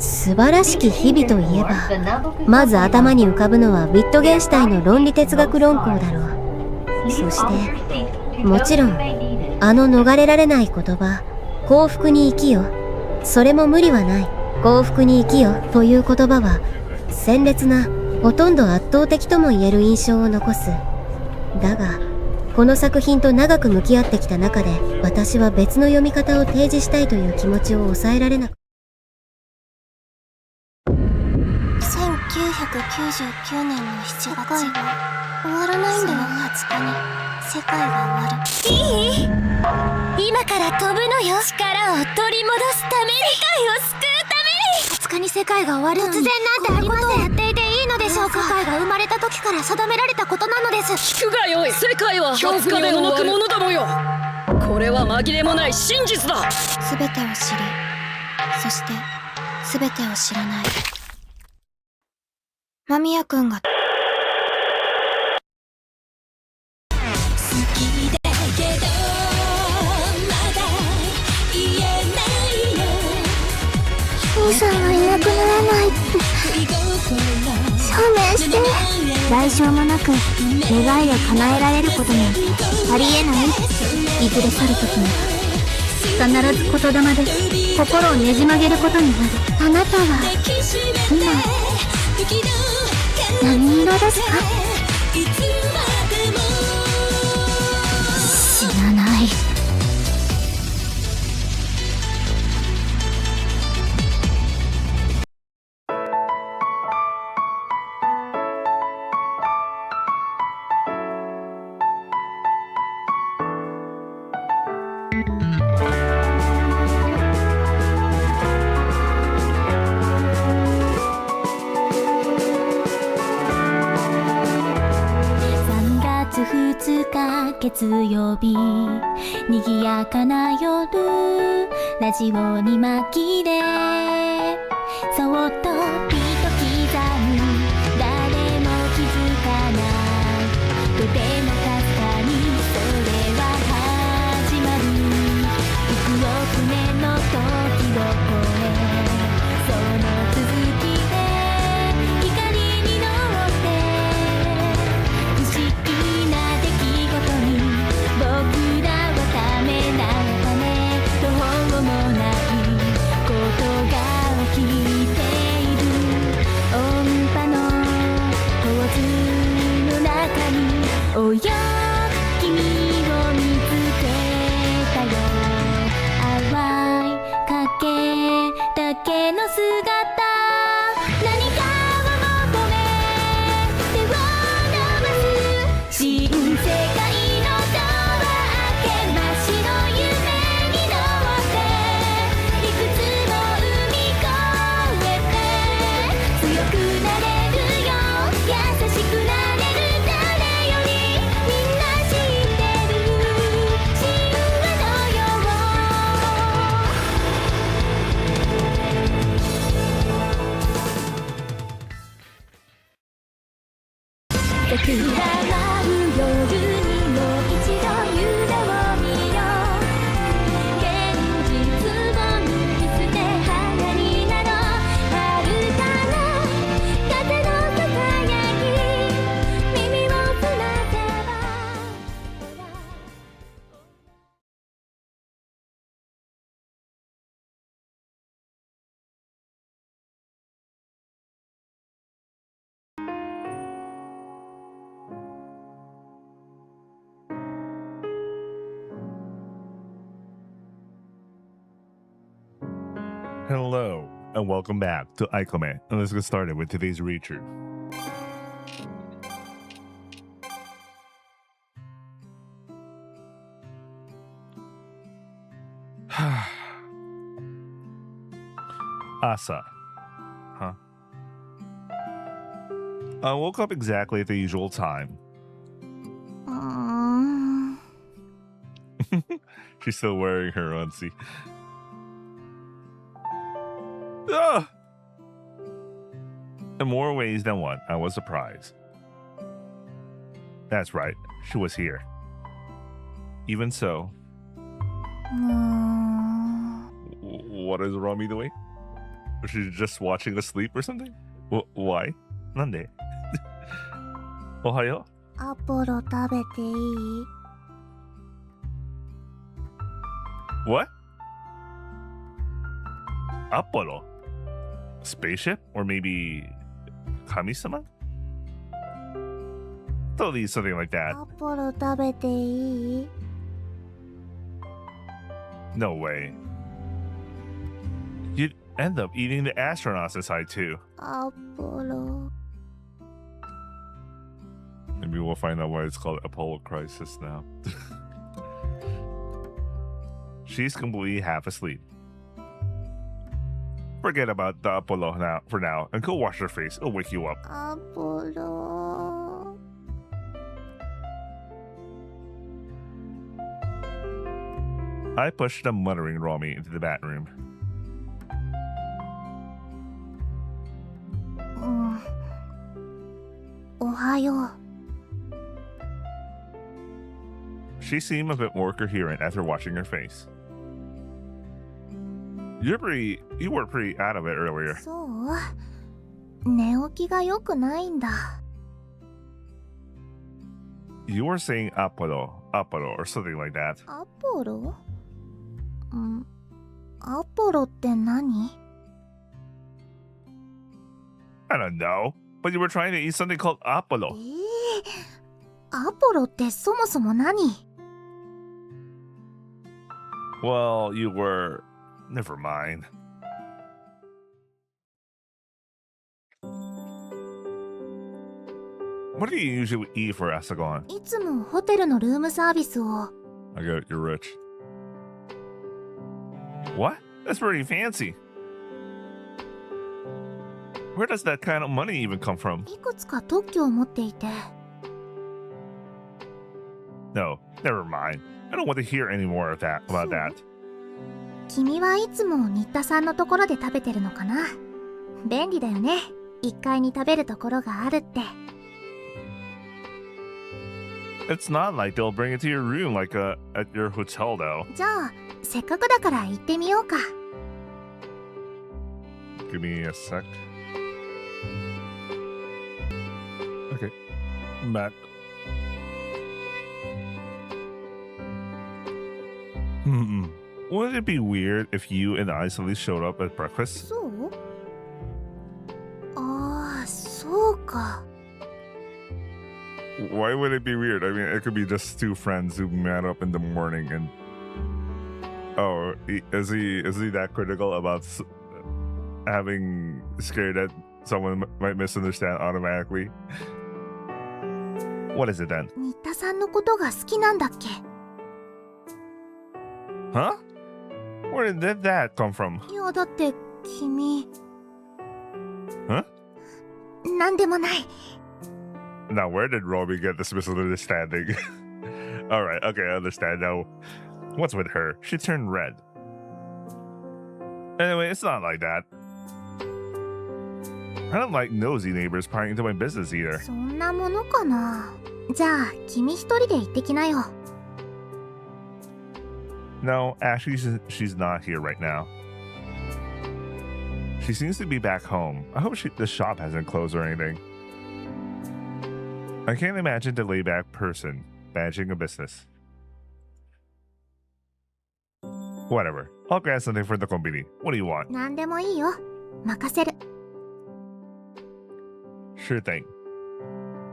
素晴らしき日々といえば、まず頭に浮かぶのはウィットゲンシュタインの論理哲学論考だろう。そしてもちろんあの逃れられない言葉、幸福に生きよ、それも無理はない、幸福に生きよという言葉は鮮烈な、ほとんど圧倒的とも言える印象を残す。だがこの作品と長く向き合ってきた中で、私は別の読み方を提示したいという気持ちを抑えられなく。1999年の7月、終わらないんだよ。20日に世界が終わる。いい？今から飛ぶのよ。力を取り戻すために、世界を救うために。20日に世界が終わる。突然なんてことをやっていていいのでしょうか。世界が生まれた時から定められたことなのです。聞くがよい。世界は恐怖でおのくものどもよ。これは紛れもない真実だ。全てを知り、そして全てを知らない間宮くんが。兄さんがいなくならないって証明して。代償もなく願いを叶えられることなんてありえない。いずれ去る時に必ず言霊で心をねじ曲げることになる。あなたは今何色ですか？知らない。月曜日、賑やかな夜、ラジオに紛れそっとビート刻む。誰も気づかない、とてもかすかにそれは始まる。幾億年の時を超え、その続きで光に乗って不思議な出来事に僕らはためらったね。途方もないことが起きている。音波の構図の中におよ君を見つけたよ。淡い影だけの姿、何かを求め手を伸ばす。新世界のドア開け、真っ白夢に乗っていくつも海越えて強くなれるよ、優しくなれる。誰よりみんな知ってる神話のよう。桜舞う夜にもう一度夢を見よう。現実を脱ぎ捨て花になろう。遥かな風のささやき、耳を澄ませばほら。Hello, and welcome back to Aikome. And let's get started with today's read-through. Asa. Huh? I woke up exactly at the usual time. She's still wearing her onesie. Ah! In more ways than one, I was surprised. That's right, she was here. Even so... What is Romi doing? Was she just watching asleep or something? Why? Nande? Ohayo? アポロ食べていい？ What? Apollo? Spaceship? Or maybe Kami-sama? Totally something like that. アポロ食べていい？ No way. You'd end up eating the astronauts inside too. アポロ。 Maybe we'll find out why it's called Apollo Crisis now. She's completely half asleep. Forget about the Apollo now for now and go wash your face. It'll wake you up. アポロ。 I pushed the muttering Romi into the bathroom. おはよう。 She seemed a bit more coherent after washing her face. You were pretty out of it earlier. そう？寝起きが良くないんだ。 You were saying Apollo, or something like that. アポロ？アポロって何？ I don't know, but you were trying to eat something called Apollo. アポロってそもそも何？ Well, you were... Never mind. What do you usually eat for Asagon? いつもホテルのルームサービスを。 I get it, you're rich. What? That's pretty fancy. Where does that kind of money even come from? いくつか特許を持っていて。 No, never mind. I don't want to hear any more of that about that. 君はいつも新田さんのところで食べてるのかな？便利だよね。1階に食べるところがあるって。 It's not like they'll bring it to your room like at your hotel though. じゃあ、せっかくだから行ってみようか。 Give me a sec. Okay. Back. Wouldn't it be weird if you and I suddenly showed up at breakfast? そう？ああ、そうか。 Why would it be weird? I mean, it could be just two friends who met up in the morning and... Oh, is he that critical about having scared that someone might misunderstand automatically? What is it then? 新田さんのことが好きなんだっけ？ Huh? Where did that come from? いや、だって君。 Huh? なんでもない。 Now, where did Romi get this misunderstanding? Alright, okay, I understand now. What's with her? She turned red. Anyway, it's not like that. I don't like nosy neighbors prying into my business either. そんなものかな。じゃあ、君一人で行ってきなよ。 No, actually, she's not here right now. She seems to be back home. I hope the shop hasn't closed or anything. I can't imagine the laid-back person managing a business. Whatever. I'll grab something for the konbini. What do you want? なんでもいいよ。任せる。 Sure thing.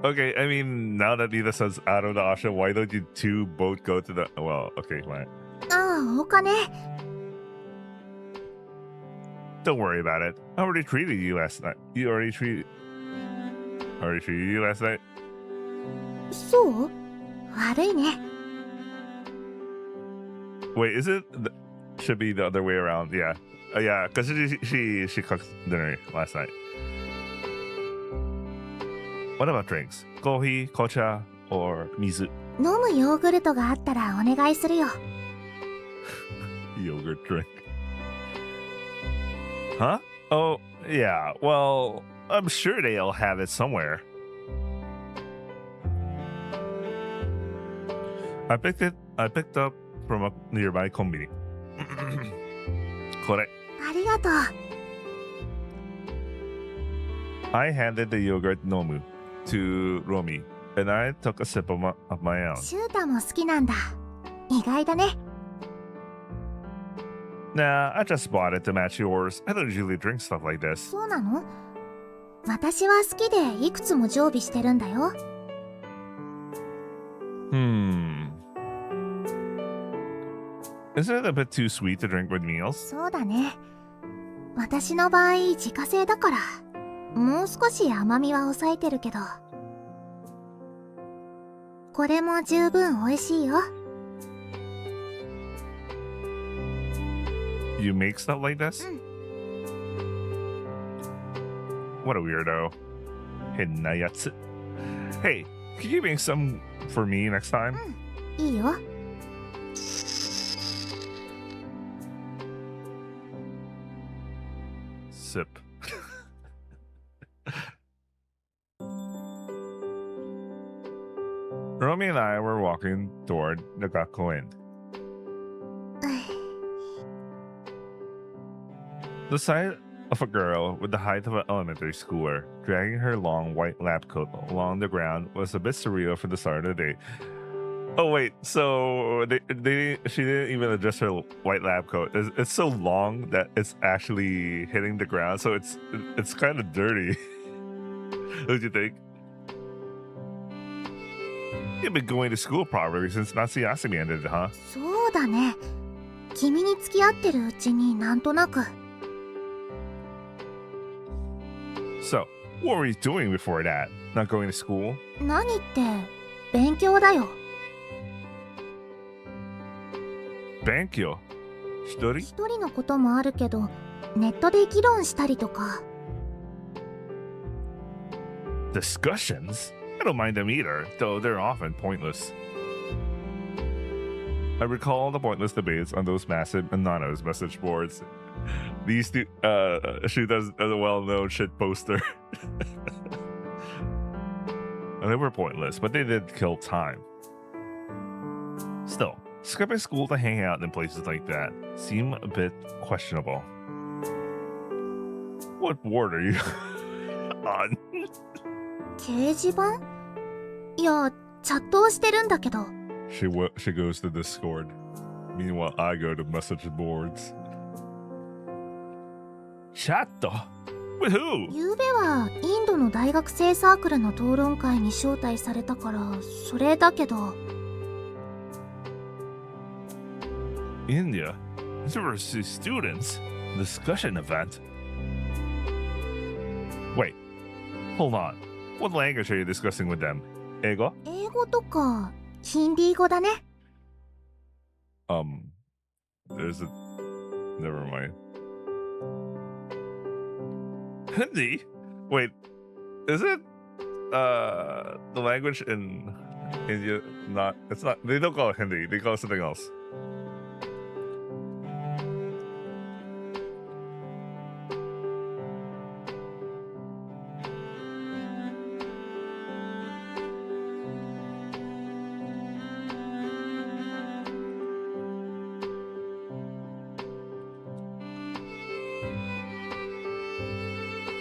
Okay, I mean, now that Nita says out of the option, why don't you two both go to the... Well, okay, fine. ああ、お金。 Don't worry about it. I already treated you last night. Already treated you last night? そう？悪いね。 Wait, is it... Should be the other way around, yeah. Yeah, because she cooked dinner last night. What about drinks? Kohi, kocha, or mizu? 飲むヨーグルトがあったらお願いするよ。 Yogurt drink. Huh? Oh, yeah. Well, I'm sure they'll have it somewhere. I picked up from a nearby konbini. これ。ありがとう。I handed the yogurt nomu to Romi, and I took a sip of my own. シュータも好きなんだ。意外だね。Nah, I just bought it to match yours. I don't usually drink stuff like this. そうなの？私は好きでいくつも常備してるんだよ。Isn't it a bit too sweet to drink with meals? そうだね。私の場合自家製だから、もう少し甘みは抑えてるけど。これも十分美味しいよ。You make stuff like this? What a weirdo. Hinayatsu. Hey, can you make some for me next time? いいよ。Sip. Romi and I were walking toward the gakoin. The sight of a girl with the height of an elementary schooler dragging her long white lab coat along the ground was a bit surreal for the start of the day. Oh wait, so she didn't even adjust her white lab coat. It's so long that it's actually hitting the ground, so it's kind of dirty. What do you think? You've been going to school probably since Natsuyasumi ended, huh? そうだね。君に付き合ってるうちになんとなく。So, what were you doing before that? Not going to school? 何って勉強だよ。Bankyo? 一人? 一人のこともあるけど、ネットで議論したりとか。Discussions? I don't mind them either, though they're often pointless. I recall the pointless debates on those massive anonymous message boards. These two, she does a well-known shit poster. And they were pointless, but they did kill time. Still, skipping school to hang out in places like that seem a bit questionable. What board are you on? 掲示板？いや、チャットをしてるんだけど。She goes to Discord. Meanwhile, I go to message boards. Chat? With who? ゆうべはインドの大学生サークルの討論会に招待されたから、それだけど。India? University students? Discussion event? Wait, hold on. What language are you discussing with them? Eigo? 英語とか、ヒンディー語だね。There's a... Never mind. Hindi? Wait, is it, the language in India not... It's not... They don't call it Hindi, they call it something else.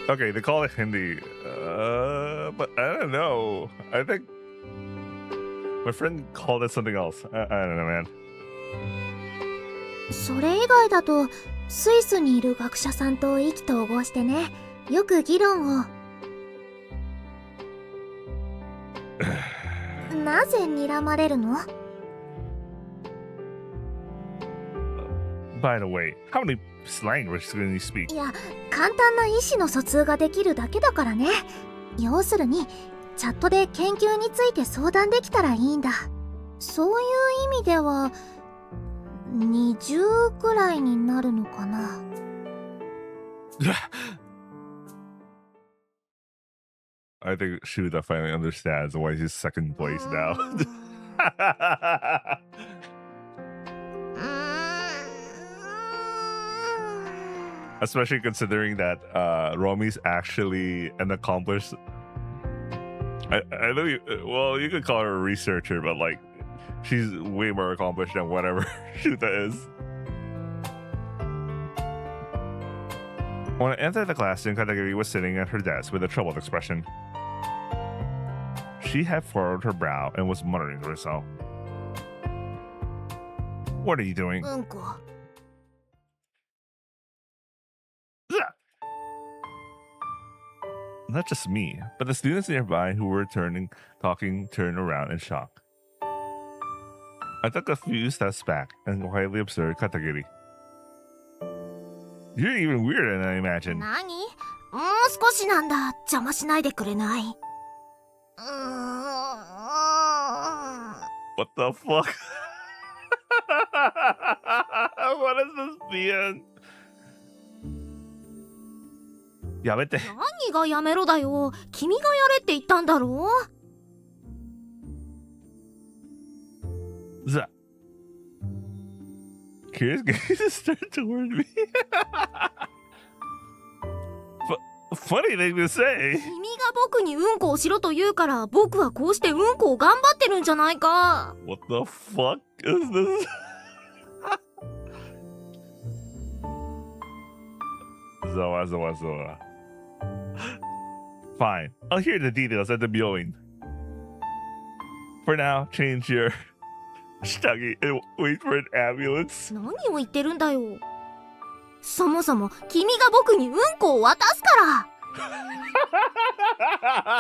Okay, they call it Hindi, but I don't know. I think my friend called it something else. I don't know, man. それ以外だと、スイスにいる学者さんと意気投合してね、よく議論を。なぜ睨まれるの？ By the way, how many languages can you speak? いや、簡単な意思の疎通ができるだけだからね。要するに、チャットで研究について相談できたらいいんだ。そういう意味では、20くらいになるのかな。I think Shuda finally understands why he's second place now. Especially considering that Romi's actually an accomplished... I know you... Well, you could call her a researcher, but like, she's way more accomplished than whatever Shuta is. When I entered the classroom, Katagiri was sitting at her desk with a troubled expression. She had furrowed her brow and was muttering to herself. What are you doing? うんこ Not just me, but the students nearby who were talking turned around in shock. I took a few steps back and quietly observed Katagiri. You're even weirder than I imagined. 何もう少しなんだ。邪魔しないでくれない。What the fuck? What is this being? やめて。何がやめろだよ。君がやれって言ったんだろう。Can you just turn toward me? Funny thing to say. 君が僕にうんこをしろと言うから僕はこうしてうんこを頑張ってるんじゃないか。 What the fuck is this? Zoa. Fine, I'll hear the details at the viewing. For now, change your shitagi and wait for an ambulance. 何を言ってるんだよ。そもそも君が僕にうんこを渡すから。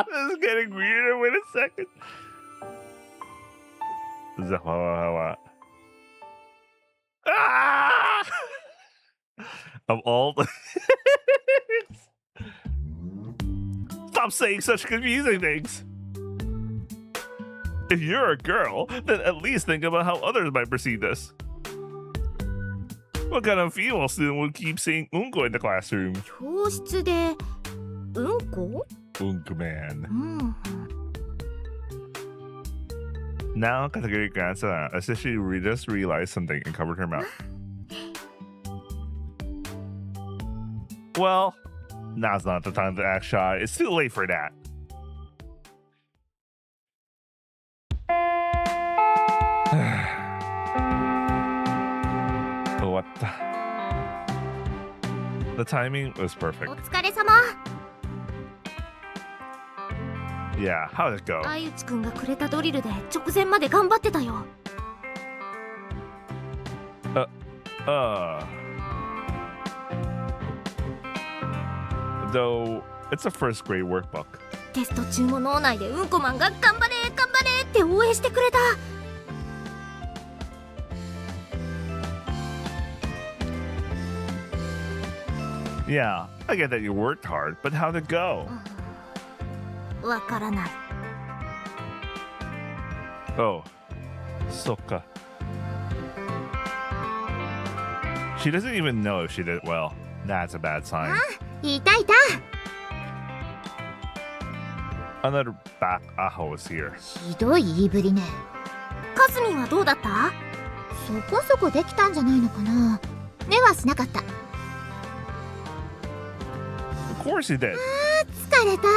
This is getting weirder. Wait a second. Zawa. Ah! Of all the Stop saying such confusing things. If you're a girl, then at least think about how others might perceive this. What kind of female student would keep saying unko in the classroom? 教室でうんこ Unko man. うん。 Now, Katagiri glanced around as if she just realized something and covered her mouth. Well, now's not the time to act shy. It's too late for that. What the timing was perfect. お疲れ様。 Yeah, how'd it go? 相内くんがくれたドリルで直前まで頑張ってたよ。 Though it's a first grade workbook. テスト中も脳内でうんこマンが頑張れ頑張れって応援してくれた。 Yeah, I get that you worked hard, but how'd it go? わからない。 Oh, Soka. She doesn't even know if she did well. That's a bad sign. いたいた。 Another back aho is here. ひどい言いぶりね。かすみんはどうだった？そこそこできたんじゃないのかな。目はしなかった。 Of course he did. 疲れた。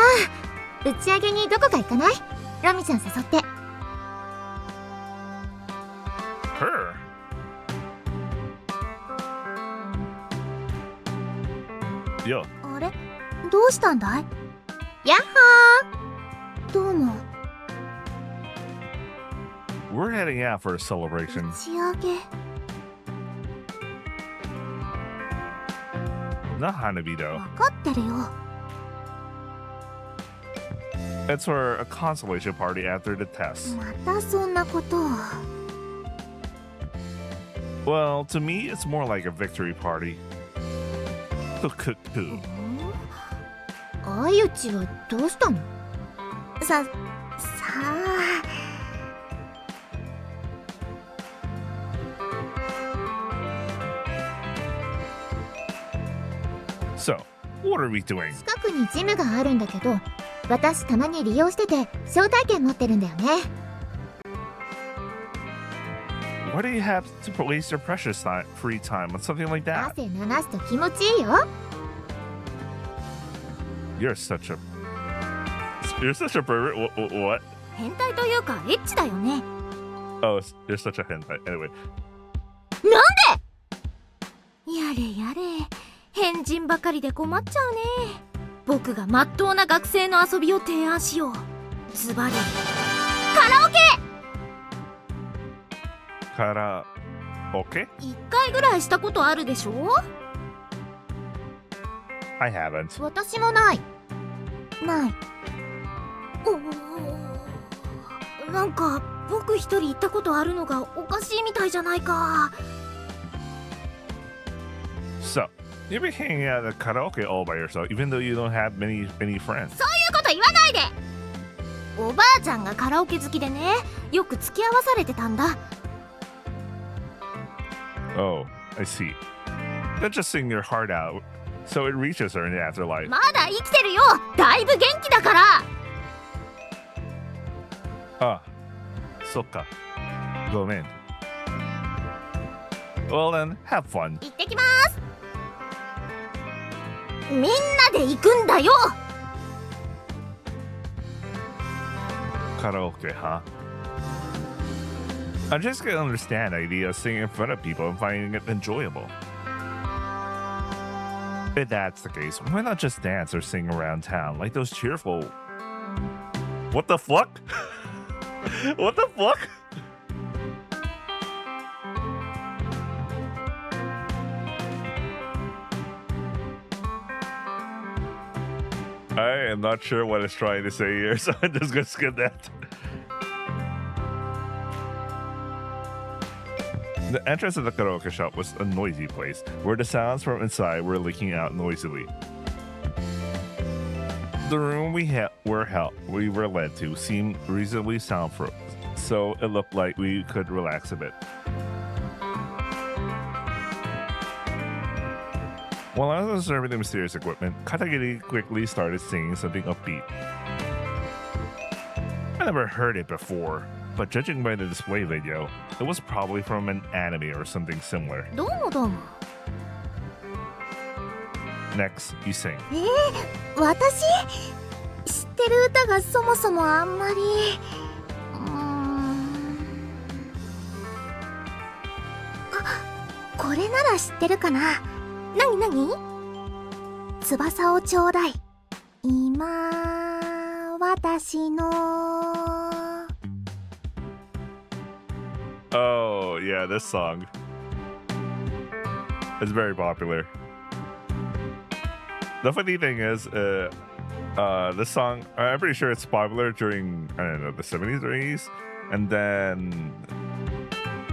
打ち上げにどこか行かない？ロミちゃん誘って。 Her? Yo. あれ？どうしたんだい？やっほー。どうも。 We're heading out for a celebration. 打ち上げ。 Not Hanabi though. わかってるよ。 It's for a consolation party after the test. またそんなことを。 Well, to me, it's more like a victory party.相内はどうしたの？さあ。 So, what are we doing? 近くにジムがあるんだけど、私たまに利用してて招待券持ってるんだよね。 Why do you have to waste your precious free time on something like that? 汗流すと気持ちいいよ。 You're such a pervert. What? 変態というかエッチだよね。 Oh, you're such a hentai. Anyway. やれやれ、変人ばかりで困っちゃうね。僕がまっとうな学生の遊びを提案しよう。ズバリカラオケ。カラオケ？ 1回ぐらいしたことあるでしょ？ I haven't. 私もない。なんか僕一人行ったことあるのがおかしいみたいじゃないか。 So, you've been hanging out at karaoke all by yourself, even though you don't have many friends. そういうこと言わないで。おばあちゃんがカラオケ好きでね、よく付き合わされてたんだ。 Oh, I see. Then just sing your heart out, so it reaches her in the afterlife. まだ生きてるよ。だいぶ元気だから。 Ah, soka. Go in. Well then, have fun. 行ってきます。みんなで行くんだよ。 Karaoke, huh? I just can't understand the idea of singing in front of people and finding it enjoyable. If that's the case, why not just dance or sing around town like those cheerful... What the fuck? What the fuck? I am not sure what it's trying to say here, so I'm just gonna skip that. The entrance of the karaoke shop was a noisy place, where the sounds from inside were leaking out noisily. The room we were led to seemed reasonably soundproof, so it looked like we could relax a bit. While I was observing the mysterious equipment, Katagiri quickly started singing something upbeat. I never heard it before, but judging by the display video, it was probably from an anime or something similar. どうもどうも。 Next, you sing. 私知ってる歌がそもそもあんまり。これなら知ってるかな。なになに？翼をちょうだい。今私の。 Oh, yeah, this song. It's very popular. The funny thing is, this song, I'm pretty sure it's popular during, I don't know, the 70s or 80s. And then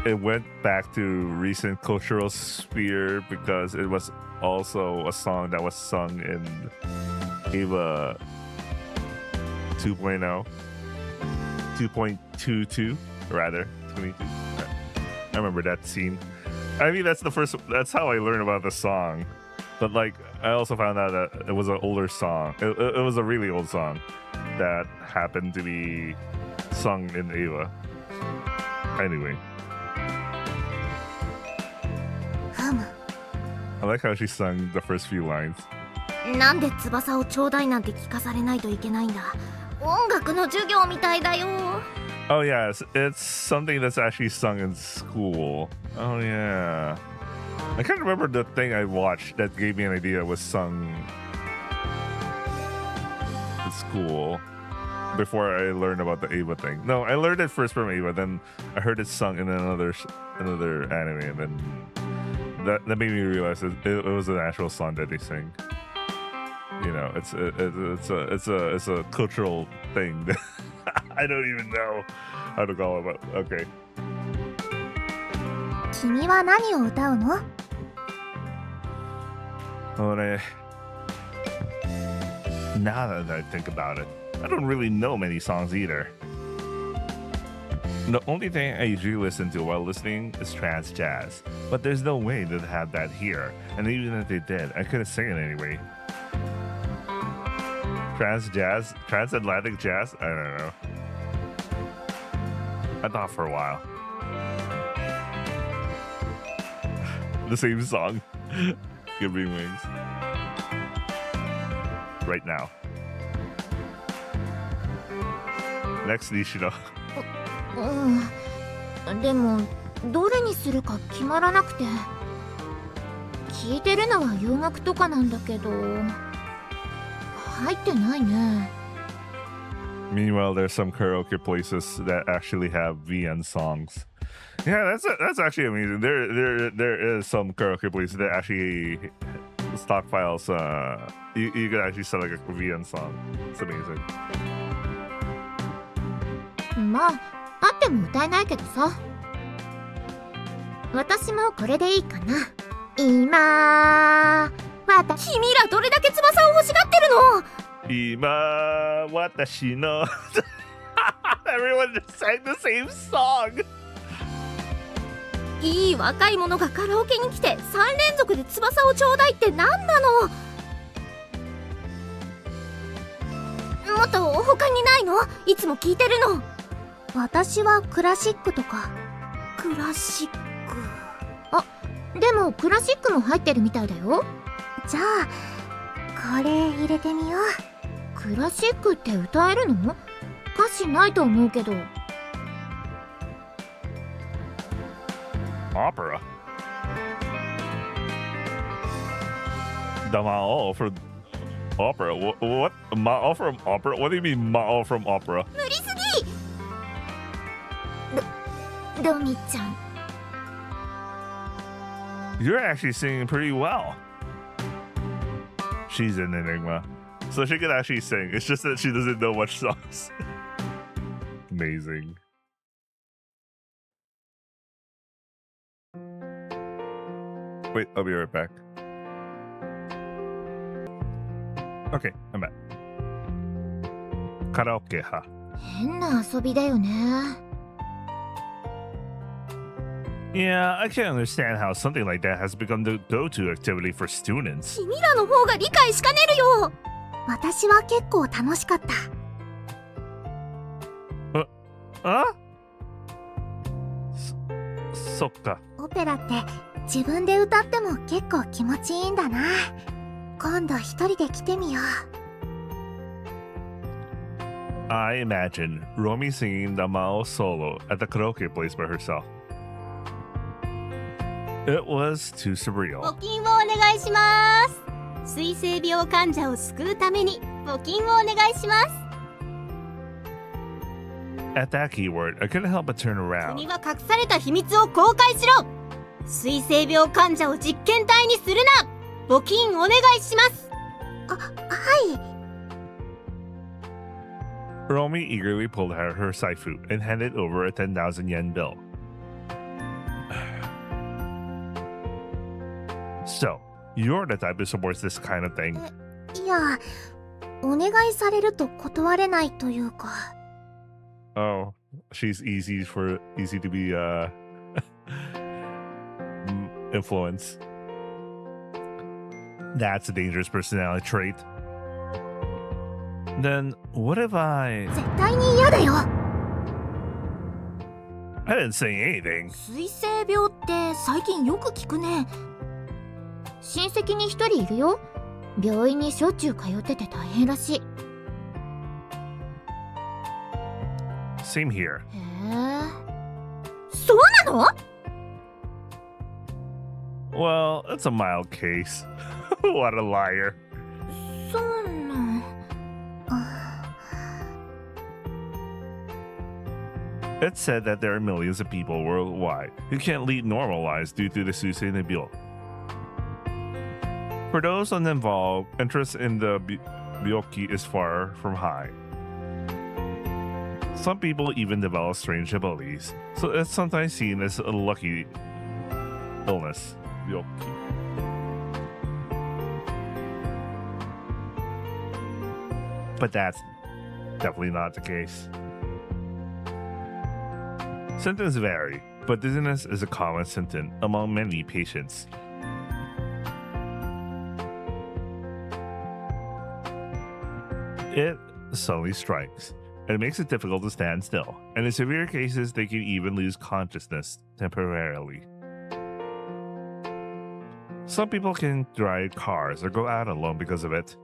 it went back to recent cultural sphere because it was also a song that was sung in Eva 2.0. 2.22, rather. 22. I remember that scene. I mean, that's how I learned about the song. But like, I also found out that it was an older song. It was a really old song that happened to be sung in Eva. Anyway. I like how she sung the first few lines. なんで翼をちょうだいなんて聞かされないといけないんだ。音楽の授業みたいだよ。 Oh yeah, it's something that's actually sung in school. Oh yeah. I can't remember the thing I watched that gave me an idea was sung in school before I learned about the Ava thing. No, I learned it first from Ava, then I heard it sung in another anime, and then that made me realize it was an actual song that they sing. You know, it's a cultural thing. I don't even know how to call it, but okay. 君は何を歌うの？ Now that I think about it, I don't really know many songs either. The only thing I usually listen to while listening is trance jazz, but there's no way they'd have that here, and even if they did, I couldn't sing it anyway. Trance jazz? Transatlantic jazz? I don't know. I thought for a while. The same song. Give me wings. Right now. Next, Nishino. でもどれにするか決まらなくて。聞いてるのは洋楽とかなんだけど入ってないね。 Meanwhile, there's some karaoke places that actually have VN songs. Yeah, that's actually amazing. There is some karaoke places that actually stockpiles. You could actually sell like a VN song. It's amazing. まああっても歌えないけどさ。私もこれでいいかな。今君らどれだけ翼を欲しがってるの。今私の Everyone just sang the same song. いい若い者がカラオケに来て3連続で翼をちょうだいって何なの。もっと他にないの？いつも聞いてるの。私はクラシックとか。クラシック。あ、でもクラシックも入ってるみたいだよ。じゃあこれ入れてみよう。クラシックって歌えるの？歌詞ないと思うけど。Opera. The Mao from opera. What? Mao from opera? What do you mean Mao from opera? 無理すぎ。ロミちゃん。You're actually singing pretty well. She's an enigma. So she can actually sing. It's just that she doesn't know much songs. Amazing. Wait, I'll be right back. Okay, I'm back. Karaoke, huh? 変な遊びだよね。 Yeah, I can't understand how something like that has become the go-to activity for students. 君らの方が理解しかねるよ。私は結構楽しかった。そっか。オペラって自分で歌っても結構気持ちいいんだな。今度一人で来てみよう。 I imagine Romi singing the Mao solo at the karaoke place by herself. It was too surreal. 募金をお願いします。水性病患者を救うために募金をお願いします。 At that keyword, I couldn't help but turn around. 国は隠された秘密を公開しろ。水性病患者を実験体にするな。募金お願いします。はい。 Romi eagerly pulled out her saifu and handed over a 10,000 yen bill. So, you're the type who supports this kind of thing. いや、お願いされると断れないというか。 Oh, she's easy to be influenced. That's a dangerous personality trait. Then what if I 絶対に嫌だよ。 I didn't say anything. 水性病って最近よく聞くね。親戚に一人いるよ。病院にしょっちゅう通ってて大変らしい。 Same here. へえ。そうなの？ Well, it's a mild case. What a liar. そうなん。It's said that there are millions of people worldwide who can't lead normal lives due to the sustainability. For those uninvolved, interest in the byoki is far from high. Some people even develop strange abilities, so it's sometimes seen as a lucky illness. Byoki. But that's definitely not the case. Symptoms vary, but dizziness is a common symptom among many patients. It suddenly strikes, and it makes it difficult to stand still, and in severe cases, they can even lose consciousness temporarily. Some people can drive cars or go out alone because of it.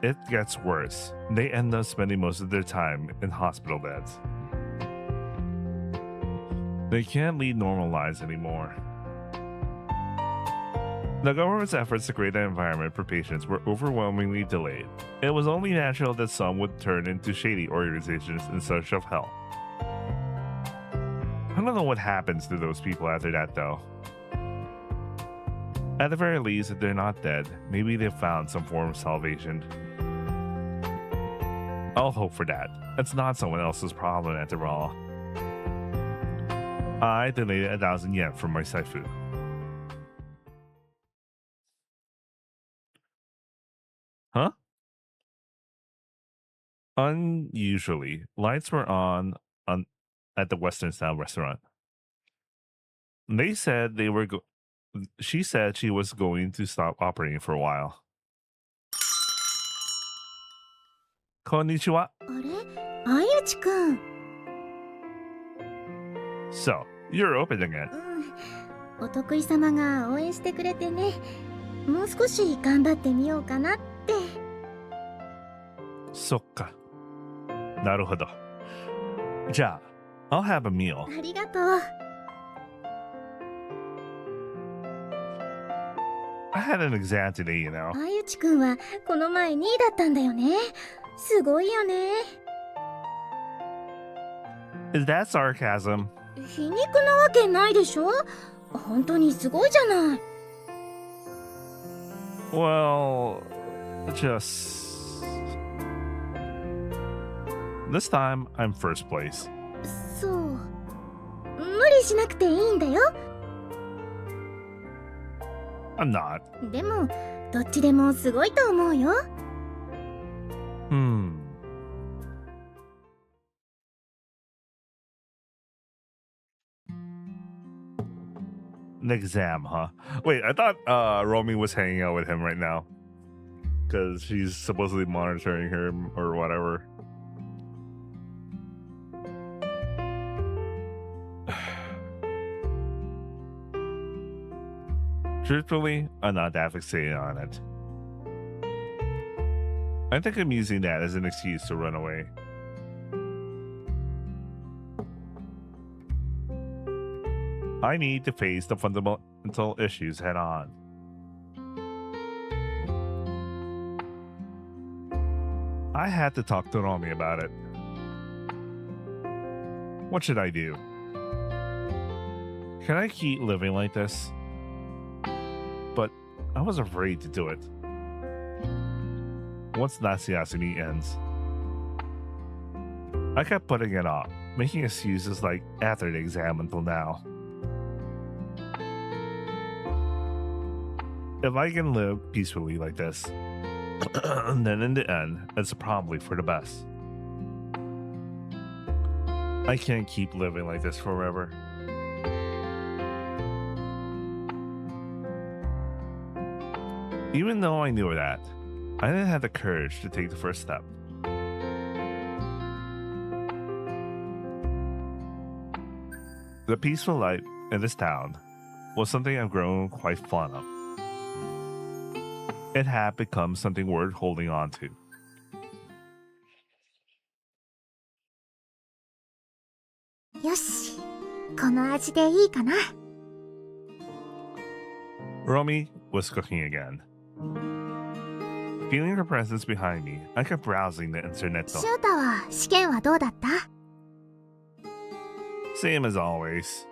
It gets worse. They end up spending most of their time in hospital beds. They can't lead normal lives anymore. The government's efforts to create an environment for patients were overwhelmingly delayed. It was only natural that some would turn into shady organizations in search of help. I don't know what happens to those people after that, though. At the very least, if they're not dead, maybe they've found some form of salvation. I'll hope for that. It's not someone else's problem after all. I donated 1,000 yen from my saifu. Huh? Unusually, lights were on at the Western style restaurant. They said they were she said she was going to stop operating for a while. Konnichiwa. あれあゆちくん So, you're open again. お得意様が応援してくれてねもう少し頑張ってみようかなって そっか。なるほど。じゃあ、I'll have a meal. ありがとう I had an exam today, you know. あゆちくんはこの前2位だったんだよねすごいよね Is that sarcasm? 皮肉なわけないでしょ本当にすごいじゃない Well, just... This time, I'm first place. そう無理しなくていいんだよ I'm not. でもどっちでもすごいと思うよ An exam, huh? Wait, I thought Romi was hanging out with him right now. Because she's supposedly monitoring him or whatever. Truthfully, I'm not that fixated on it. I think I'm using that as an excuse to run away. I need to face the fundamental issues head on. I had to talk to Romi about it. What should I do? Can I keep living like this? But I was afraid to do it. Once Natsuyasumi ends, I kept putting it off, making excuses like after the exam until now. If I can live peacefully like this, then in the end, it's probably for the best. I can't keep living like this forever. Even though I knew that, I didn't have the courage to take the first step. The peaceful life in this town was something I've grown quite fond of. It had become something worth holding on to. Yoshi, この味でいいかな Romi was cooking again. Feeling her presence behind me, I kept browsing the internet. シュータは試験はどうだった Same as always.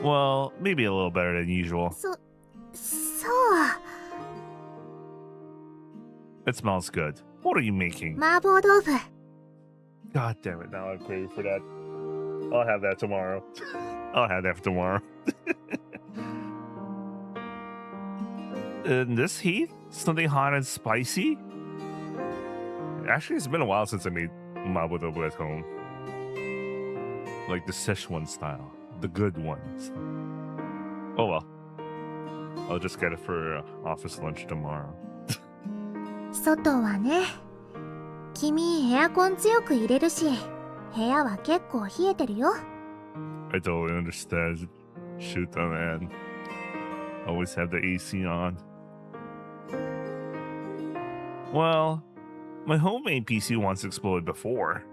Well, maybe a little better than usual. そう It smells good. What are you making? 麻婆豆腐 God damn it, now I'm craving for that. I'll have that tomorrow. I'll have that for tomorrow. In this heat? Something hot and spicy? Actually, it's been a while since I made mabudobu at home. Like the Szechuan style. The good ones. Oh well. I'll just get it for office lunch tomorrow. 外はね君エアコン強く入れるし部屋は結構冷えてるよ I totally understand. Shoot, man. Always have the AC on. Well, my homemade PC once exploded before.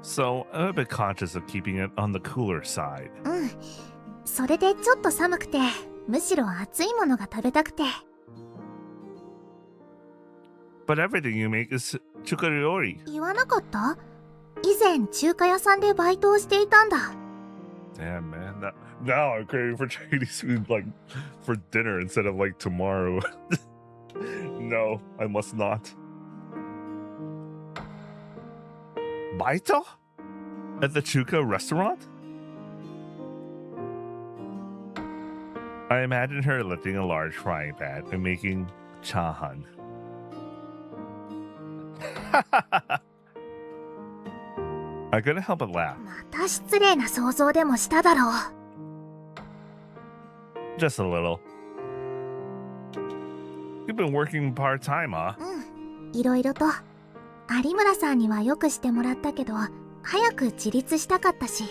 So I'm a bit conscious of keeping it on the cooler side. うんそれでちょっと寒くて、むしろ熱いものが食べたくて。But everything you make is chukaryori. 言わなかった？以前中華屋さんでバイトをしていたんだ。Damn, man. Now I'm craving for Chinese food, like, for dinner instead of, like, tomorrow. No, I must not. Baito? At the Chuka restaurant? I imagine her lifting a large frying pan and making chahan. I couldn't help but laugh. また失礼な想像でもしただろう。Just a little. You've been working part-time, huh? いろいろと。有村さんにはよくしてもらったけど、早く自立したかったし、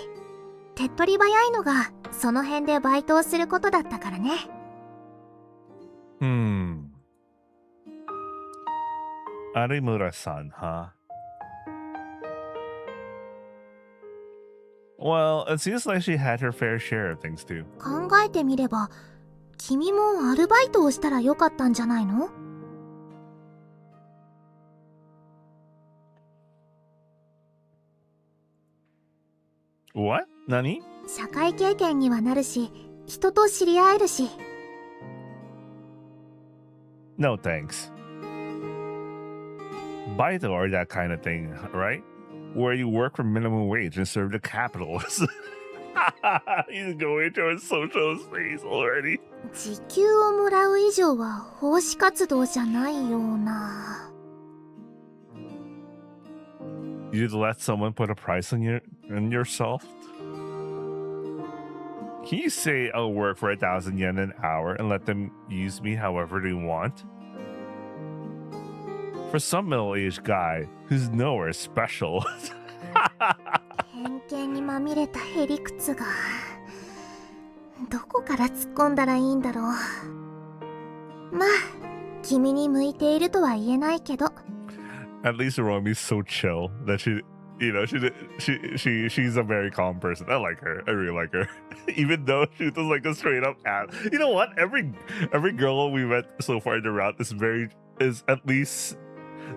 手っ取り早いのがその辺でバイトをすることだったからね。Arimura-san, huh? Well, it seems like she had her fair share of things too. 考えてみれば、君もアルバイトをしたらよかったんじゃないの？What? Nani? 社会経験にはなるし、人と知り合えるし。No thanks. Baito or that kind of thing, right? Where you work for minimum wage and serve the capitalists. He's going to a social space already. 時給をもらう以上は奉仕活動じゃないような。You'd let someone put a price on yourself? Can you say I'll work for 1,000 yen an hour and let them use me however they want? For some middle-aged guy who's nowhere special. 偏見にまみれたへりくつが、どこから突っ込んだらいいんだろう。まあ、君に向いているとは言えないけど。At least Romi's so chill that she's a very calm person. I like her. I really like her. Even though she was like a straight up ass. You know what? Every girl we met so far in the route is at least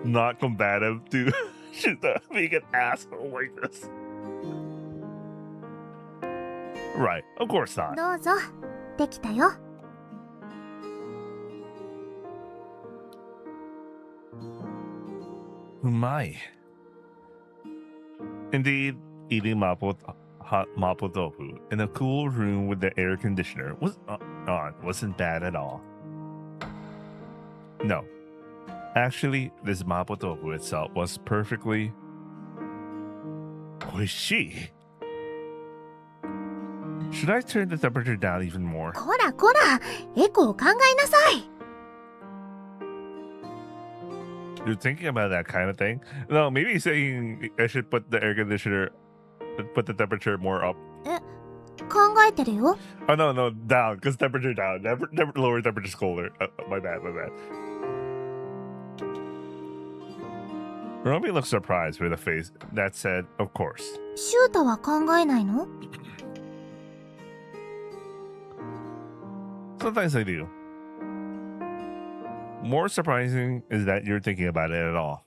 not combative to being an asshole like this. Right. Of course not. どうぞ、できたよ。My. Indeed, eating hot mapo tofu in a cool room with the air conditioner wasn't bad at all. No. Actually, this mapo tofu itself was perfectly oishii. Should I turn the temperature down even more? こらこら、エコを考えなさい。You're thinking about that kind of thing? No, maybe saying I should put the temperature more up. 考えてるよ。Oh, no, down, because temperature down. Lower temperature's colder. My bad. Romi looked surprised with a face that said, of course. シュータは考えないの？ Sometimes I do. More surprising is that you're thinking about it at all.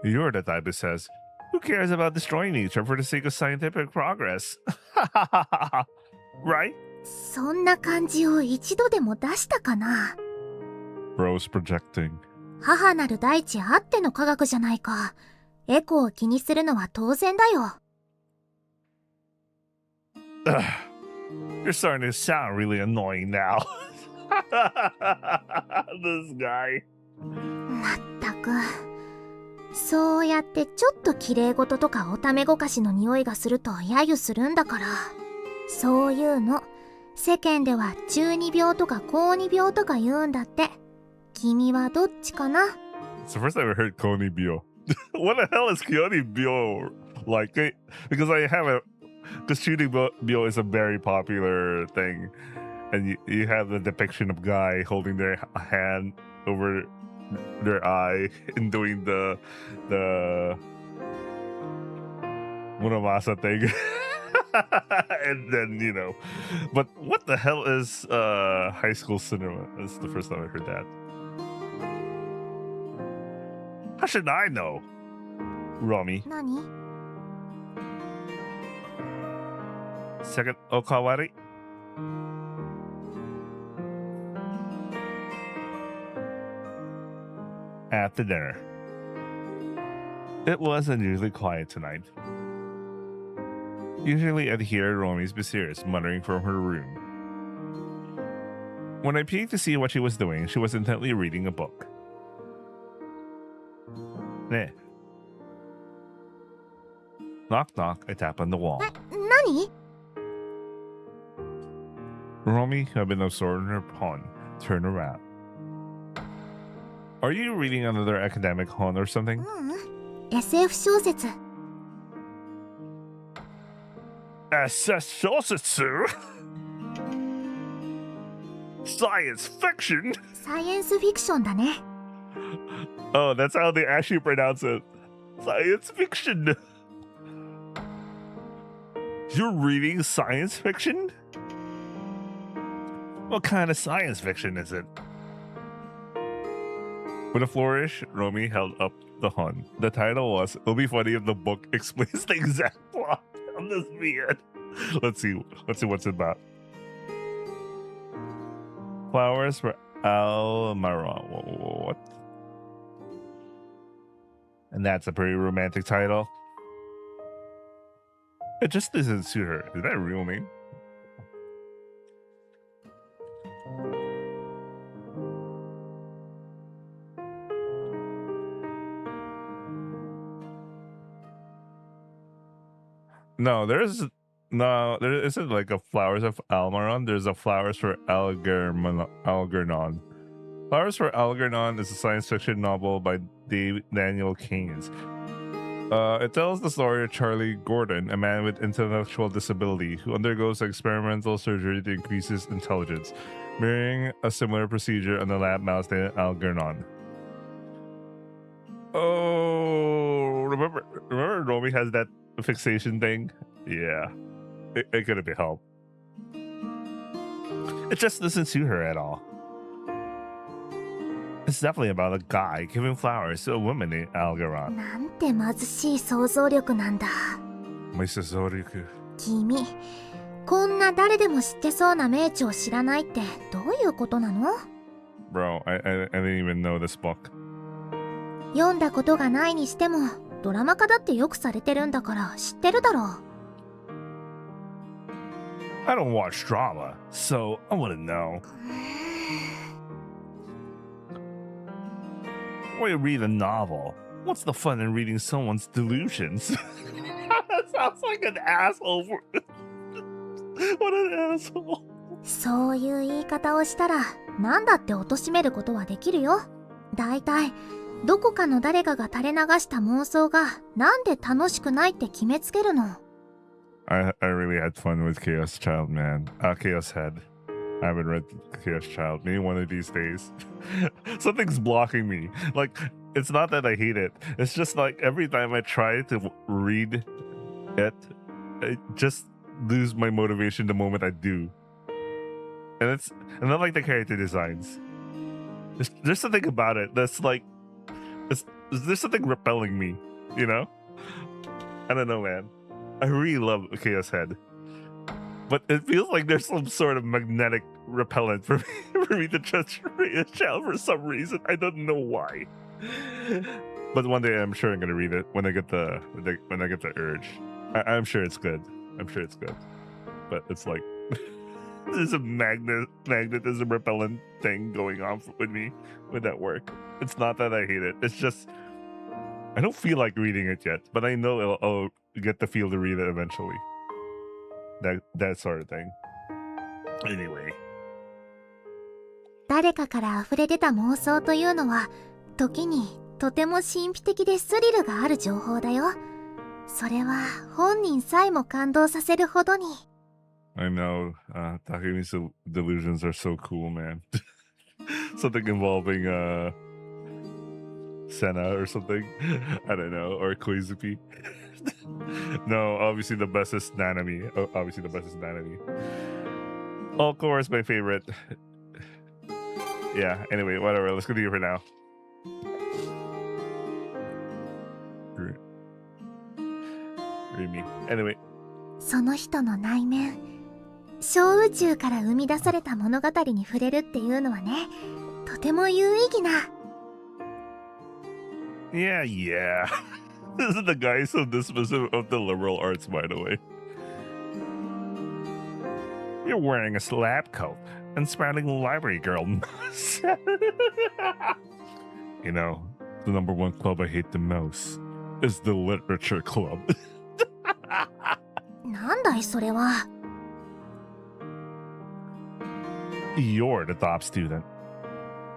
You're the type that says, who cares about destroying nature for the sake of scientific progress? Right? そんな感じを一度でも出したかな。 Bro's projecting. 母なる大地あっての科学じゃないか。エコを気にするのは当然だよ。You're starting to sound really annoying now. This guy. まったく。そうやってちょっと綺麗事とかおためごかしの匂いがすると揶揄するんだから。そういうの、世間では中二病とか高二病とか言うんだって。君はどっちかな？ It's the first time I heard Koni Bio. What the hell is Koni Bio like? Because because shooting Bio is a very popular thing. And you have the depiction of guy holding their hand over their eye and doing the Muramasa thing. And then, you know, but what the hell is high school cinema? That's the first time I heard that. How should I know? Romi. 何 Second Okawari. After dinner. It was unusually quiet tonight. Usually I'd hear Romi's Basiris muttering from her room. When I peeked to see what she was doing, she was intently reading a book. Nah. Knock knock, I tap on the wall. 何 Romi, who had been absorbed in her pawn, turned around. Are you reading another academic hon or something? SF 小説 Shousetsu? Science fiction? サイエンスフィクションだね Oh, that's how they actually pronounce it. Science fiction. You're reading science fiction? What kind of science fiction is it? With a flourish, Romi held up the Hun. The title was, "It'll be funny if the book explains the exact plot of this beard." Let's see what's it about. Flowers for Almaron. What? And that's a pretty romantic title. It just doesn't suit her. Is that a real name? No, there isn't like a Flowers of Almaron. There's a Flowers for Algernon. Flowers for Algernon is a science fiction novel by Daniel Keynes. It tells the story of Charlie Gordon, a man with intellectual disability who undergoes experimental surgery to increase his intelligence, mirroring a similar procedure on the lab mouse named Algernon. Oh, remember Romi has that fixation thing? Yeah, it couldn't be helped. It just doesn't suit her at all. It's definitely about a guy giving flowers to a woman named Algernon. なんて貧しい想像力なんだ My Sazoriku. 君こんな誰でも知ってそうな名著を知らないってどういうことなの Bro, I didn't even know this book. 読んだことがないにしてもドラマ化だってよくされてるんだから知ってるだろう I don't watch drama, so I wouldn't know. Why you read a novel? What's the fun in reading someone's delusions? That sounds like an asshole. What an asshole. そういう言い方をしたら何だって貶めることはできるよだいたいどこかの誰かが垂れ流した妄想がなんで楽しくないって決めつけるの I really had fun with Chaos Child, man. Chaos Head. I haven't read Chaos Child. Maybe one of these days. Something's blocking me. Like, it's not that I hate it. It's just like every time I try to read it, I just lose my motivation the moment I do. And not like the character designs. There's something about it that's like, there's something repelling me, you know? I don't know, man. I really love Chaos Head. But it feels like there's some sort of magnetic repellent for me to trust Chaos Child for some reason. I don't know why. But one day I'm sure I'm gonna read it when I get the urge. I'm sure it's good. I'm sure it's good. But it's like there's a magnetism repellent thing going on with me with that work. It's not that I hate it. It's just I don't feel like reading it yet, but I know I'll get the feel to read it eventually. That sort of thing. Anyway. 誰かから溢れ出た妄想というのは時にとても神秘的でスリルがある情報だよそれは本人さえも感動させるほどに I know. Takemi's delusions are so cool, man. Something involving Senna or something. I don't know. Or Koizuki. No, obviously the best is Nanami. Obviously the best is Nanami. Of course, my favorite. Yeah, anyway, whatever. Let's continue for now. Romi. Anyway. その人の内面、小宇宙から生み出された物語に触れるっていうのはね、とても有意義な。Yeah. The guy is so dismissive of the liberal arts, by the way. You're wearing a slab coat and smiling library girl. You know, the number one club I hate the most is the literature club. なんだいそれは。You're the top student.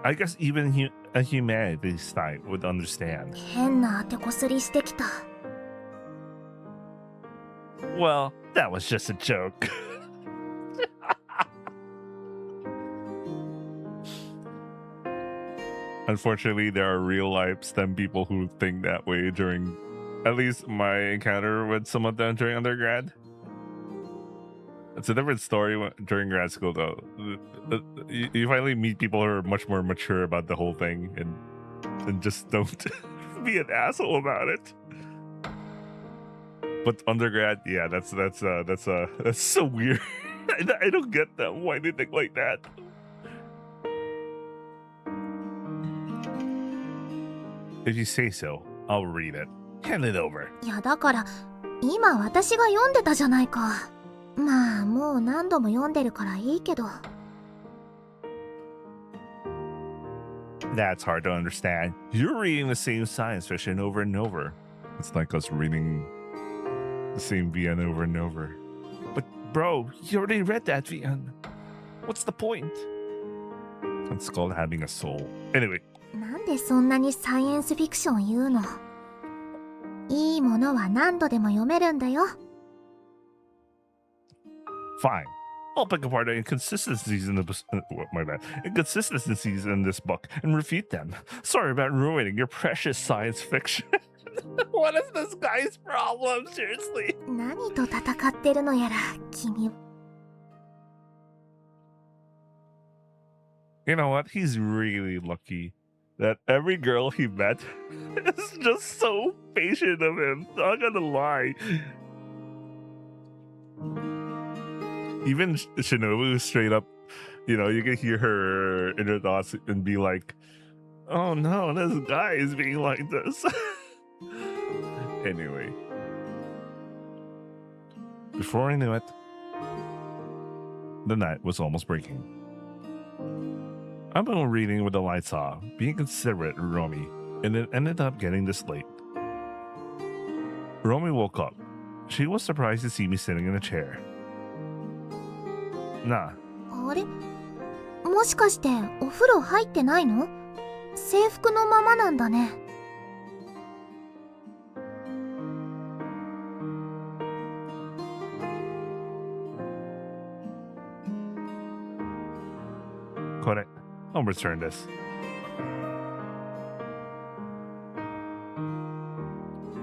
I guess even a humanities type would understand. 変な当てこすりしてきた。Well, that was just a joke. Unfortunately, there are real life STEM people who think that way during, at least my encounter with some of them during undergrad. It's a different story during grad school, though. You finally meet people who are much more mature about the whole thing and just don't be an asshole about it. But undergrad, yeah, that's so weird. I don't get that. Why do they think like that? If you say so, I'll read it. Hand it over. いやだから今私が読んでたじゃないか。まあもう何度も読んでるからいいけど。That's hard to understand. You're reading the same science fiction over and over. It's like us reading the same VN over and over. But bro, you already read that VN. What's the point? It's called having a soul. Anyway. なんでそんなにサイエンスフィクション言うの？いいものは何度でも読めるんだよ。Fine. I'll pick apart the inconsistencies in inconsistencies in this book and refute them. Sorry about ruining your precious science fiction. What is this guy's problem? Seriously. 何と戦ってるのやら、君。You know what? He's really lucky that every girl he met is just so patient of him. Not gonna lie. Even Shinobu, straight up, you know, you can hear her inner thoughts and be like, oh no, this guy is being like this. Anyway. Before I knew it, the night was almost breaking. I've been reading with the lights off, being considerate of Romi, and it ended up getting this late. Romi woke up. She was surprised to see me sitting in a chair. Nah. あれ？もしかしてお風呂入ってないの？制服のままなんだね。これ、I'll return this.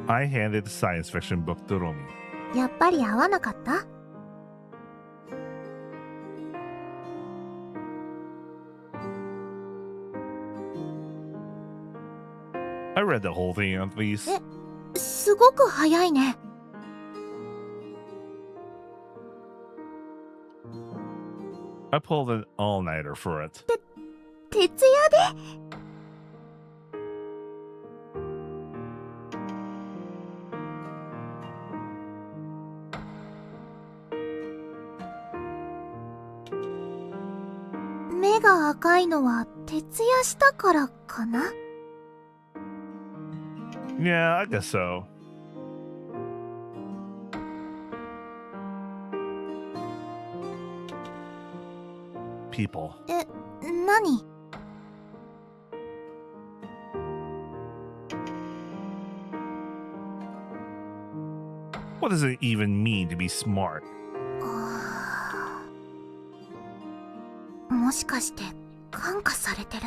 I handed the science fiction book to Romi. やっぱり合わなかった？ I read the whole thing at least. すごく早いね。I pulled an all-nighter for it. 徹夜で？目が赤いのは徹夜したからかな？ Yeah, I guess so. People. 何？ What does it even mean to be smart? もしかして感化されてる？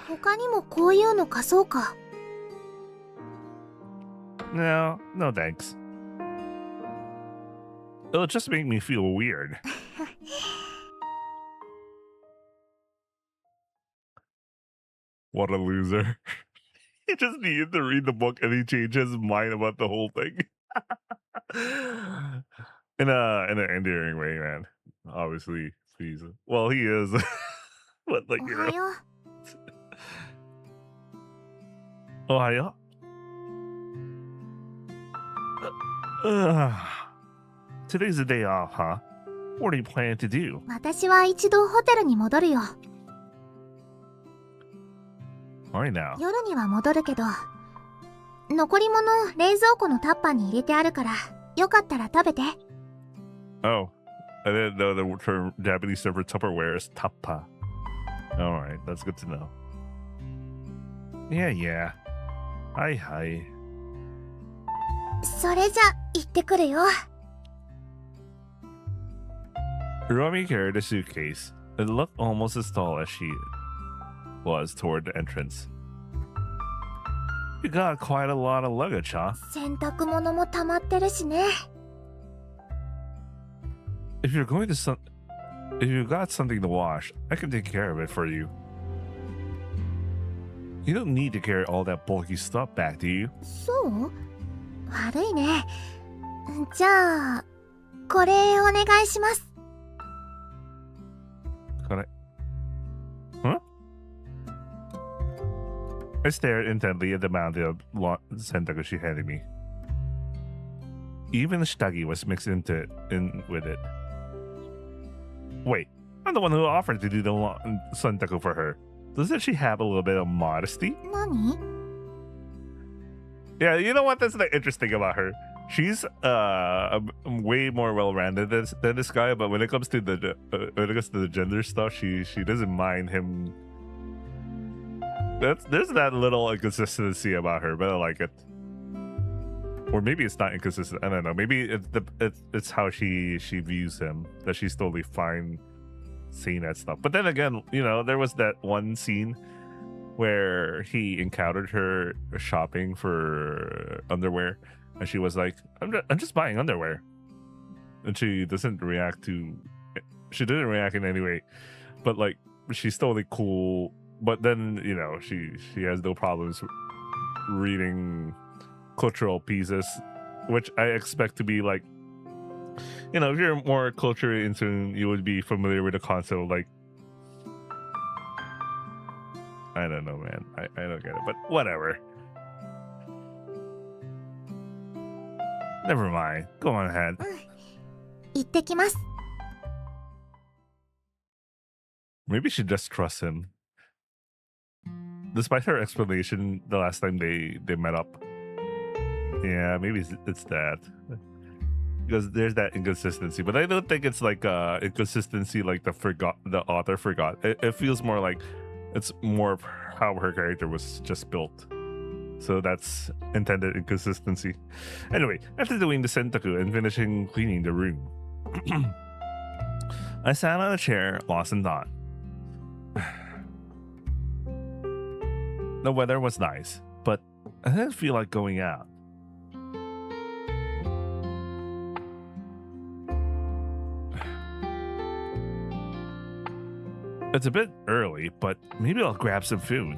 他にもこういうの貸そうか。No, no thanks. It'll just make me feel weird. What a loser. He just needed to read the book and he changed his mind about the whole thing. in an endearing way, man. Obviously, please. Well, he is. But like, you know. Ohio. Today's the day off, huh? What do you plan to do? 私は一度ホテルに戻るよ。 Right now. 夜には戻るけど、残り物冷蔵庫のタッパーに入れてあるから、よかったら食べて。 Oh, I didn't know the term Japanese term for Tupperware is tappa. Alright, that's good to know. Yeah. Hi. それじゃ、行ってくるよ。 Romi carried a suitcase. It looked almost as tall as she was toward the entrance. You got quite a lot of luggage, huh? 洗濯物も溜まってるしね。 If you're going to if you got something to wash, I can take care of it for you. You don't need to carry all that bulky stuff back, do you? そう？悪いね。じゃあ、これお願いします。 Huh? I stared intently at the amount of sentaku she handed me. Even the shitagi was mixed in with it. Wait, I'm the one who offered to do the sentaku for her. Doesn't she have a little bit of modesty? 何？ Yeah, you know what? That's the interesting about her. She's way more well-rounded than this guy, but when it comes to the gender stuff, she doesn't mind him. There's that little inconsistency about her, but I like it. Or maybe it's not inconsistent. I don't know. Maybe it's how she views him, that she's totally fine seeing that stuff. But then again, you know, there was that one scene where he encountered her shopping for underwear, and she was like, I'm just buying underwear. And she didn't react in any way. But like, she's totally cool. But then, you know, she has no problems reading cultural pieces, which I expect to be like, you know, if you're more culturally in tune, you would be familiar with the concept of like, I don't know, man. I don't get it, but whatever. Never mind. Go on ahead. 行ってきます。 Maybe she just trusts him. Despite her explanation the last time they met up. Yeah, maybe it's that. Because there's that inconsistency. But I don't think it's like inconsistency like the author forgot. It feels more like it's more of how her character was just built. So that's intended inconsistency. Anyway, after doing the sentaku and finishing cleaning the room, I sat on a chair, lost in thought. The weather was nice, but I didn't feel like going out. It's a bit early, but maybe I'll grab some food.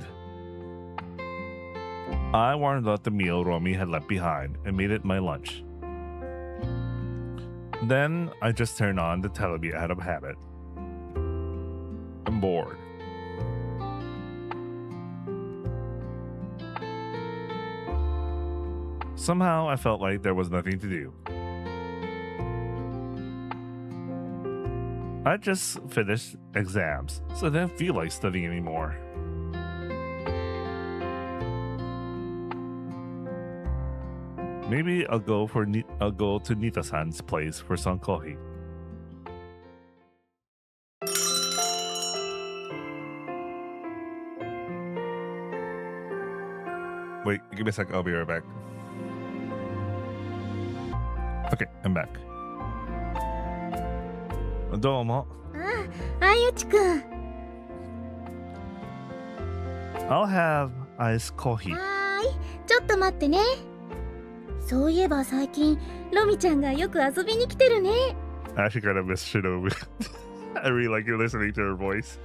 I warmed up the meal Romi had left behind and made it my lunch. Then I just turned on the television out of habit. I'm bored. Somehow I felt like there was nothing to do. I just finished exams, so I didn't feel like studying anymore. Maybe I'll go to Nita-san's place for some coffee. Wait, give me a sec. I'll be right back. Okay, I'm back. どうも。あゆちくん。 I'll have iced coffee. はーい。ちょっと待ってね。そういえば最近ロミちゃんがよく遊びに来てるね。 I actually kind of miss Shinobu. I really like you listening to her voice.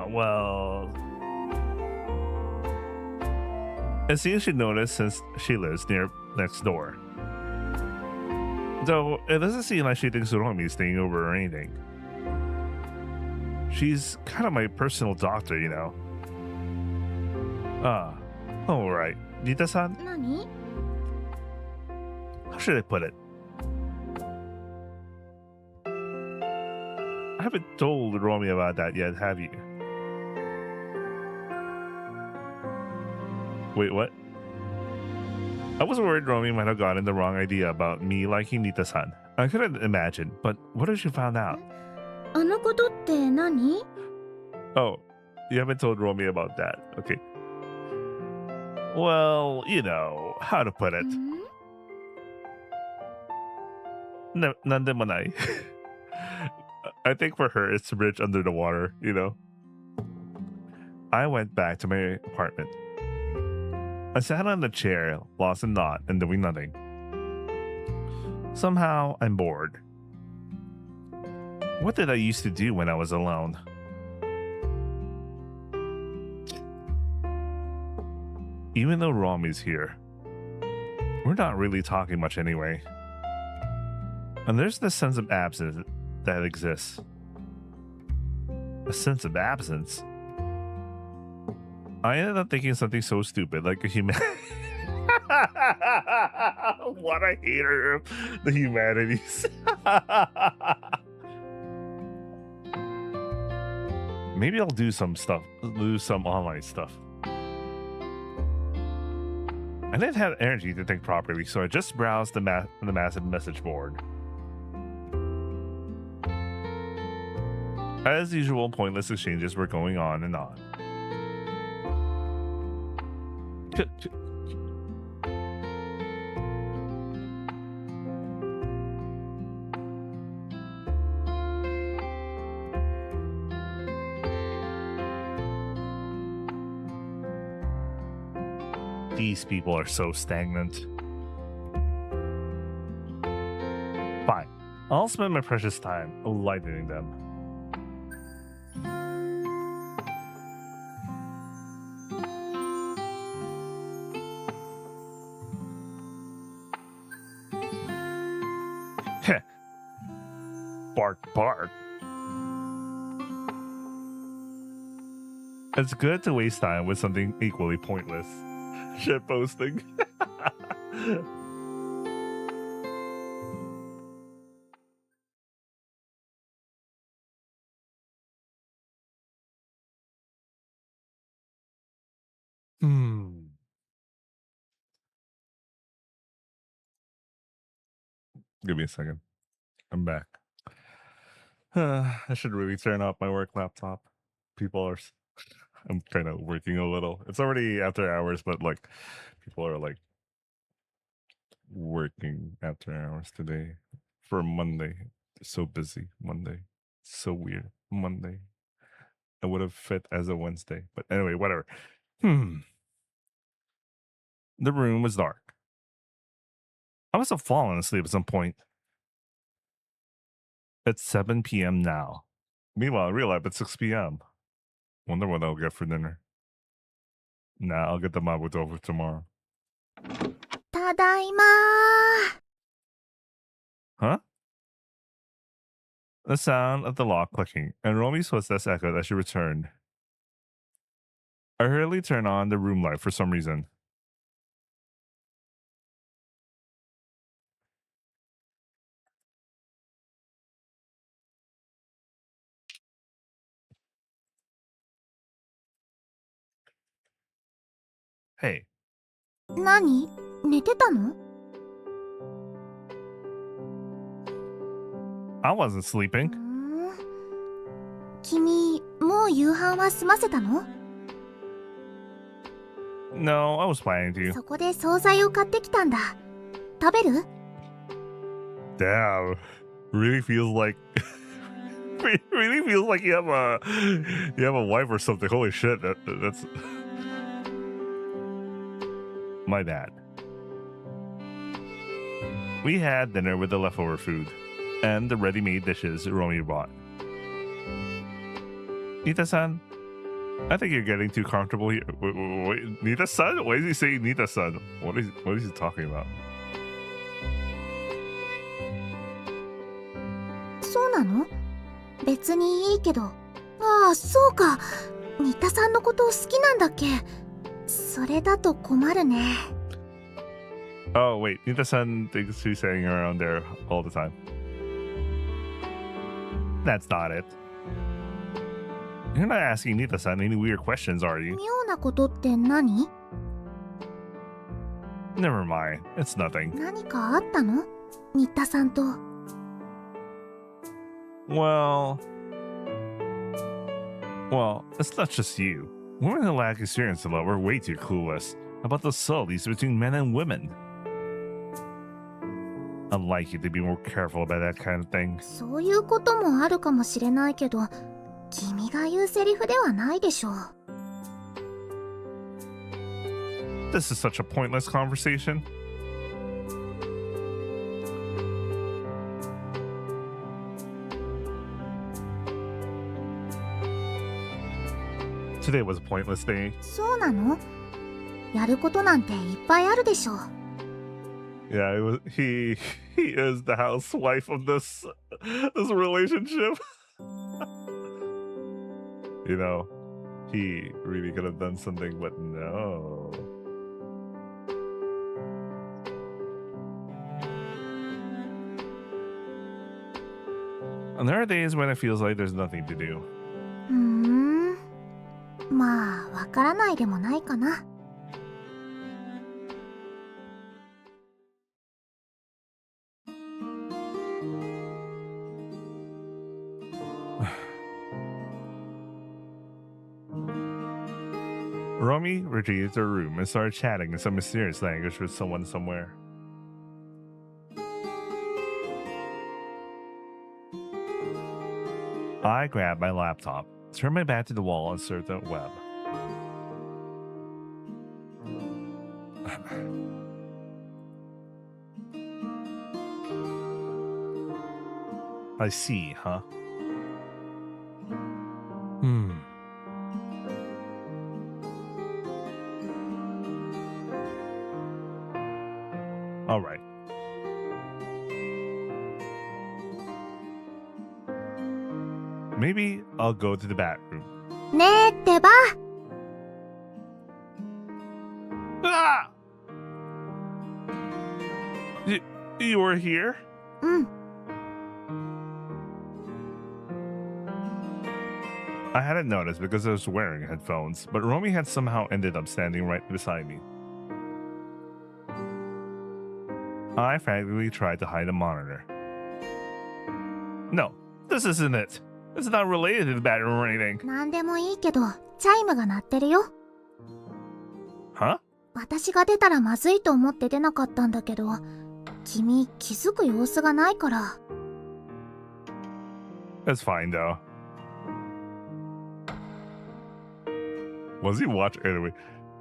Well, it seems she noticed since she lives next door. Though it doesn't seem like she thinks Romi is staying over or anything. She's kind of my personal doctor, you know. Alright. Nita-san? 何？ How should I put it? I haven't told Romi about that yet, have you? Wait, what? I was worried Romi might have gotten the wrong idea about me liking Nita-san. I couldn't imagine, but what if she found out? あのことって何？ Oh, you haven't told Romi about that. Okay. Well, you know, how to put it. ん？ Nandemonai. I think for her, it's bridge under the water, you know? I went back to my apartment. I sat on the chair, lost in thought and doing nothing. Somehow, I'm bored. What did I used to do when I was alone? Even though Romi's here, we're not really talking much anyway. And there's this sense of absence that exists. A sense of absence? I ended up thinking something so stupid like a human. What a hater of the humanities. Maybe I'll do some online stuff. I didn't have energy to think properly, so I just browsed the massive message board. As usual, pointless exchanges were going on and on. These people are so stagnant. Fine. I'll spend my precious time enlightening them. Heh. Bark, bark. It's good to waste time with something equally pointless. Shit posting. Give me a second. I'm back. I should really turn off my work laptop. I'm kind of working a little. It's already after hours, but like people are like working after hours today for Monday. So busy Monday. So weird. Monday. I would have fit as a Wednesday. But anyway, whatever. The room was dark. I must have fallen asleep at some point. It's 7 p.m. now. Meanwhile, in real life, it's 6 p.m. Wonder what I'll get for dinner. Nah, I'll get the mabu tofu tomorrow. ただいまー。 Huh? The sound of the lock clicking, and Romi's footsteps echoed as she returned. I hurriedly turned on the room light for some reason. Hey. 何？寝てたの？ I wasn't sleeping. 君、もう夕飯は済ませたの？ No, I was planning to. そこで惣菜を買ってきたんだ。食べる？ Damn. Really feels like you have a wife or something. Holy shit. That's My bad. We had dinner with the leftover food and the ready-made dishes Romi bought. Nita-san, I think you're getting too comfortable here. Wait, Nita-san? Why is he saying Nita-san? What is he talking about? そうなの？別にいいけど。ああ、そうか。新田さんのこと好きなんだっけ？それだと困るね。Oh, wait. Nita-san thinks she's hanging around there all the time. That's not it. You're not asking Nita-san any weird questions, are you? 妙なことって何？ Never mind. It's nothing. 何かあったの？新田さんと。Well, it's not just you. Women who lack experience in love are way too clueless about the subtleties between men and women. I'd like you to be more careful about that kind of thing. そういうこともあるかもしれないけど、君が言うセリフではないでしょう。This is such a pointless conversation. Today was a pointless day. そうなの？やることなんていっぱいあるでしょう。Yeah, it was he is the housewife of this relationship. You know, he really could have done something, but no. And there are days when it feels like there's nothing to do. まあ、わからないでもないかな。Romi retreated to her room and started chatting in some mysterious language with someone somewhere. I grabbed my laptop, turned my back to the wall, and surfed the web. I see, huh? All right. Maybe I'll go to the bathroom. ねえってば。Ah! You were here? うん。I hadn't noticed because I was wearing headphones, but Romi had somehow ended up standing right beside me. I frantically tried to hide the monitor. No, this isn't it. It's not related to the bathroom or anything. なんでもいいけど、チャイムが鳴ってるよ。Huh? 私が出たらまずいと思って出なかったんだけど、君気づく様子がないから。It's fine though. Was he watching? Anyway,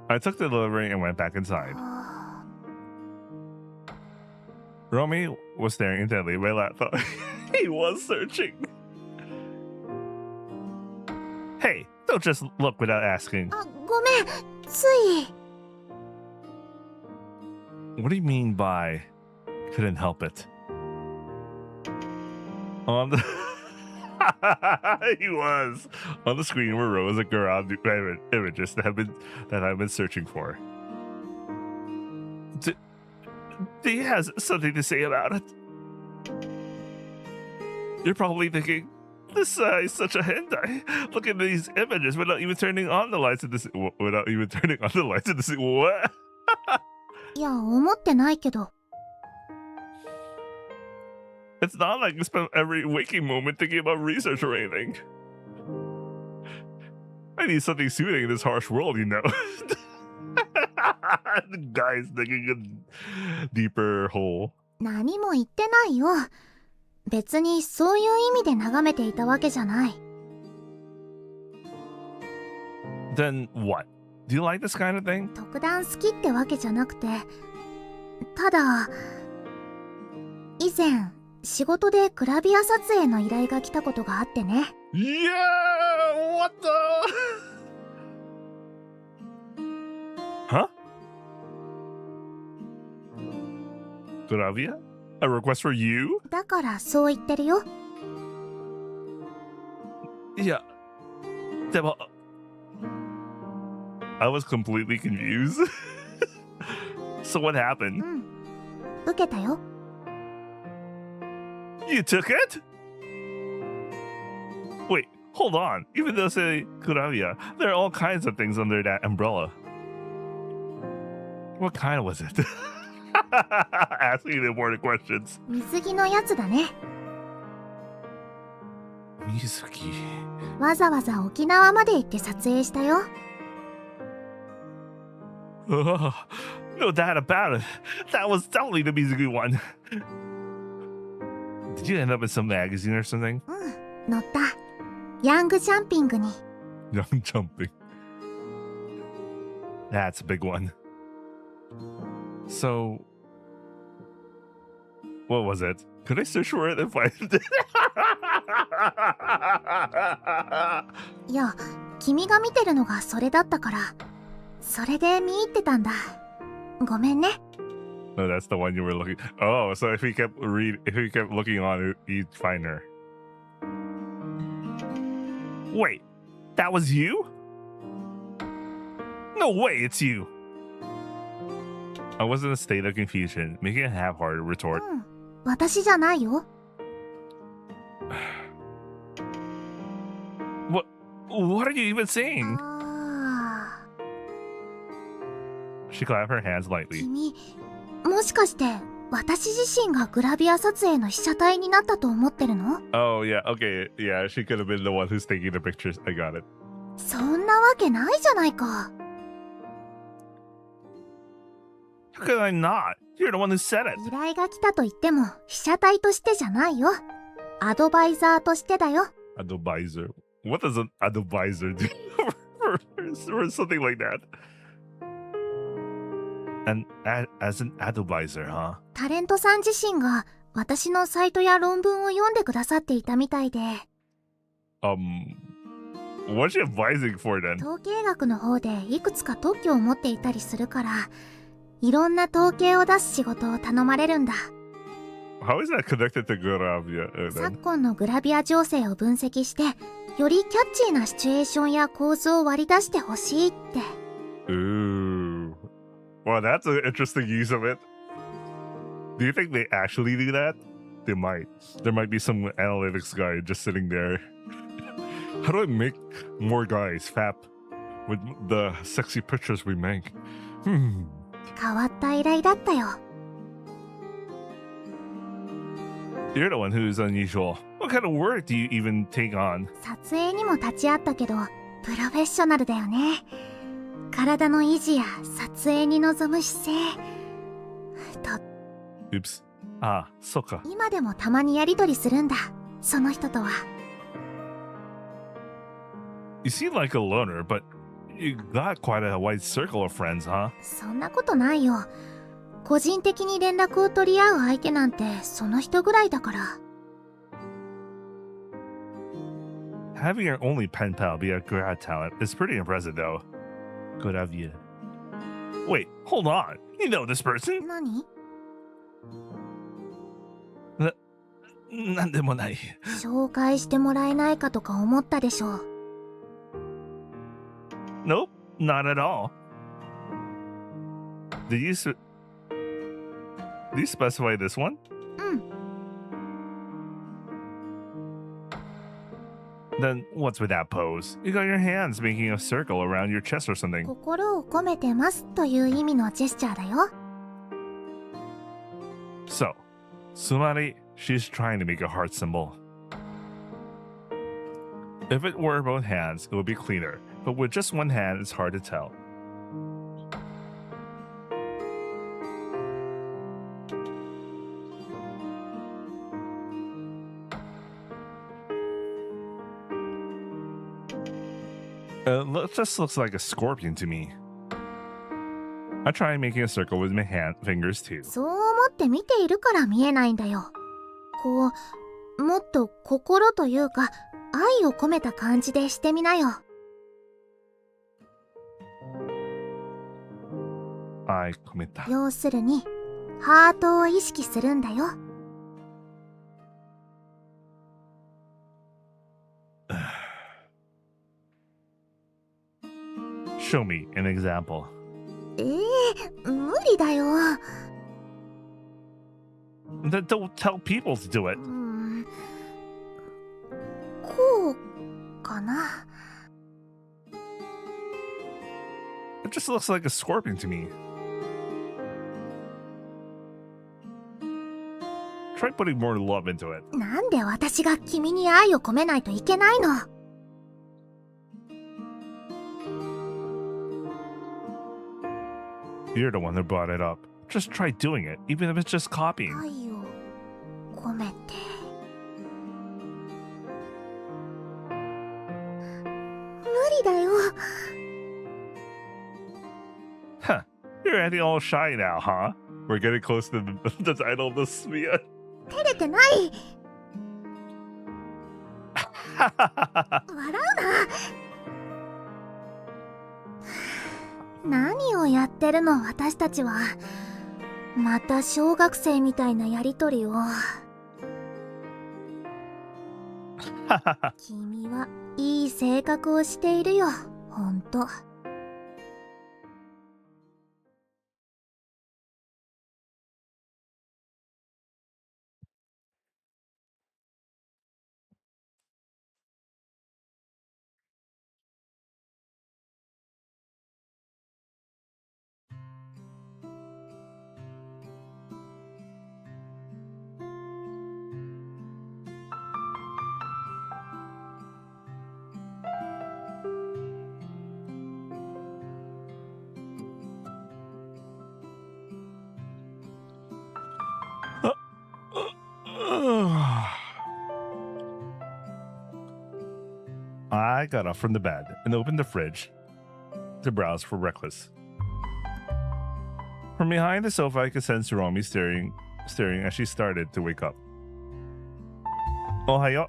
I took the delivery and went back inside. Romi was staring intently at my laptop. He was searching. Hey, don't just look without asking. あ、ごめん、つい。What do you mean by couldn't help it? On the he was on the screen were rows of garage images that I've been searching for. He has something to say about it. You're probably thinking, this is such a hentai. Look at these images without even turning on the lights of this. Without even turning on the lights of this. What? いや、思ってないけど。It's not like you spend every waking moment thinking about research or anything. I need something soothing in this harsh world, you know. The guy's digging a deeper hole. 何も言ってないよ。別にそういう意味で眺めていたわけじゃない。Then what? Do you like this kind of thing? 特段好きってわけじゃなくて、ただ以前仕事でグラビア撮影の依頼が来たことがあってね。Yeah! What the? Huh? Gravia? A request for you? だからそう言ってるよ。Yeah. I was completely confused. So what う happened? ん、受けたよ。You took it? Wait, hold on. Even though say Gravia, there are all kinds of things under that umbrella. What kind was it? Asking important questions. 水着のやつだね。 Mizuki. わざわざ沖縄まで行って撮影したよ。 Oh, no doubt about it. That was totally the Mizuki one. Did you end up in some magazine or something? うん、乗った。ヤングジャンピングに。 Young jumping. That's a big one. So, what was it? Could I search for it if I did? いや、君が見てるのがそれだったから、それで見入ってたんだ。ごめんね。 Oh, that's the one you were looking. Oh, so if he kept looking on it, he'd find her. Wait, that was you? No way, it's you. I was in a state of confusion, making a half-hearted retort. うん、私じゃないよ。 What are you even saying? あ She clapped her hands あ、 lightly. 君、もしかして私自身がグラビア撮影の被写体になったと思ってるの？ Oh, yeah, okay. Yeah, she could have been the one who's taking the pictures. I got it. そんなわけないじゃないか。 How could I not? You're the one who said it. 依頼が来たと言っても被写体としてじゃないよ。アドバイザーとしてだよ。 Advisor. What does an advisor do for something like that? And as an advisor, huh? タレントさん自身が私のサイトや論文を読んでくださっていたみたいで、 What's she advising for then? 統計学の方でいくつか特許を持っていたりするから、いろんな統計を出す仕事を頼まれるんだ。 How is that connected to Gravia 昨 then? 今のグラビア情勢を分析して、よりキャッチーなシチュエーションや構図を割り出してほしいって。 Ooh. Well, that's an interesting use of it. Do you think they actually do that? They might. There might be some analytics guy just sitting there. How do I make more guys fap with the sexy pictures we make? 変わった依頼だったよ。 You're the one who's unusual. What kind of work do you even take on? 撮影にも立ち会ったけど、プロフェッショナルだよね。体の維持や撮影に臨む姿勢。Oops. Ah, soka. 今でもたまにやりとりするんだ。その人とは。 You seem like a loner, but you got quite a wide circle of friends, huh? そんなことないよ。個人的に連絡を取り合う相手なんてその人ぐらいだから。 Having your only pen pal be a grad talent is pretty impressive, though. Good of you. Wait, hold on. You know this person? 何？ なんでもない。紹介してもらえないかとか思ったでしょ。 Nope, not at all. Did you specify this one? うん。 Then what's with that pose? You got your hands making a circle around your chest or something. 心を込めてますという意味のジェスチャーだよ。 So, Sumari, she's trying to make a heart symbol. If it were both hands, it would be cleaner. But with just one hand, it's hard to tell. Just looks like a scorpion to me. I try making a circle with my fingers too. そう思って見ているから見えないんだよ。こう、もっと心というか愛を込めた感じでしてみなよ。愛込めた。要するにハートを意識するんだよ。Show me an example. 無理だよ。Then don't tell people to do it. こうかな。It just looks like a scorpion to me. Try putting more love into it. なんで私が君に愛を込めないといけないの？You're the one that brought it up. Just try doing it, even if it's just copying. 愛を込めて。無理だよ。Huh. You're acting all shy now, huh? We're getting close to the title of the sphere. 照れてない。笑うな。何をやってるの私たちは。また小学生みたいなやりとりを。君はいい性格をしているよ、ほんと。I got up from the bed and opened the fridge to browse for breakfast. From behind the sofa, I could sense Romi staring as she started to wake up. Ohayo.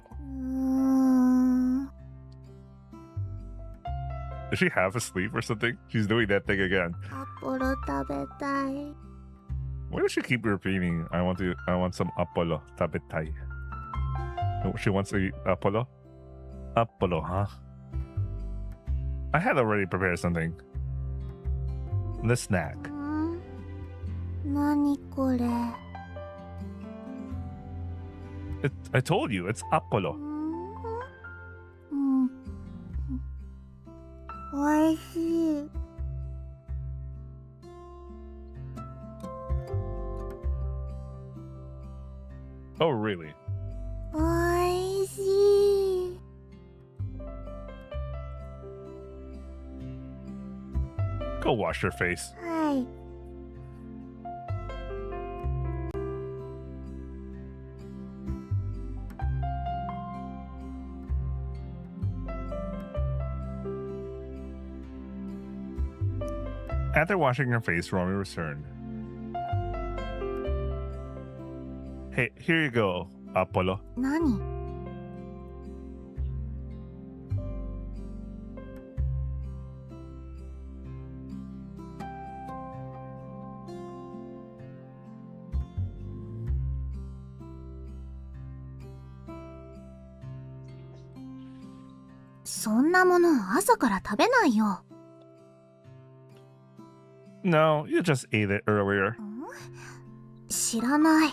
Is she half asleep or something? She's doing that thing again. アポロ食べたい。 Why does she keep repeating? I want some Apollo tabetai. She wants to eat Apollo? Apollo, huh? I had already prepared something. The snack. 何これ。I told you, it's Apollo. おいしい。Oh, really? おいしい。 Go wash your face. はい。 After washing her face, Romi returned. Hey, here you go, Apollo. 何？ そんなもの朝から食べないよ。 No, you just ate it earlier. 知らない。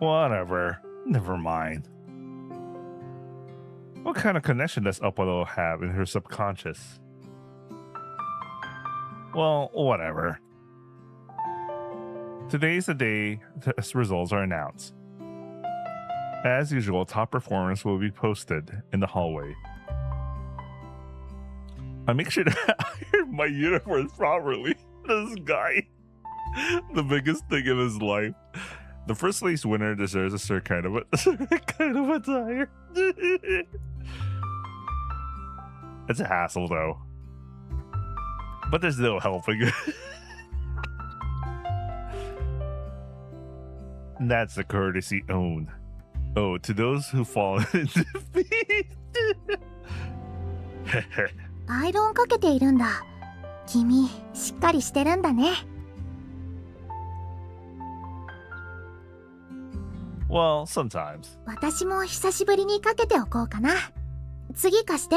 Whatever. Never mind. What kind of connection does Apollo have in her subconscious? Well, whatever. Today's the day test results are announced. As usual, top performers will be posted in the hallway. I make sure to iron my uniform properly. This guy, the biggest thing in his life. The first place winner deserves a certain kind of attire. It's a hassle, though. But there's no helping. That's a courtesy owned. Oh, to those who fall in defeat. アイロンかけているんだ。君、しっかりしてるんだね。Well, sometimes. 私も久しぶりにかけておこうかな。次貸して。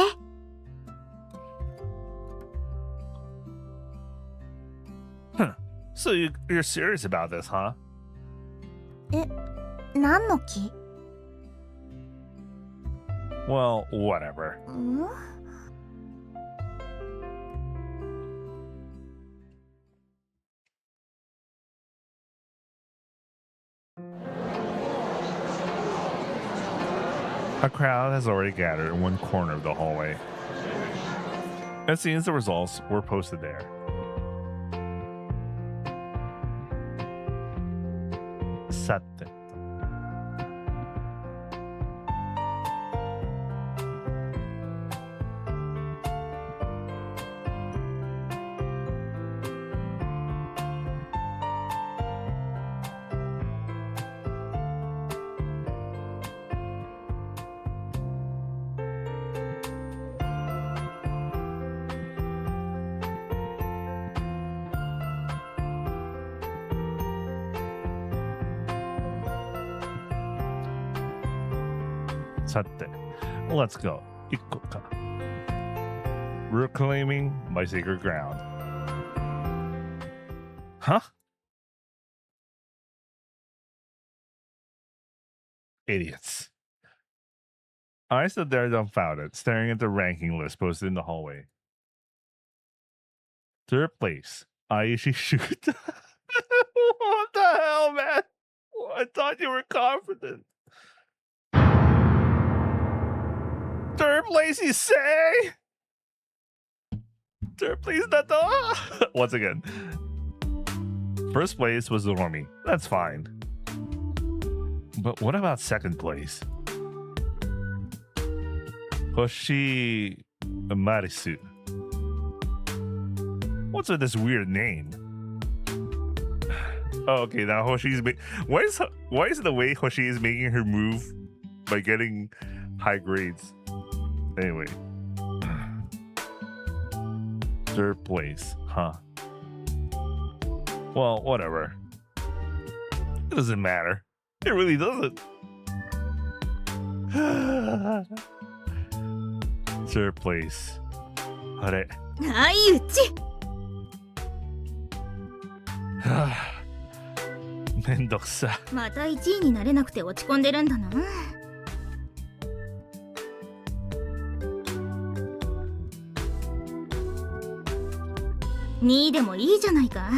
So you're serious about this, huh? 何の木？ Well, whatever. ん？ A crowd has already gathered in one corner of the hallway. It seems the results were posted there. Sate. Sate. Let's go. Ikoka. Reclaiming my sacred ground. Huh? Idiots. I stood there dumbfounded, staring at the ranking list posted in the hallway. Third place, Aishi Shoot. What the hell, man? I thought you were confident. Third place, you say? Third place, Nato? Once again. First place was Romi. That's fine. But what about second place? Hoshi Marisu. What's with this weird name? Oh, okay, now Hoshi's why is the way Hoshi is making her move by getting high grades? Anyway. Third place, huh? Well, whatever. It doesn't matter. It really doesn't. Third place. あれ。はい、うち。めんどくさ。また1位になれなくて落ち込んでるんだな。2位でもいいじゃないか。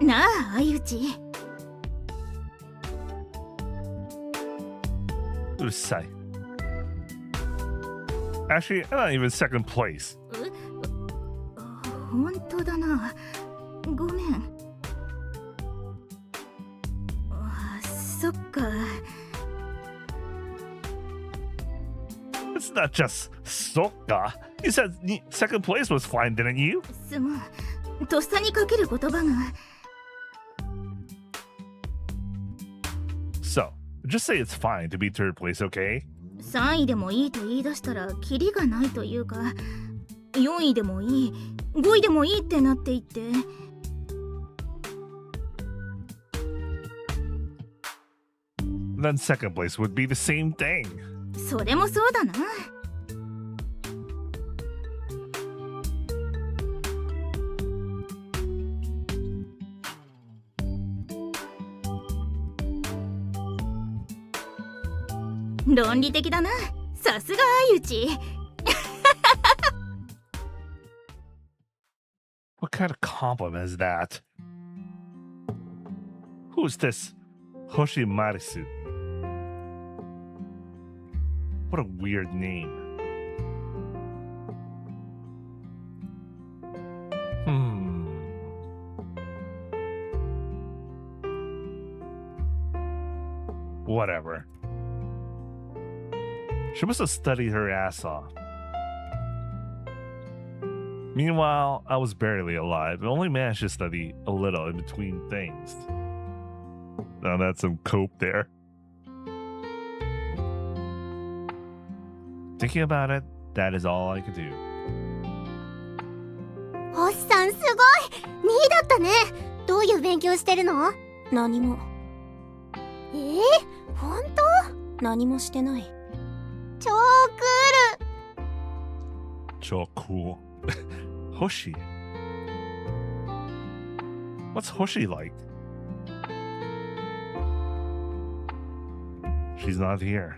なあ、相打ち。うるさい。Actually, I'm not even second place. 本当だな。ごめん。そっか。It's not just そっか。You said second place was fine, didn't you? すまん。とっさにかける言葉が。So, just say it's fine to be third place, okay? 3位でもいいと言い出したらキリがないというか、4位でもいい、5位でもいいってなっていって。Then second place would be the same thing. それもそうだな。論理的だな。さすが相打ち。What kind of compliment is that? Who's this Hoshi Marisu? What a weird name. Whatever. She must have studied her ass off. Meanwhile, I was barely alive and only managed to study a little in between things. Now that's some cope there. Thinking about it, that is all I could do. 星さんすごい !2 位だったね。どういう勉強してるの？何も。本当？何もしてない。超クール。So cool. Hoshi. What's Hoshi like? She's not here.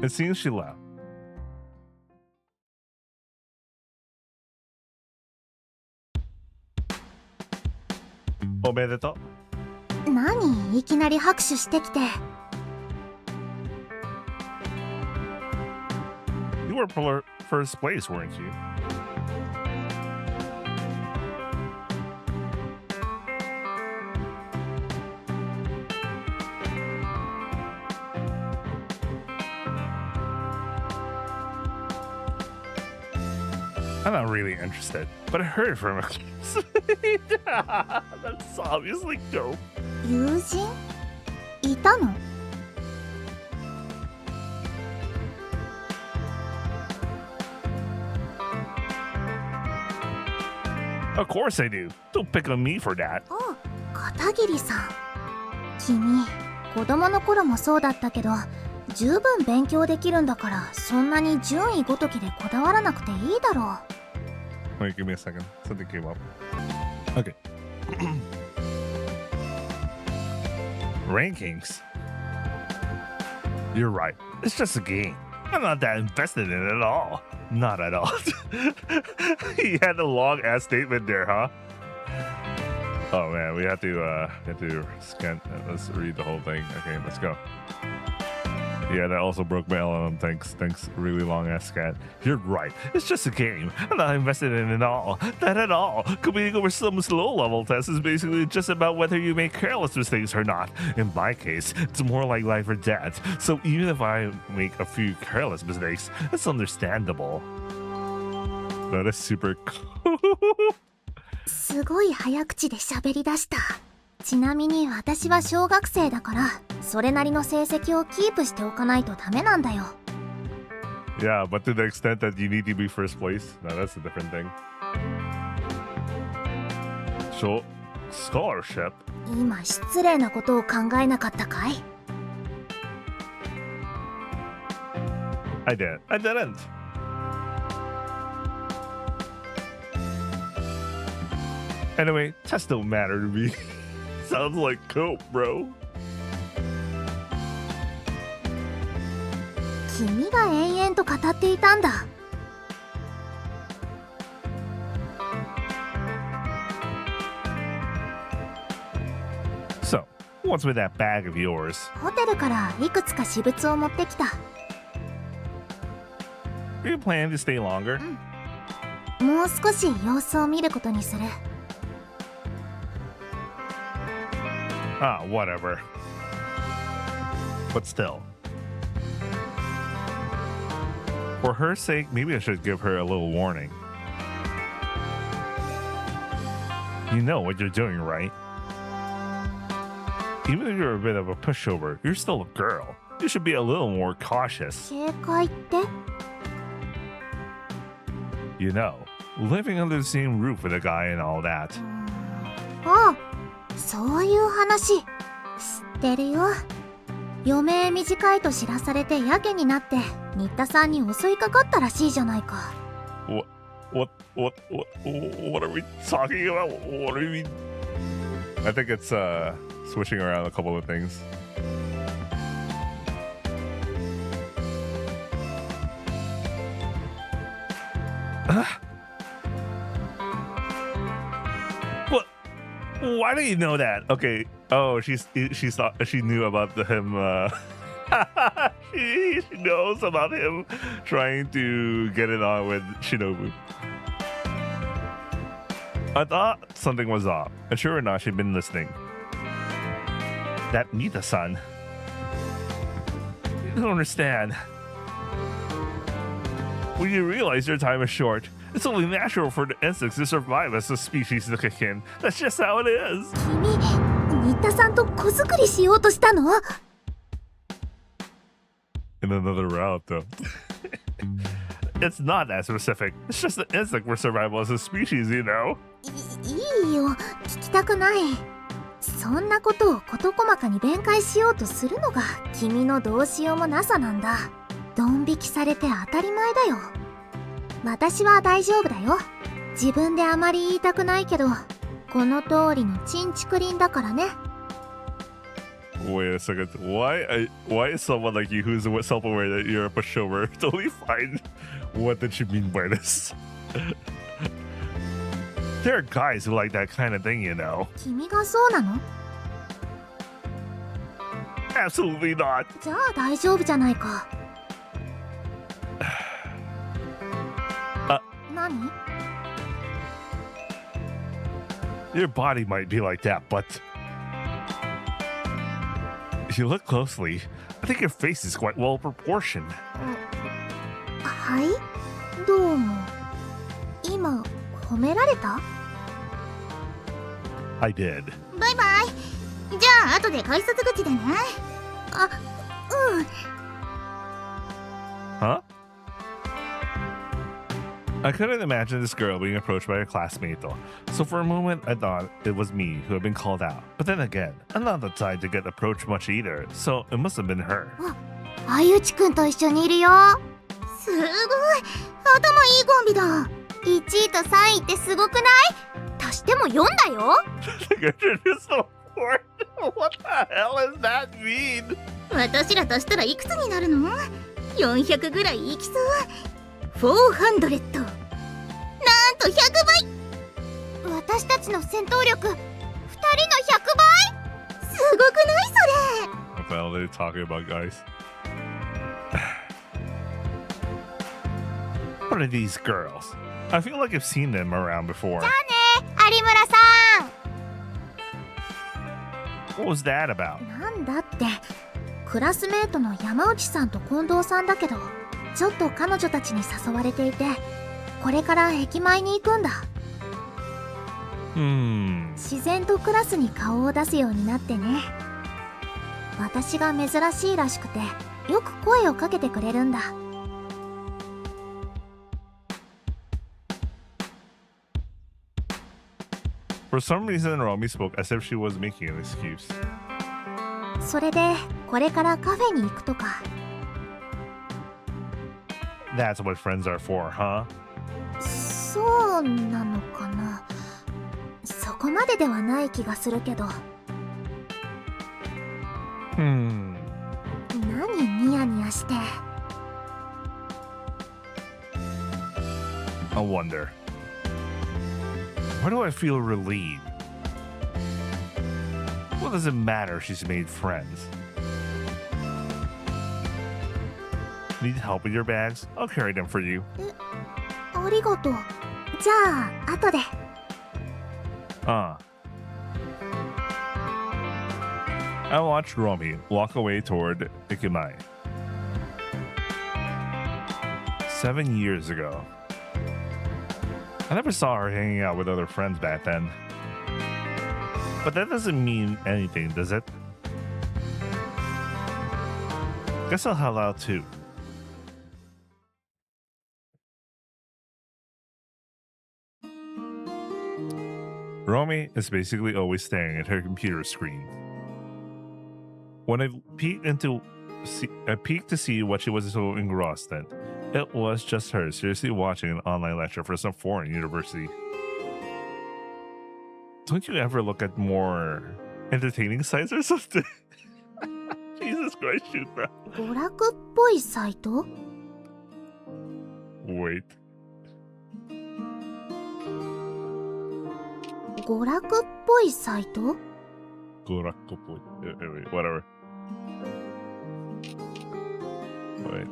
It seems she left. Omedetou. 何？いきなり拍手してきて。You were first place, weren't you? I'm not really interested, but I heard from her. That's obviously dope. 友人？いたの？ Of course I do. Don't pick on me for that. あ、片桐さん。君、子供の頃もそうだったけど、十分勉強できるんだから、そんなに順位ごときでこだわらなくていいだろう。 Wait, give me a second. Something came up. Okay. Rankings. You're right. It's just a game. I'm not that invested in it at all. Not at all. He had a long ass statement there, huh? Oh man, we have to scan. Let's read the whole thing. Okay, let's go. Yeah, that also broke my LLM. Thanks, really long ass scan. You're right. It's just a game. I'm not invested in it at all. Not at all. Competing over some low level test is basically just about whether you make careless mistakes or not. In my case, it's more like life or death. So even if I make a few careless mistakes, it's understandable. That is super cool. すごい早口で喋り出した。ちなみに私は小学生だから、それなりの成績をキープしておかないとダメなんだよ。Yeah, but to the extent that you need to be first place, no, that's a different thing. So, scholarship? 今失礼なことを考えなかったかい？ I didn't. Anyway, tests don't matter to me. Sounds like cope, bro. 君が延々と語っていたんだ。So, what's with that bag of yours? ホテルからいくつか私物を持ってきた。Do you plan to stay longer? もう少し様子を見ることにする。Ah, whatever. But still. For her sake, maybe I should give her a little warning. You know what you're doing, right? Even if you're a bit of a pushover, you're still a girl. You should be a little more cautious. 警戒って？ You know, living under the same roof with a guy and all that. ああ、そういう話。知ってるよ。余命短いと知らされてやけになって新田さんに襲いかかったらしいじゃないか。 What are we talking about? What do you mean? I think it's switching around a couple of things. What? Why do you know that? Okay. Oh, she thought she knew about him. She knows about him trying to get it on with Shinobu. I thought something was off, and sure enough, she'd been listening. That Mita-san. You don't understand. When you realize your time is short, it's only natural for the insects to survive as a species to kick in. That's just how it is. 君、新田さんと子作りしようとしたの？ In another route, though. It's not that specific. It's just the instinct for survival as a species, you know? いいよ、聞きたくない。そんなことを事細かに弁解しようとするのが君のどうしようもなさなんだ。ドン引きされて当たり前だよ。私は大丈夫だよ。自分であまり言いたくないけど、この通りのチンチクリンだからね。Wait a second. Why is someone like you who's self-aware that you're a pushover totally fine? What did you mean by this? There are guys who like that kind of thing, you know. 君がそうなの？ Absolutely not. じゃあ大丈夫じゃないか。何？ Your body might be like that, but if you look closely, I think your face is quite well proportioned. はい？どうも。今褒められた？ I did. バイバイ。じゃあ後で改札口でね。あ、うん。 Huh? I couldn't imagine this girl being approached by a classmate though, so for a moment I thought it was me who had been called out. But then again, I'm not the type to get approached much either, so it must have been her. 相内くんと一緒にいるよ。すごい。頭いいコンビだ。1位と3位ってすごくない？足しても4だよ。What the hell does that mean? 私ら足したらいくつになるの？ 400 ぐらいいきそう。400。なんと100倍。私たちの戦闘力2人の100倍。すごくないそれ。 What the hell are they talking about, guys? What are these girls? I feel like I've seen them around before. じゃあね、有村さん。 What was that about? なんだって、クラスメートの山内さんと近藤さんだけど、ちょっと彼女たちに誘われていて、これから駅前に行くんだ。自然とクラスに顔を出すようになってね。私が珍しいらしくて、よく声をかけてくれるんだ。For some reason, Romi spoke as if she was making an excuse. それで、これからカフェに行くとか。That's what friends are for, huh? そうなのかな。そこまでではない気がするけど。何ニヤニヤして。I wonder. Why do I feel relieved? What does it matter if she's made friends? Need help with your bags? I'll carry them for you. ありがとう。じゃあ、後で。I watched Romi walk away toward Aikome. 7 years ago. I never saw her hanging out with other friends back then. But that doesn't mean anything, does it? Guess I'll help out too. Romi is basically always staring at her computer screen. When I peeked to see what she was so engrossed in. It was just her seriously watching an online lecture for some foreign university. Don't you ever look at more entertaining sites or something? Jesus Christ, shoot, bro. 娯楽っぽいサイト？ Wait. 娯楽っぽいサイト？ Wait, whatever. Wait.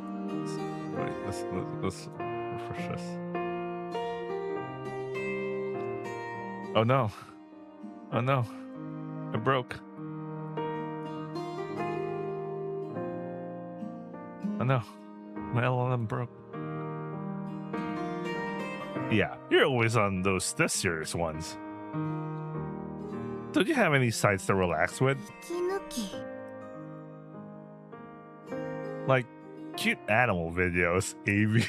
Let's refresh this. Oh no. I broke. I know. My LLM broke. Yeah, you're always on those this serious ones. Don't you have any sites to relax with? 息抜き Like cute animal videos, AV.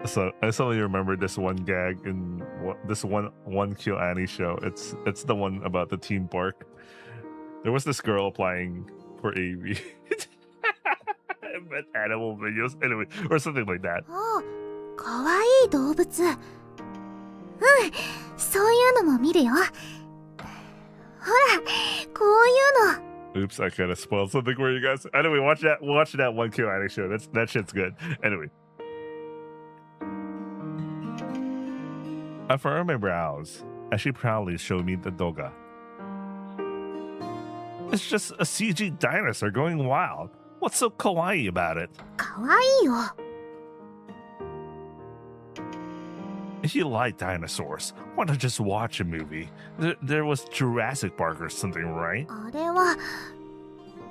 So I suddenly remember this one gag in this one cute Annie show. It's the one about the theme park. There was this girl applying for AV. But animal videos anyway, or something like that. ああかわいい動物そういうのも見るよほらこういうの Oops, I kind of spoiled something for you guys. Anyway, watch that one cute Annie show. That shit's good. Anyway. I furrowed my brows as she proudly showed me the doga. It's just a CG dinosaur going wild. What's so kawaii about it? かわいいよ If you like dinosaurs, why not just watch a movie? There was Jurassic Park or something, right? あれは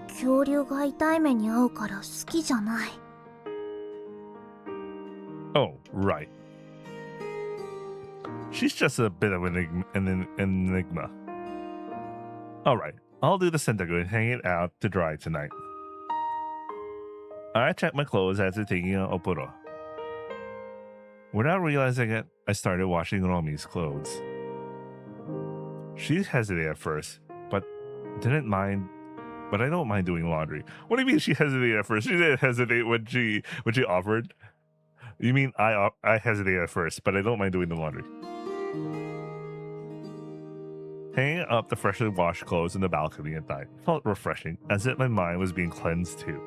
恐竜が痛い目に遭うから好きじゃない Oh, right. She's just a bit of an enigma. Alright, I'll do the sentaku and hang it out to dry tonight. I checked my clothes after taking an oporo. Without realizing it, I started washing Romi's clothes. She hesitated at first, but I don't mind doing laundry. What do you mean she hesitated at first? She didn't hesitate when she offered. You mean I hesitated at first, but I don't mind doing the laundry. Hanging up the freshly washed clothes in the balcony at night felt refreshing, as if my mind was being cleansed too.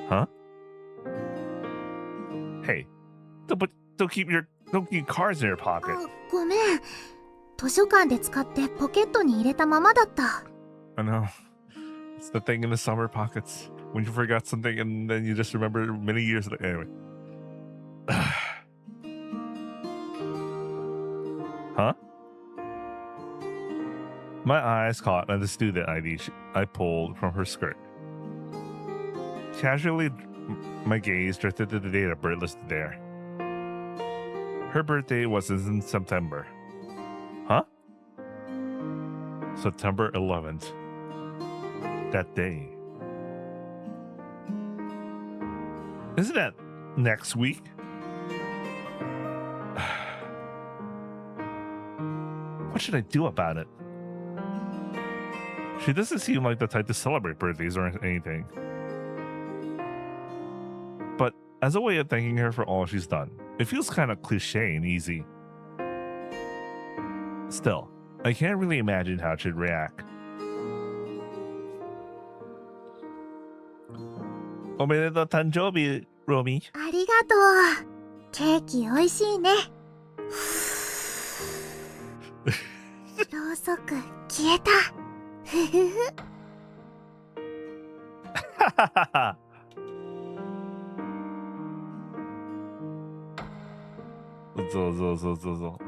Huh? Hey, don't keep cards in your pocket. あごめん図書館で使ってポケットに入れたままだった I know. It's the thing in the summer pockets. When you forgot something and then you just remember many years later. Anyway. Huh? My eyes caught on the student ID I pulled from her skirt. Casually, my gaze drifted to the date of birth listed there. Her birthday was in September. Huh? September 11th. That day. Isn't that next week? What should I do about it? She doesn't seem like the type to celebrate birthdays or anything. But as a way of thanking her for all she's done, it feels kind of cliche and easy. Still, I can't really imagine how she'd react. Omedetou tanjoubi, Romi. ありがとうケーキ美味しいねろうそく消えたふふふ Zo.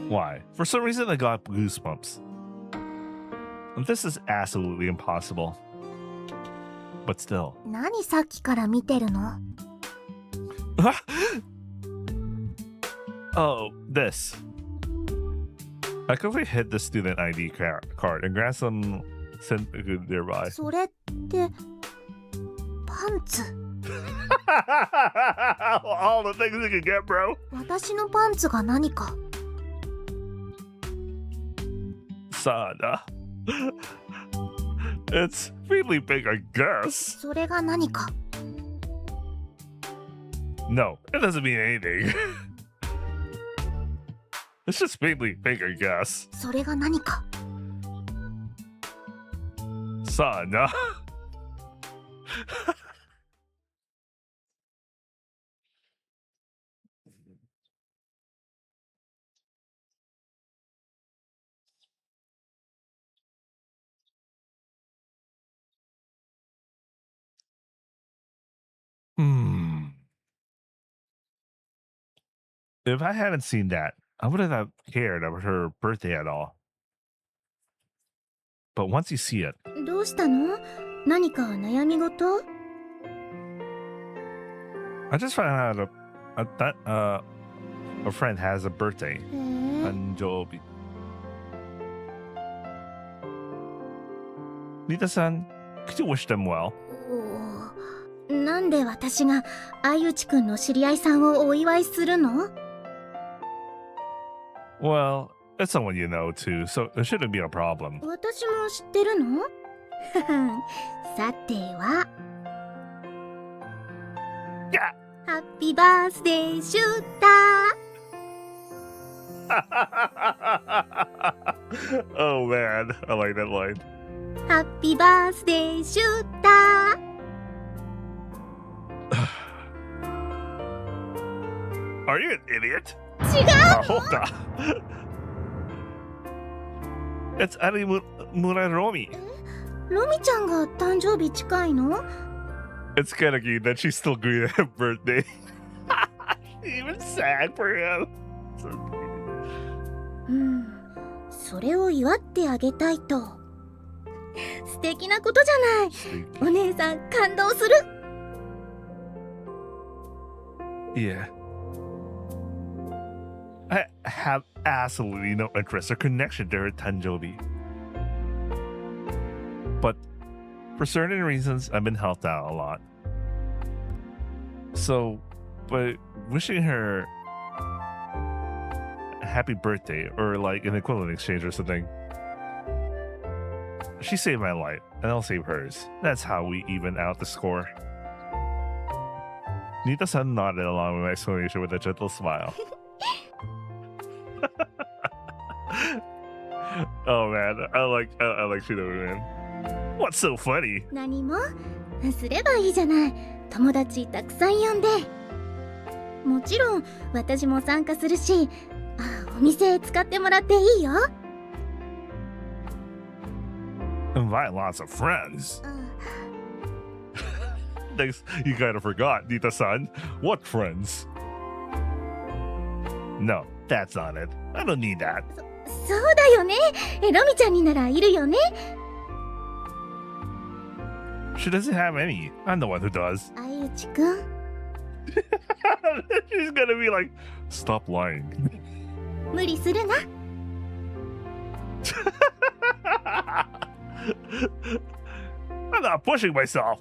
Why? For some reason I got goosebumps. This is absolutely impossible. But still. 何さっきから見てるの Oh, this. I quickly hid the student ID card and grabbed some sentaku nearby. それってパンツ All the things you can get, bro. 私のパンツが何か Sada. It's really big, I guess. それが何か No, it doesn't mean anything. It's just really big, I guess. それが何か Sana. If I hadn't seen that, I wouldn't have cared about her birthday at all. but once you see it, どうしたの？何か悩み事？ I just found out a friend has a birthday. へえ。 Anjobi. Nita-san, could you wish them well? なんで私が相内くんの知り合いさんをお祝いするの？ Well, it's someone you know too, so it shouldn't be a problem. 私も知ってるの？さては。Yeah. ハッピーバースデーシューター。Oh man, I like that line. ハッピーバースデーシューター。 Are you an idiot? 違う。 Hold on. It's Arimura Romi. ロミちゃんが誕生日近いの？ It's kind of cute that she's still greeting her birthday. She even sang for him. So cute. それを祝ってあげたいと。素敵なことじゃない。お姉さん感動する。 Yeah. I have absolutely no interest or connection to her Tanjobi. But for certain reasons, I've been helped out a lot. So, by wishing her a happy birthday or like an equivalent exchange or something, she saved my life and I'll save hers. That's how we even out the score. Nita-san nodded along with my explanation with a gentle smile. Oh man, I like Shinobu, man. What's so funny? 何もすればいいじゃない。友達たくさん呼んで。もちろん私も参加するし、お店使ってもらっていいよ。 Invite lots of friends. Thanks, you kind of forgot, Nita-san. What friends? No, that's not it. I don't need that. そうだよね。ロミちゃんにならいるよね。 She doesn't have any. I'm the one who does. 相内くん。 She's gonna be like, stop lying. 無理するな。 I'm not pushing myself.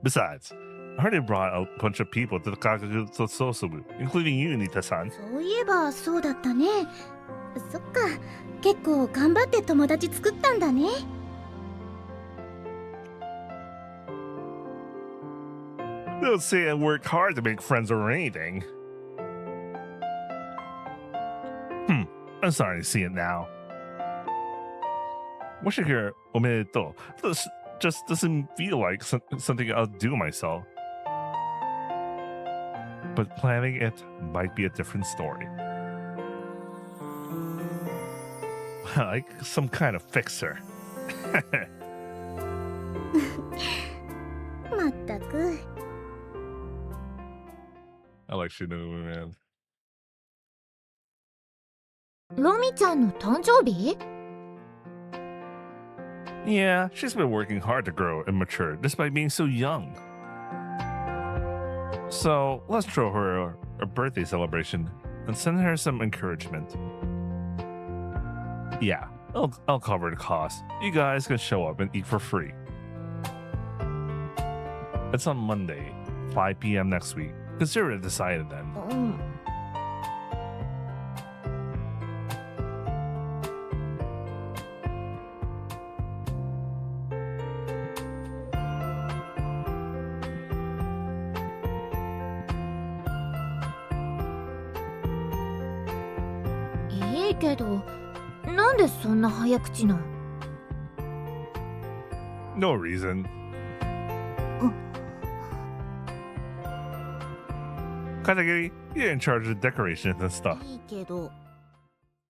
Besides, I already brought a bunch of people to the Kakaku Sosobu, including you, Nita-san. そういえばそうだったね。そっか。結構頑張って友達作ったんだね。 Don't say I work hard to make friends or anything. I'm starting to see it now. Wishing her omedetou just doesn't feel like something I'll do myself. But planning it might be a different story. Like some kind of fixer. まったく。 I like Shinobu, man. ロミちゃんの誕生日？ Yeah, she's been working hard to grow and mature despite being so young. So let's throw her a birthday celebration and send her some encouragement. Yeah, I'll cover the cost. You guys can show up and eat for free. It's on Monday, 5 p.m. next week. Consider it decided then. うん。 いいけど、なんでそんな早口な？ No reason. Katagiri, you're in charge of the decorations and stuff.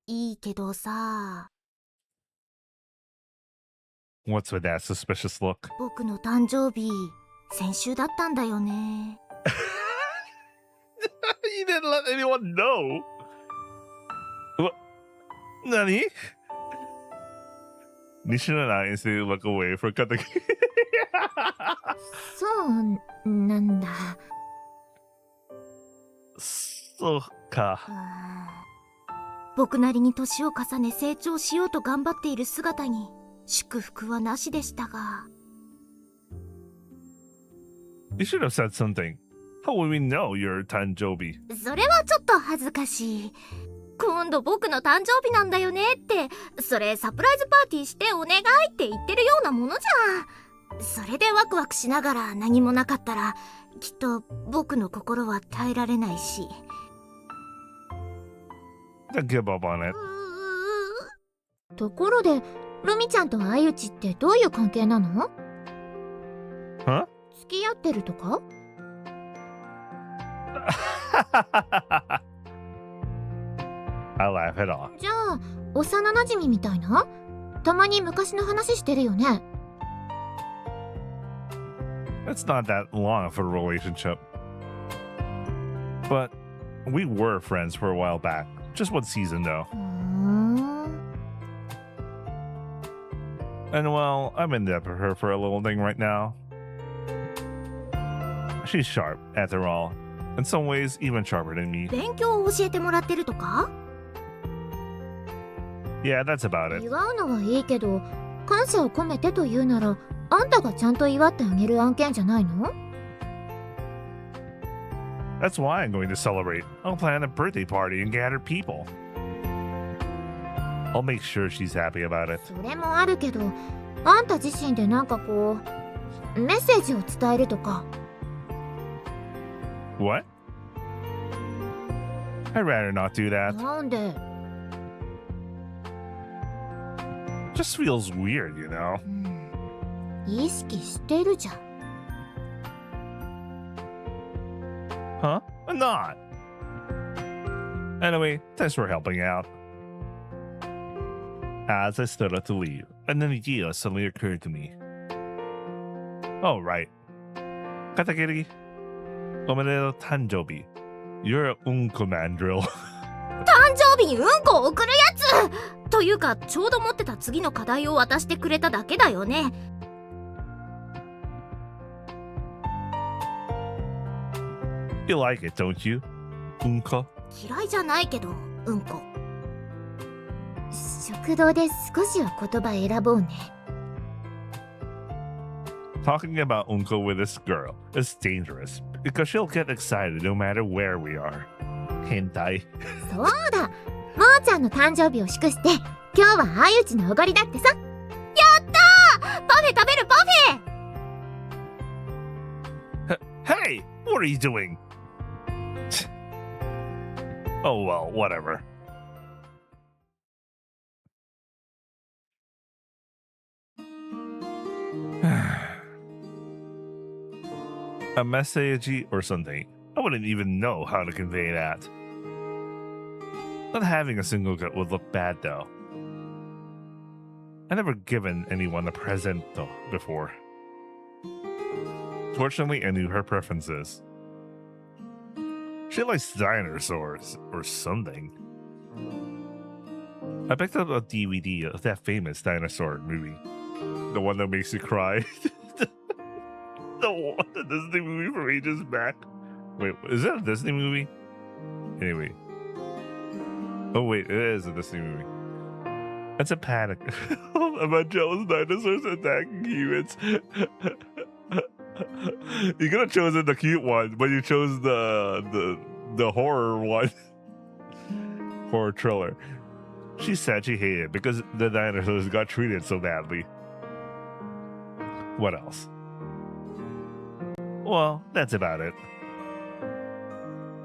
いいけどさ、 What's with that suspicious look? 僕の誕生日、先週だったんだよね。 You didn't let anyone know. What? Nani? Nishin and I instantly look away for Katakiri. そうなんだ。そうか。僕なりに年を重ね成長しようと頑張っている姿に祝福はなしでしたが。You should have said something. How would we know your Tanjobi? それはちょっと恥ずかしい。今度僕の誕生日なんだよねって、それサプライズパーティーしてお願いって言ってるようなものじゃん。それでワクワクしながら何もなかったら、きっと僕の心は耐えられないし。Don't give up on it. ところで、ルミちゃんと相内ってどういう関係なの？ Huh? 付き合ってるとかI laugh it off. じゃあ、幼馴染みたいな？たまに昔の話してるよね。It's not that long of a relationship. But we were friends for a while back. Just one season though. And well, I'm in debt for her for a little thing right now. She's sharp, after all. In some ways, even sharper than me. 勉強を教えてもらってるとか？ Yeah, that's about it. 祝うのはいいけど、感謝を込めてと言うなら、あんたがちゃんと祝ってあげる案件じゃないの？ That's why I'm going to celebrate. I'll plan a birthday party and gather people. I'll make sure she's happy about it. それもあるけど、あんた自身でなんかこう、メッセージを伝えるとか。What? I'd rather not do that. なんで？ Just feels weird, you know? 意識してるじゃん。Huh? I'm not. Anyway, thanks for helping out. As I stood up to leave, an idea suddenly occurred to me. Oh, right. Katakiri, omedetou tanjobi. You're a unkomandril. 誕生日にうんこを送るやつというか、ちょうど持ってた次の課題を渡してくれただけだよね。You like it, don't you? Unko? 嫌いじゃないけど、うんこ。食堂で少しは言葉選ぼうね。Talking about Unko with this girl is dangerous because she'll get excited no matter where we are. Hentai. そうだ、もーちゃんの誕生日を祝して、今日は相内のおごりだってさ。やったー！パフェ食べるパフェ！ Hey! What are you doing? Oh well, whatever. A message or something. I wouldn't even know how to convey that. Not having a single gut would look bad though. I never given anyone a present though before. Fortunately, I knew her preferences. She likes dinosaurs or something. I picked up a DVD of that famous dinosaur movie. The one that makes you cry. The Disney movie from ages back. Wait, is that a Disney movie? Anyway. Oh wait, it is a Disney movie. It's a panic about jealous dinosaurs attacking humans. You could have chosen the cute one, but you chose the horror one. Horror thriller. She said she hated it because the dinosaurs got treated so badly. What else? Well, that's about it.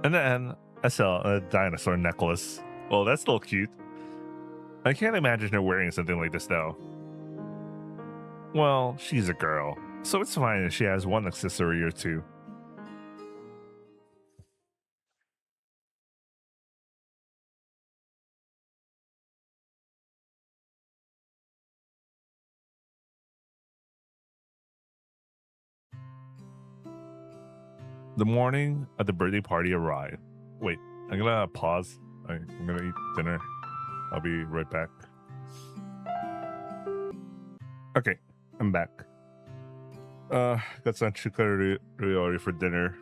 And then I saw a dinosaur necklace. Well, that's still cute. I can't imagine her wearing something like this though. Well, she's a girl, so it's fine if she has one accessory or two. The morning of the birthday party arrived. Wait, I'm gonna pause. I'm gonna eat dinner. I'll be right back. Okay, I'm back. Got some chicken ryori for dinner.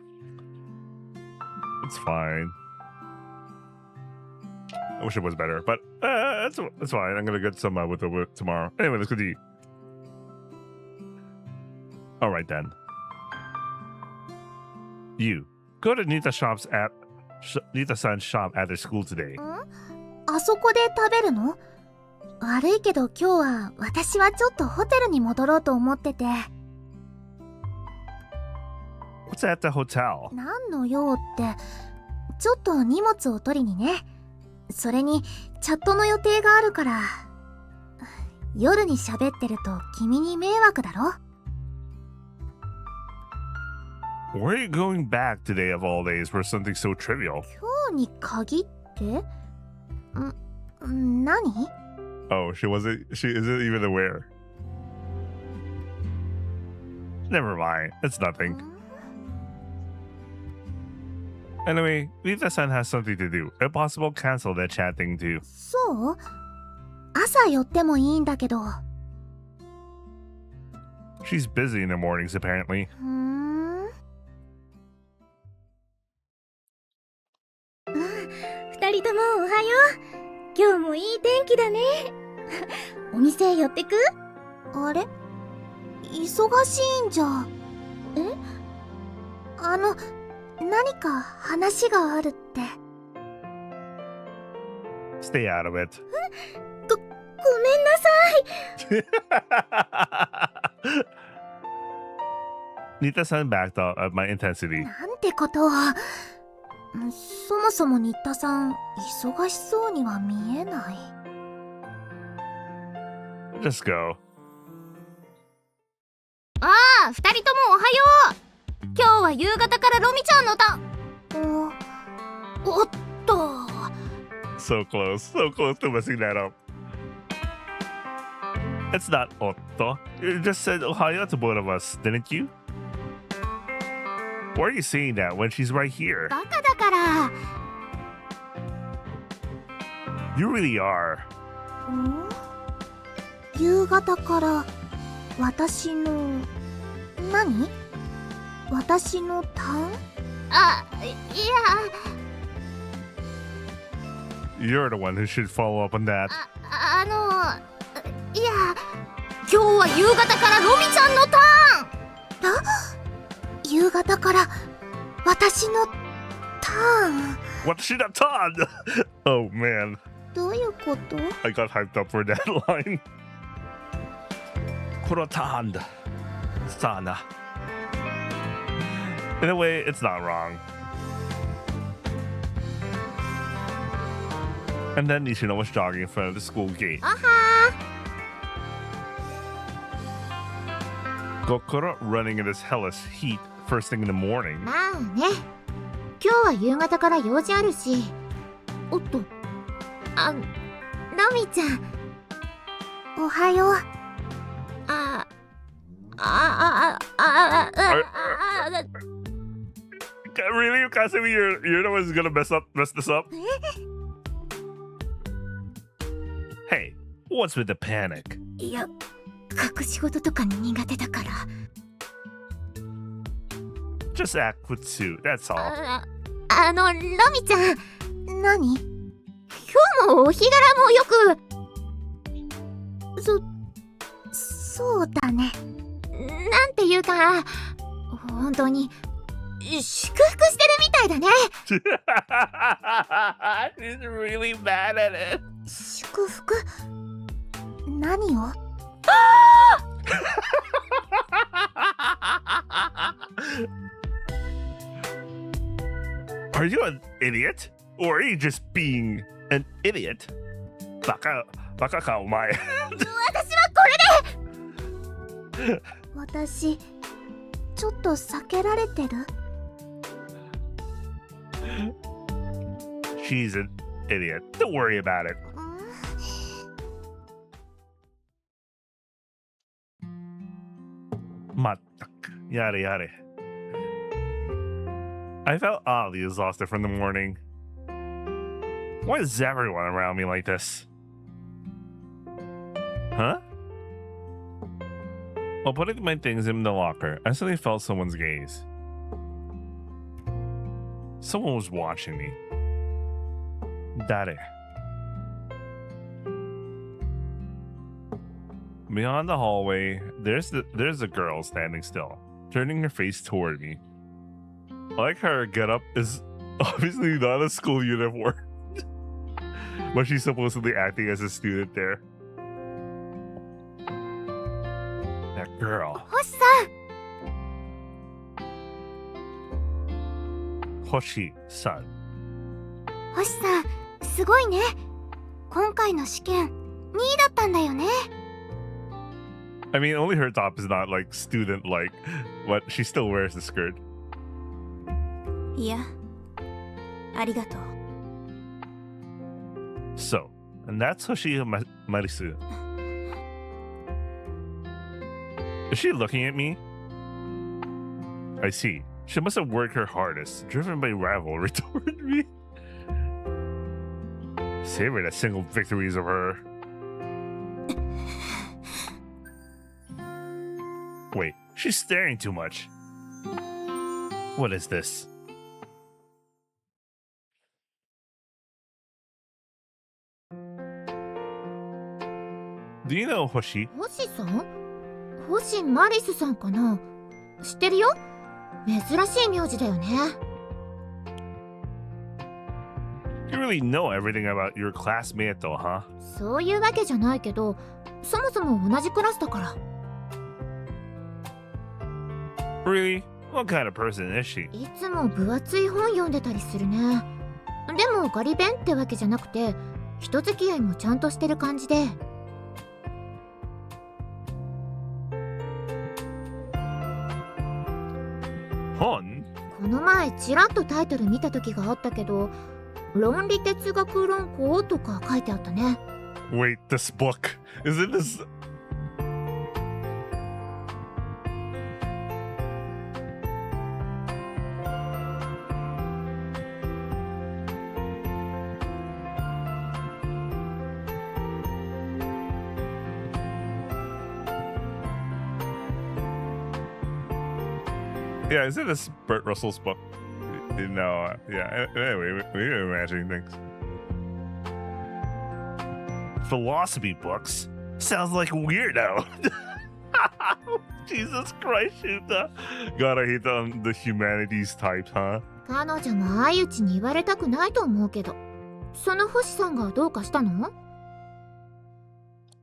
It's fine. I wish it was better, but it's fine. I'm gonna get some with the tomorrow. Anyway, let's go to eat. All right then. You go to Nita-san's shop at their school today. あそこで食べるの？悪いけど今日は私はちょっとホテルに戻ろうと思ってて。What's at the hotel? 何の用って、ちょっと荷物を取りにね。それにチャットの予定があるから。夜に喋ってると君に迷惑だろ。Where are you going back today of all days for something so trivial? 今日に限って？何？ Oh, she isn't even aware. Never mind, it's nothing. Anyway, Nita-san has something to do. If possible, cancel that chat thing too. そう？朝寄ってもいいんだけど。She's busy in the mornings apparently. 二人ともおはよう。今日もいい天気だね。お店寄ってく？あれ？忙しいんじゃ。え？何か話があるって。Stay out of it. ごめんなさい。Nita-san backed up at my intensity. なんてことを。そもそも新田さん、忙しそうには見えない。Just go. ああ、二人ともおはよう。今日は夕方からロミちゃんのおっと。So close to messing that up. It's not otto. You just said ohayo to both of us, didn't you? Why are you saying that when she's right here? バカだから。You really are. 夕方から私の何？私の単？あ、いや。You're the one who should follow up on that. いや、今日は夕方からロミちゃんのターン。夕方から私のターン。私のターンOh man. どういうこと？ I got hyped up for that line. このターンだ。さな。In a way, it's not wrong. And then Nishino was jogging in front of the school gate. Kokoro running in this hellish heat first thing in the morning. まあね。今日は夕方から用事あるし。おっと。ロミちゃん。おはよう。Really? Kasumi, you're the one who's gonna mess this up? Hey, what's with the panic? いや、隠し事とか苦手だから。Just act with suit, that's all. ロミちゃん。何？今日もお日柄もよく。そうだね。なんていうか、本当に祝福してるみたいだね。She's really mad at it. 祝福？何を？Are you an idiot? Or are you just being an idiot? バカかお前。私はこれで私、ちょっと避けられてる？ She's an idiot. Don't worry about it. Yare. I felt oddly exhausted from the morning. Why is everyone around me like this? Huh? While putting my things in the locker, I suddenly felt someone's gaze. Someone was watching me. Dare. Beyond the hallway, there's a girl standing still, turning her face toward me. I like her getup is obviously not a school uniform, but she's supposedly acting as a student there. That girl. 星さん Hoshi-san. 星さんすごいね。今回の試験2位だったんだよね。 I mean, only her top is not like student-like, but she still wears the skirt. いやありがとう。 So, and that's Marisu. Is she looking at me? I see. She must have worked her hardest, driven by rivalry toward me. Savor the single victories of her. Wait, she's staring too much. What is this? Do you know Hoshi? 星さん？星マリスさんかな？知ってるよ。珍しい名字だよね。 You really know everything about your classmate though, huh? そういうわけじゃないけど、そもそも同じクラスだから。 Really? What kind of person is she? いつも分厚い本読んでたりするね。でもガリ勉ってわけじゃなくて、人付き合いもちゃんとしてる感じで。 Hon? この前ちらっとタイトル見た時があったけど、論理哲学論考とか書いてあったね。 Wait, this book. Is it this? Yeah, is it this Burt Russell's book? No, yeah. Anyway, we're imagining things. Philosophy books? Sounds like a weirdo. Jesus Christ, Shuta. God, I hate the humanities type, huh? 彼女も相打ちに言われたくないと思うけど、その星さんがどうかしたの？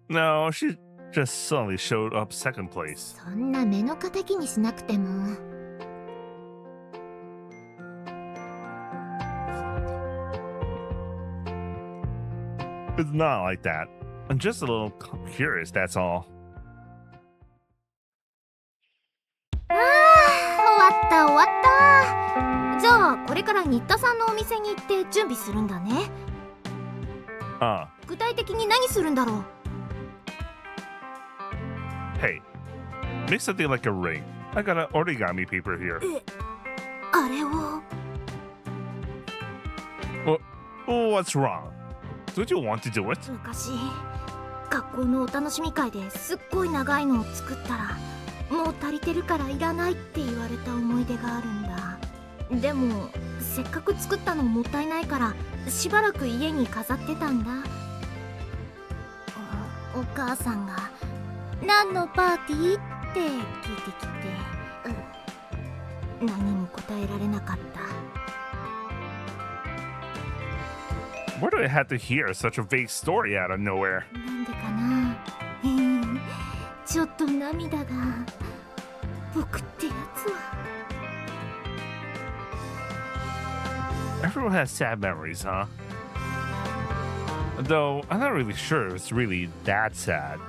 No, she just suddenly showed up second place. そんな目の敵にしなくても。 It's not like that. I'm just a little curious, that's all. ああ、終わった終わった。じゃあこれから新田さんのお店に行って準備するんだね。具体的に何するんだろう？ Hey, make something like a ring. I got an origami paper here. あれを。 What's wrong? Don't you want to do it? 昔学校のお楽しみ会ですっごい長いのを作ったら、もう足りてるからいらないって言われた思い出があるんだ。でもせっかく作ったのもったいないからしばらく家に飾ってたんだ。お母さんが何のパーティーって聞いてきて、何も答えられなかった。 Why do I have to hear such a vague story out of nowhere? なんでかな。ちょっと涙が。僕ってやつは。 Everyone has sad memories, huh? Though, I'm not really sure it's really that sad.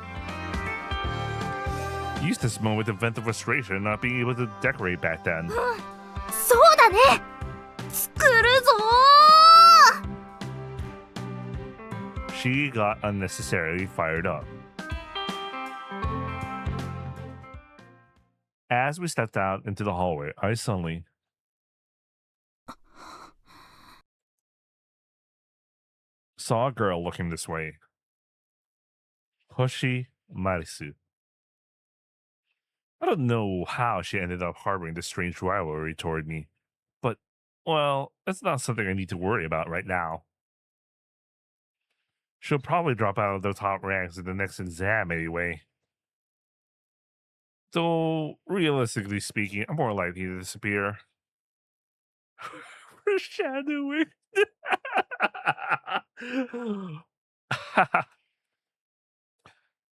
Used this moment to vent the frustration not being able to decorate back then. そうだね。作るぞー。 She got unnecessarily fired up. As we stepped out into the hallway, I suddenly saw a girl looking this way. Hoshi Marisu. I don't know how she ended up harboring this strange rivalry toward me, but, well, it's not something I need to worry about right now. She'll probably drop out of the top ranks in the next exam anyway. Though, realistically speaking, I'm more likely to disappear. Foreshadowing.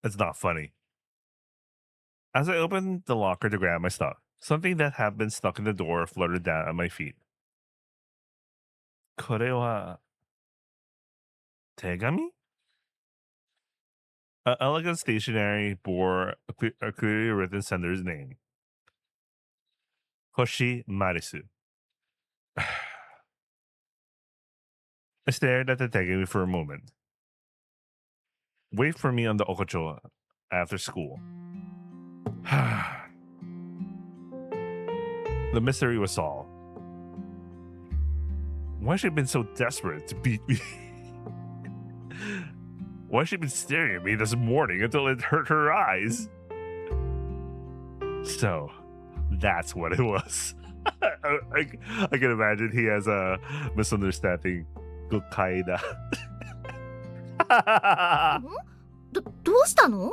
It's not funny. As I opened the locker to grab my stuff, something that had been stuck in the door fluttered down at my feet. これは手紙? An elegant stationery bore a clearly written sender's name. Hoshi Marisu. I stared at the tegami for a moment. Wait for me on the Okocho after school. The mystery was solved. Why has she been so desperate to beat me? Why has she been staring at me this morning until it hurt her eyes? So, that's what it was. I can imagine he has a misunderstanding. Dekai da. どうしたの？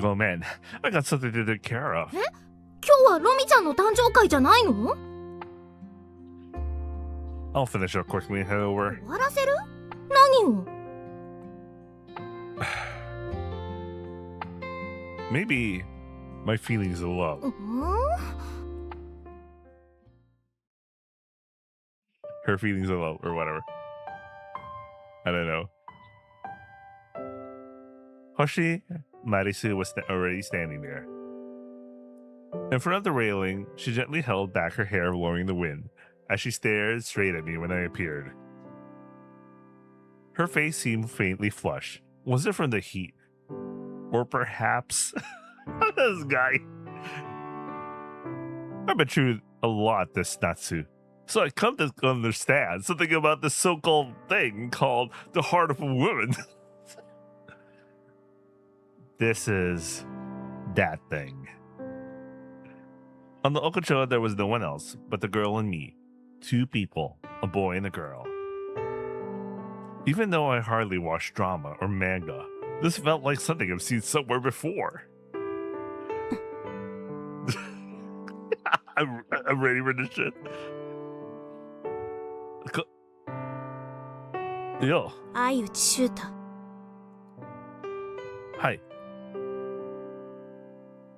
Oh man, I got something to take care of. 今日はロミちゃんの誕生会じゃないの？ I'll finish up quickly and head over. 終わらせる？何を？ Maybe my feelings of love. Her feelings of love or whatever. I don't know. Hoshi Marisu was already standing there. In front of the railing, she gently held back her hair blowing the wind as she stared straight at me when I appeared. Her face seemed faintly flushed. Was it from the heat? Or perhaps this guy? I've been through a lot this Natsu, so I come to understand something about this so-called thing called the heart of a woman. This is that thing. On the Okocho, there was no one else but the girl and me. Two people, a boy and a girl. Even though I hardly watch drama or manga, this felt like something I've seen somewhere before. I'm ready for this shit. Yo. 相内秀太。 Hi.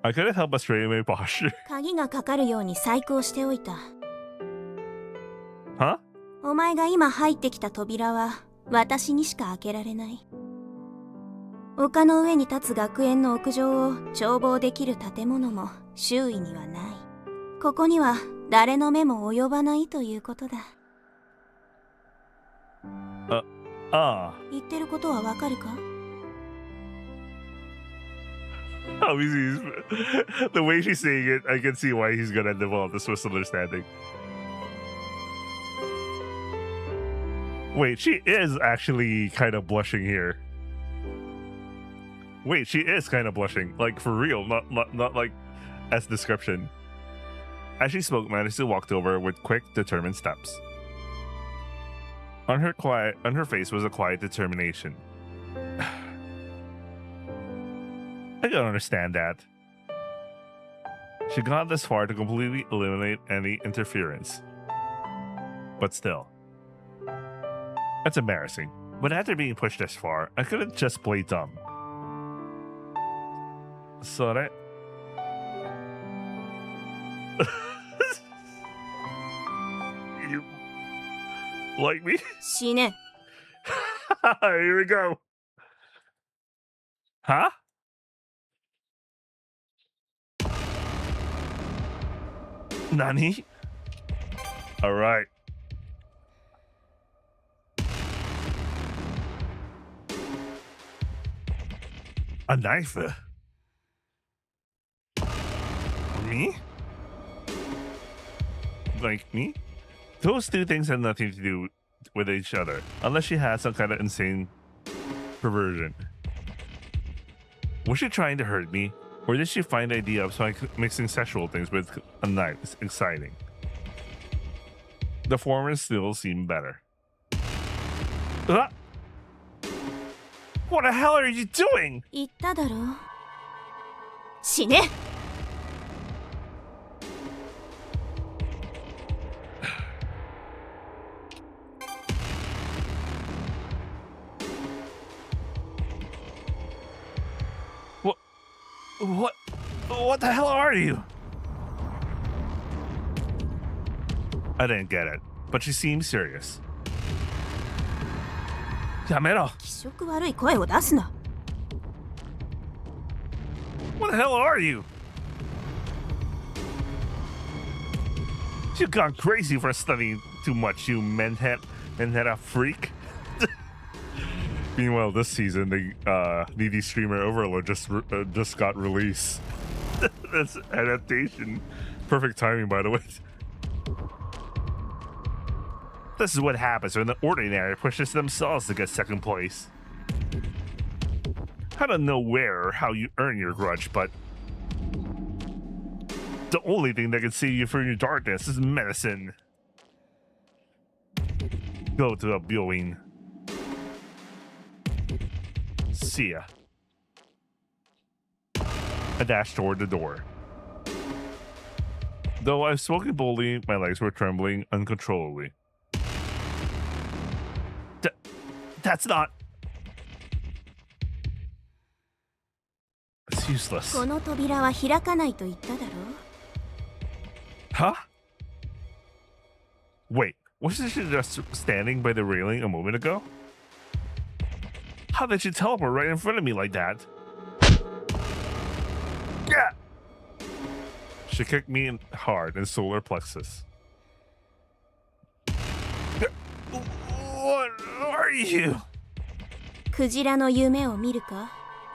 I couldn't help but straighten my posture. 鍵がかかるように細工をしておいた。 Huh? お前が今入ってきた扉は私にしか開けられない。丘の上に立つ学園の屋上を眺望できる建物も周囲にはない。ここには誰の目も及ばないということだ。言ってることはわかるか？ Obviously, the way she's saying it, I can see why he's gonna develop this misunderstanding. Wait, she is actually kind of blushing here. Wait, she is kind of blushing, like for real, not like as description. As she spoke, Madison walked over with quick, determined steps. On her face was a quiet determination. I don't understand that. She got this far to completely eliminate any interference. But still. That's embarrassing. But after being pushed this far, I couldn't just play dumb. Sorry. You like me? 死ね。 Here we go. Huh? Nani? All right. A knife? Me? Like me? Those two things have nothing to do with each other, unless she has some kind of insane perversion. Was she trying to hurt me? Or did she find the idea of mixing sexual things with a knife exciting? The former still seemed better. What the hell are you doing? 言っただろ。死ね。What the hell are you? I didn't get it, but she seemed serious. やめろ。気色悪い声を出すな。What the hell are you? You've gone crazy for studying too much, you Manhattan freak. Meanwhile, this season, the needy streamer Overlord just got released. That's adaptation. Perfect timing, by the way. This is what happens when the ordinary pushes themselves to get second place. I don't know where or how you earn your grudge, but the only thing that can save you from your darkness is medicine. Go to a viewing. See ya. I dashed toward the door. Though I've spoken boldly, my legs were trembling uncontrollably. That's not... It's useless. この扉は開かないと言っただろ。Huh? Wait, wasn't she just standing by the railing a moment ago? How did she teleport right in front of me like that? Yeah! She kicked me hard in solar plexus. What are you? クジラの夢を見るか、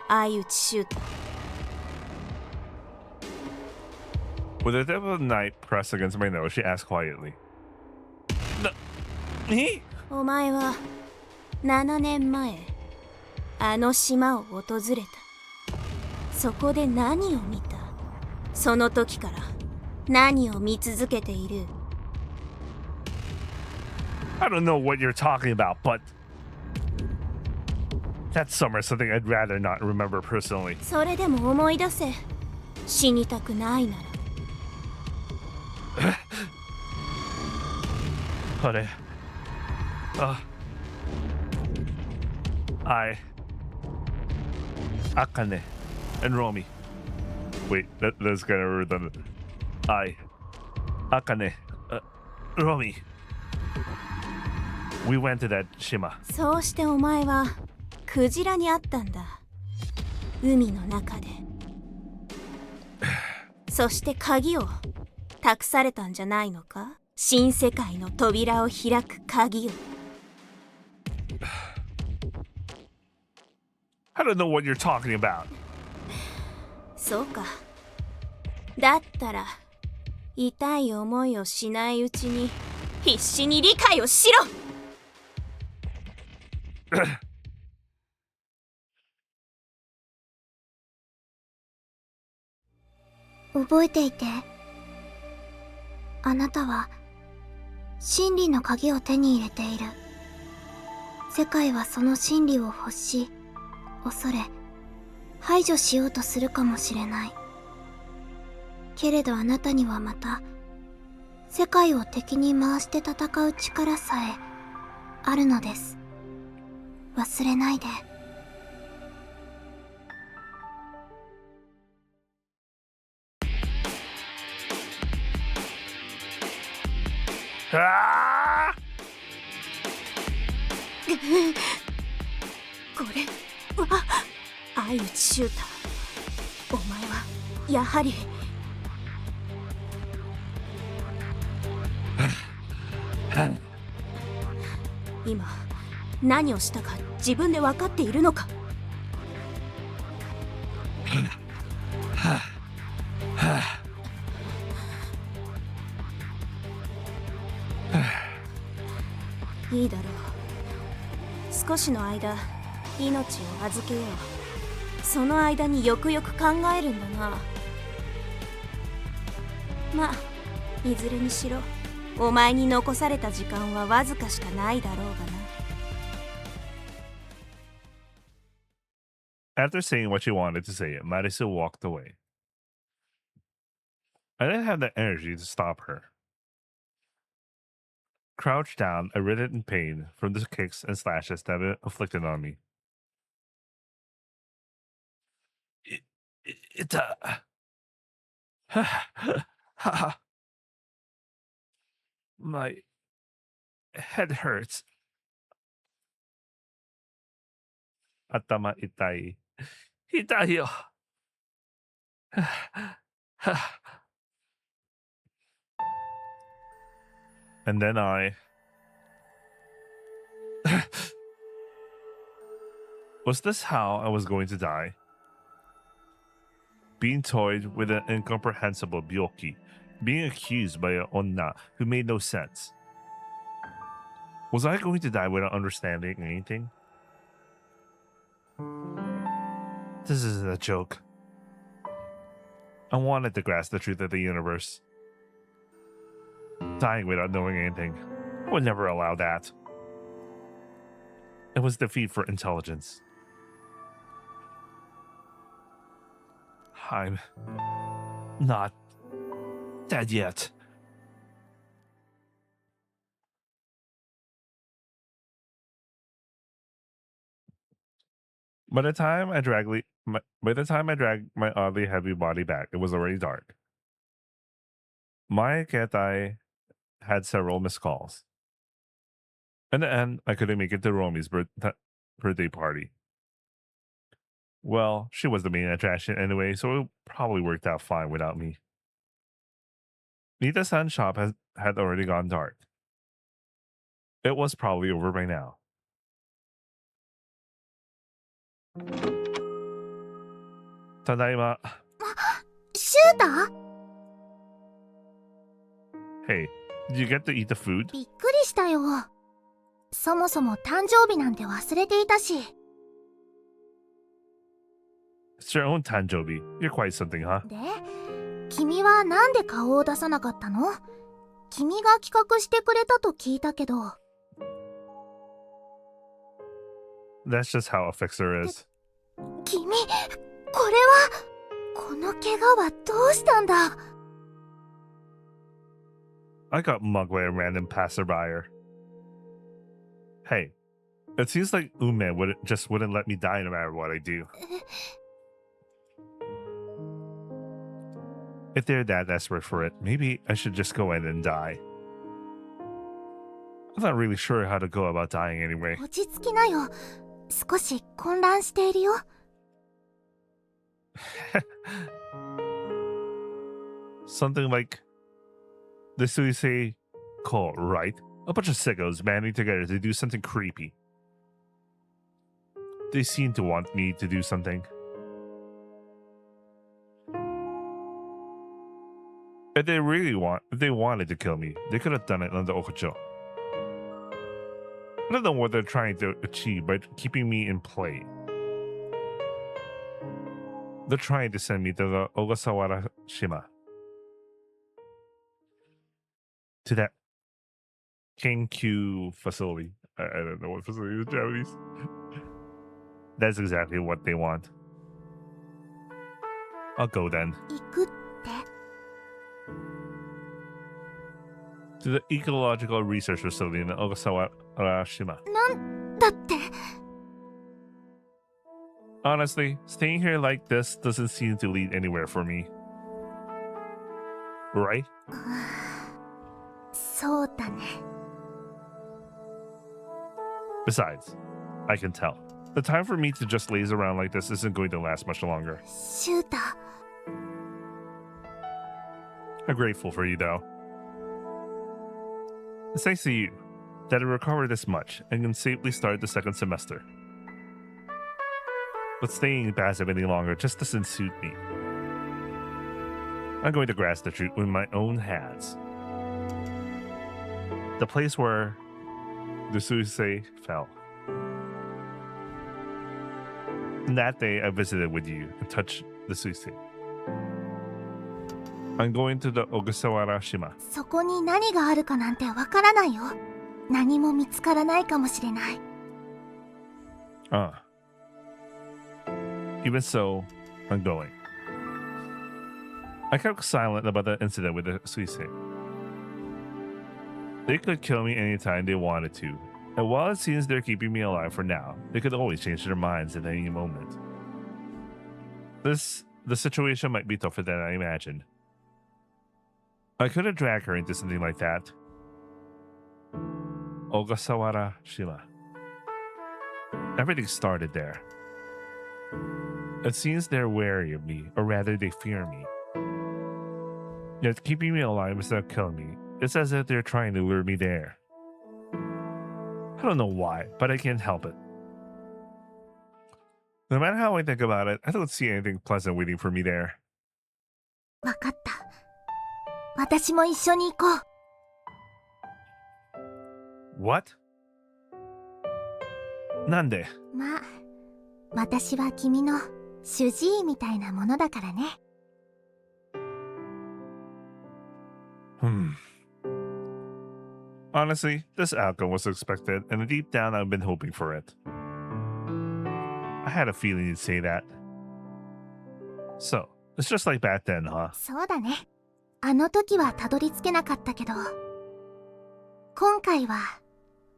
相打ちシューター。With the tip of the knife pressed against my nose, she asked quietly. Me? お前は7年前、あの島を訪れた。そこで何を見た？その時から何を見続けている？ I don't know what you're talking about, but that summer is something I'd rather not remember personally. それでも思い出せ。死にたくないなら。Honey. Aikome and Romi. Wait, that's kind of redundant. Aikome, Romi. We went to that shima. そうしてお前はクジラに会ったんだ。海の中で。そして鍵を託されたんじゃないのか？新世界の扉を開く鍵を。I don't know what you're talking about. そうか。だったら痛い思いをしないうちに必死に理解をしろ。覚えていて。あなたは真理の鍵を手に入れている。世界はその真理を欲し、恐れ、排除しようとするかもしれない。けれどあなたにはまた、世界を敵に回して戦う力さえあるのです。忘れないで。これは相打ちシューター。お前はやはり今何をしたか自分で分かっているのか？いいだろう。少しの間命を預けよう。その間によくよく考えるんだな。まあいずれにしろお前に残された時間はわずかしかないだろうがな。 After saying what she wanted to say, Marisa walked away. I didn't have the energy to stop her. Crouched down, I writhed in pain from the kicks and slashes that it inflicted on me. My head hurts. Atama itai. Hitai yo. And then I... Was this how I was going to die? Being toyed with an incomprehensible byoki, being accused by a onna who made no sense. Was I going to die without understanding anything? This is a joke. I wanted to grasp the truth of the universe. Dying without knowing anything. I would never allow that. It was defeat for intelligence. I'm not dead yet. By the time I dragged my oddly heavy body back, it was already dark. My ketai had several missed calls. In the end, I couldn't make it to Romi's birthday party. Well, she was the main attraction anyway, so it probably worked out fine without me. Nita-san's shop had already gone dark. It was probably over by now. Tadaima. シュータ Hey, did you get to eat the food? びっくりしたよ。そもそも誕生日なんて忘れていたし。 It's your own Tanjobi. You're quite something, huh? で、君はなんで顔を出さなかったの？君が企画してくれたと聞いたけど。 That's just how a fixer is. 君、これはこの怪我はどうしたんだ？ I got mugged by a random passerby. Hey, it seems like Ume wouldn't let me die no matter what I do. If they're that desperate for it, maybe I should just go in and die. I'm not really sure how to go about dying anyway. 落ち着きなよ。少し混乱しているよ。 Something like the Suisei cult, right? A bunch of sickos banding together to do something creepy. They seem to want me to do something. If they wanted to kill me, they could have done it on the Okucho. I don't know what they're trying to achieve by keeping me in play. They're trying to send me to the Ogasawara Shima. To that Kenkyu facility. I don't know what facility is Japanese. That's exactly what they want. I'll go then. 行くって？ To the ecological research facility in the Ogasawara Shima. なんだって？ Honestly, staying here like this doesn't seem to lead anywhere for me. Right? そうだね。 Besides, I can tell. The time for me to just laze around like this isn't going to last much longer. シュータ。 I'm grateful for you, though. It's thanks to you that I recovered this much and can safely start the second semester. But staying passive any longer just doesn't suit me. I'm going to grasp the truth with my own hands. The place where the Suisei fell. that day I visited with you and touched the suisei. I'm going to the Ogasawara Shima. そこに何があるかなんてわからないよ。何も見つからないかもしれない。Even so, I'm going. I kept silent about the incident with the suisei. They could kill me anytime they wanted to, and while it seems they're keeping me alive for now, they could always change their minds at any moment. The situation might be tougher than I imagined. I couldn't drag her into something like that. Ogasawara Shima. Everything started there. It seems they're wary of me, or rather they fear me. Yet keeping me alive instead of killing me, it's as if they're trying to lure me there. I don't know why, but I can't help it. No matter how I think about it, I don't see anything pleasant waiting for me there. わかった。私も一緒に行こう。What? なんで？まあ、私は君の主治医みたいなものだからね。Honestly, this outcome was expected, and deep down I've been hoping for it. I had a feeling you'd say that. So, it's just like back then, huh? そうだね。あの時はたどり着けなかったけど、今回は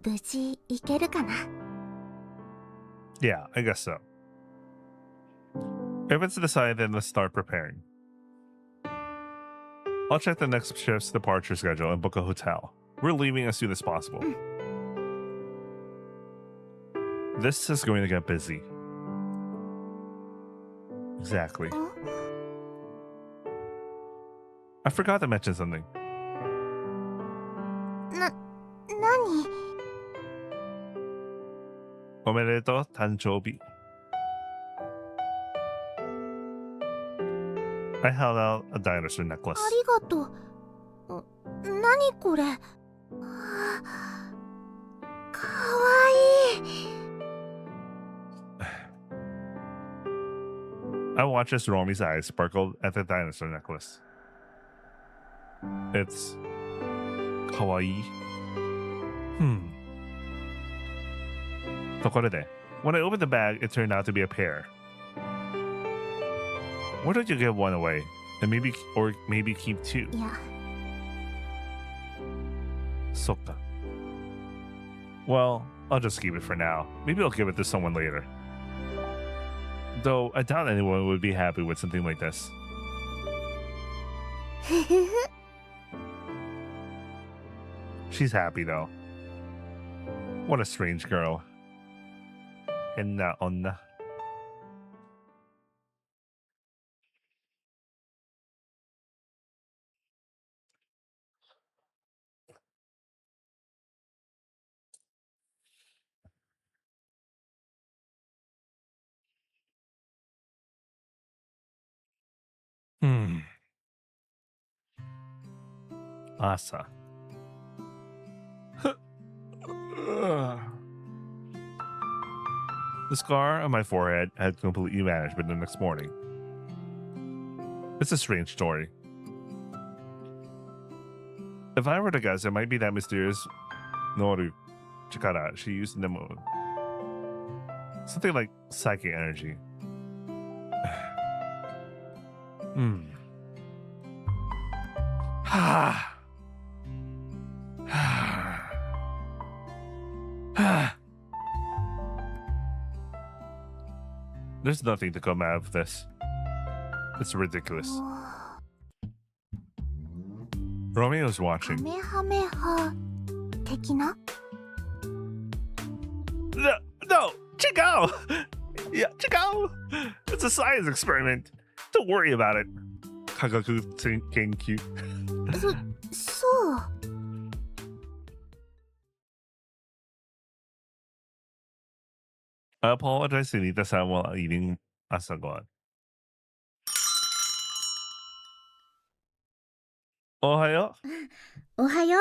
無事行けるかな。Yeah, I guess so. If it's decided, then let's start preparing. I'll check the next shift's departure schedule and book a hotel. We're leaving as soon as possible. This is going to get busy. Exactly. I forgot to mention something. 何？おめでとう、誕生日。I held out a dinosaur necklace. ありがとう。何これ？かわいい。I watched as Romi's eyes sparkled at the dinosaur necklace. It's kawaii. When I opened the bag, it turned out to be a pair. Why don't you give one away, and maybe keep two? いや、そっか. Well, I'll just keep it for now. Maybe I'll give it to someone later. Though I doubt anyone would be happy with something like this. She's happy though. What a strange girl. Henna onna. Asa. The scar on my forehead had completely vanished by the next morning. It's a strange story. If I were to guess, it might be that mysterious Noru Chikara she used in the moon. Something like psychic energy. There's nothing to come out of this. It's ridiculous. Romeo's watching. カメハメハ的な？ No, Chico! Yeah, Chico! It's a science experiment. Don't worry about it. Kagaku Kenkyu. そう。 I apologize to Nita-san while eating asagon. Ohayo? おはよ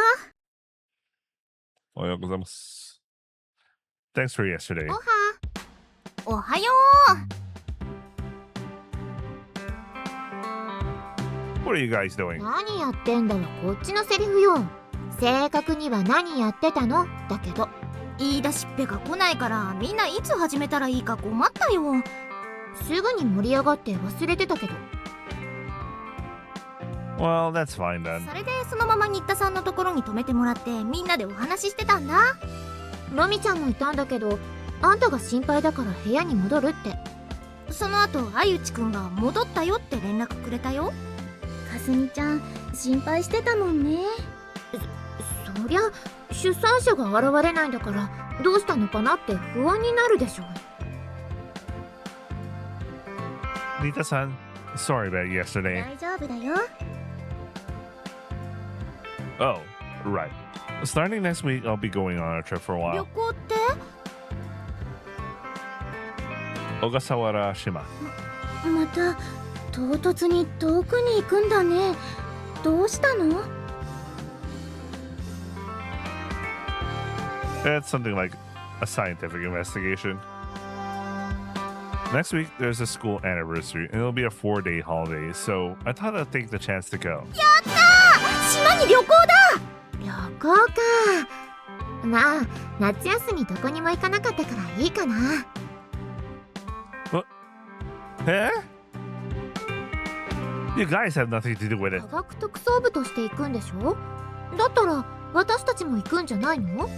う。 Ohayo gozaimasu. Thanks for yesterday. おはよう。What are you guys doing? 何やってんだはこっちのセリフよ。正確には何やってたのだけど。言い出しっぺが来ないからみんないつ始めたらいいか困ったよ。すぐに盛り上がって忘れてたけど。Well, that's fine then. それでそのまま新田さんのところに泊めてもらってみんなでお話ししてたんだ。ロミちゃんもいたんだけど、あんたが心配だから部屋に戻るって。その後相内くんが戻ったよって連絡くれたよ。かすみちゃん心配してたもんね。そりゃ出産者が現れないんだからどうしたのかなって不安になるでしょ。Nita-san, sorry about yesterday. 大丈夫だよ。Oh, right. Starting next week, I'll be going on a trip for a 旅 while. 行って？ Ogasawara Shima. また唐突に遠くに行くんだね。どうしたの？ It's something like a scientific investigation. Next week, there's a school anniversary, and it'll be a 4-day holiday, so I thought I'd take the chance to go. 島に旅行だ。旅行か。まあ夏休みどこにも行かなかったからいいかな。Eh? You guys have nothing to do with it. 科学特捜部として行くんでしょ。だったら私たちも行くんじゃないの？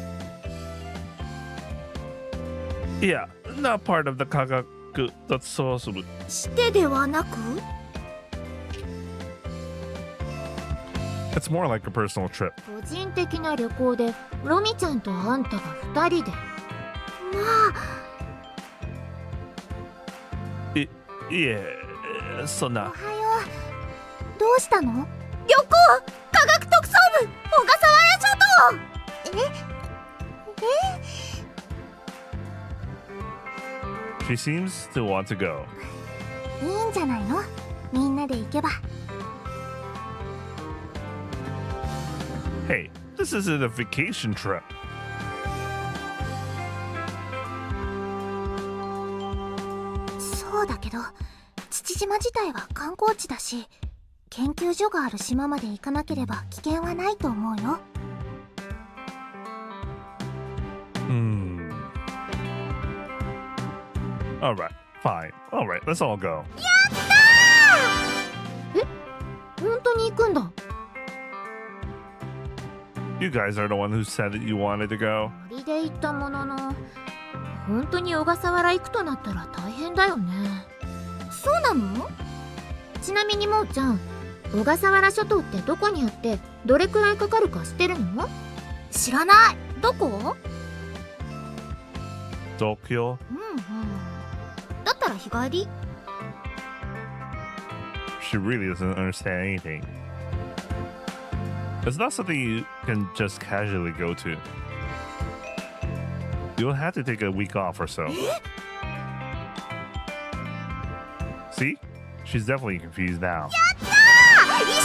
Yeah, not part of the Kagaku Tatsuosubu. してではなく？ It's more like a personal trip. 個人的な旅行でロミちゃんとあんたが2人で。Yeah, so お now. はよう。どうしたの？旅行！科学特捜部！小笠原諸島！ She seems to want to go. いいんじゃないの？みんなで行けば。 Hey, this isn't a vacation trip. そうだけど父島自体は観光地だし研究所がある島まで行かなければ危険はないと思うよ。 Alright, fine. Alright, let's all go. 本当に行くんだ。 You guys are the one who said that you wanted to go. 森で行ったものの、本当に小笠原行くとなったら大変だよね。そうなの？ちなみにもうちゃん、小笠原諸島ってどこにあってどれくらいかかるか知ってるの？知らない。どこ？ Tokyo? だったら日帰り？ She really doesn't understand anything. It's not something you can just casually go to. You'll have to take a week off or so. See? She's definitely confused now. 1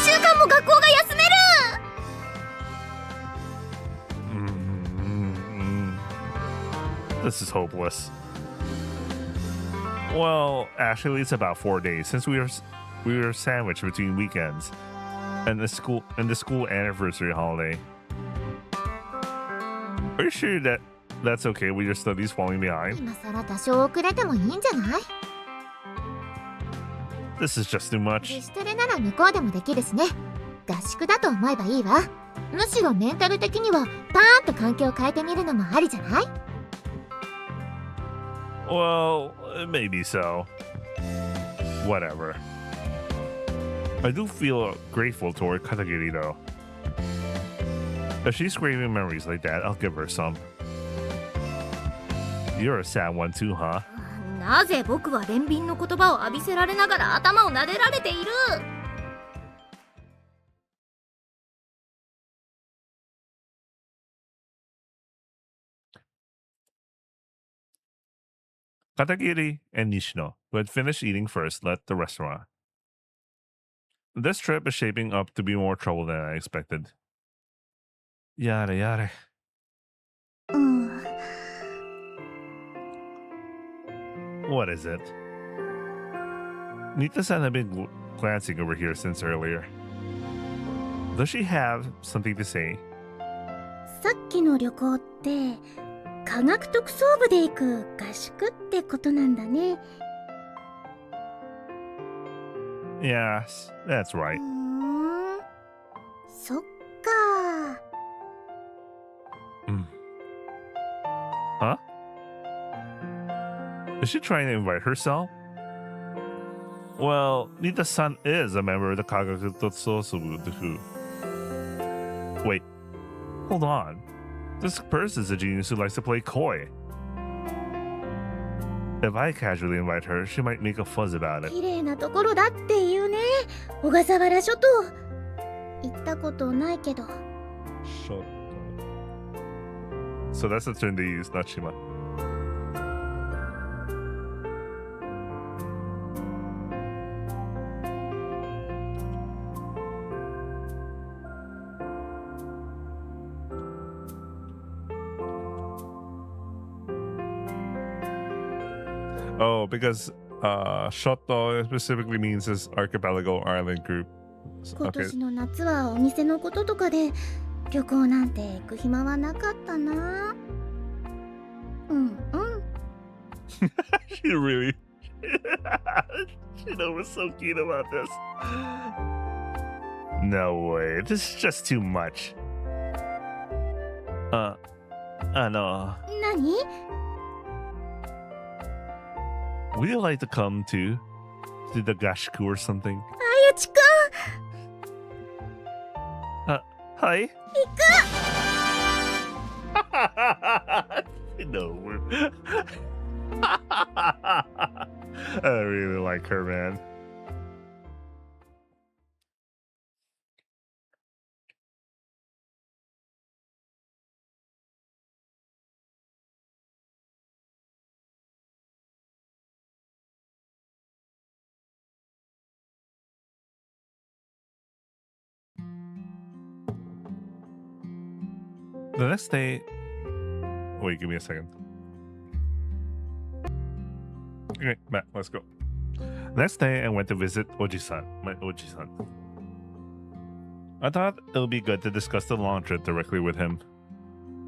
週間も学校が休める！ This is hopeless. Well, actually, it's about 4 days since we were sandwiched between weekends and the school anniversary holiday. Are you sure that that's okay with your studies falling behind? 今さら多少遅れてもいいんじゃない？ This is just too much. 自主トレなら向こうでもできるしね。合宿だと思えばいいわ。むしろメンタル的にはパーンと環境を変えてみるのもありじゃない？ Well, maybe so. Whatever. I do feel grateful toward Katagiri though. If she's craving memories like that, I'll give her some. You're a sad one too, huh? なぜ僕は憐憫の言葉を浴びせられながら頭を撫でられている？ Katagiri and Nishino, who had finished eating first, left the restaurant. This trip is shaping up to be more trouble than I expected. Yada yada. What is it? Nita-san had been glancing over here since earlier. Does she have something to say? さっきの旅行って科学特捜部で行く合宿ってことなんだね。Yes, that's right. そっか。Huh? Is she trying to invite herself? Well, Nita-san is a member of the Kagaku Totsuosubu. Wait, hold on. This person is a genius who likes to play coy. If I casually invite her, she might make a fuss about it. 綺麗なところだっていうね。小笠原諸島。行ったことないけど。Shut up. So that's the term they use, not Shima. Oh, because Shoto specifically means this archipelago island group. 今年の夏はお店のこととかで旅行なんて行く暇はなかったな。She really she was so keen about this. No way, this is just too much. No. 何？ Would you like to come to the Gashiku or something? ゆちくん。Hi. No. I really like her, man. The next day... Wait, give me a second. Okay, Matt, let's go. Next day, I went to visit Oji-san, my Oji-san. I thought it would be good to discuss the long trip directly with him.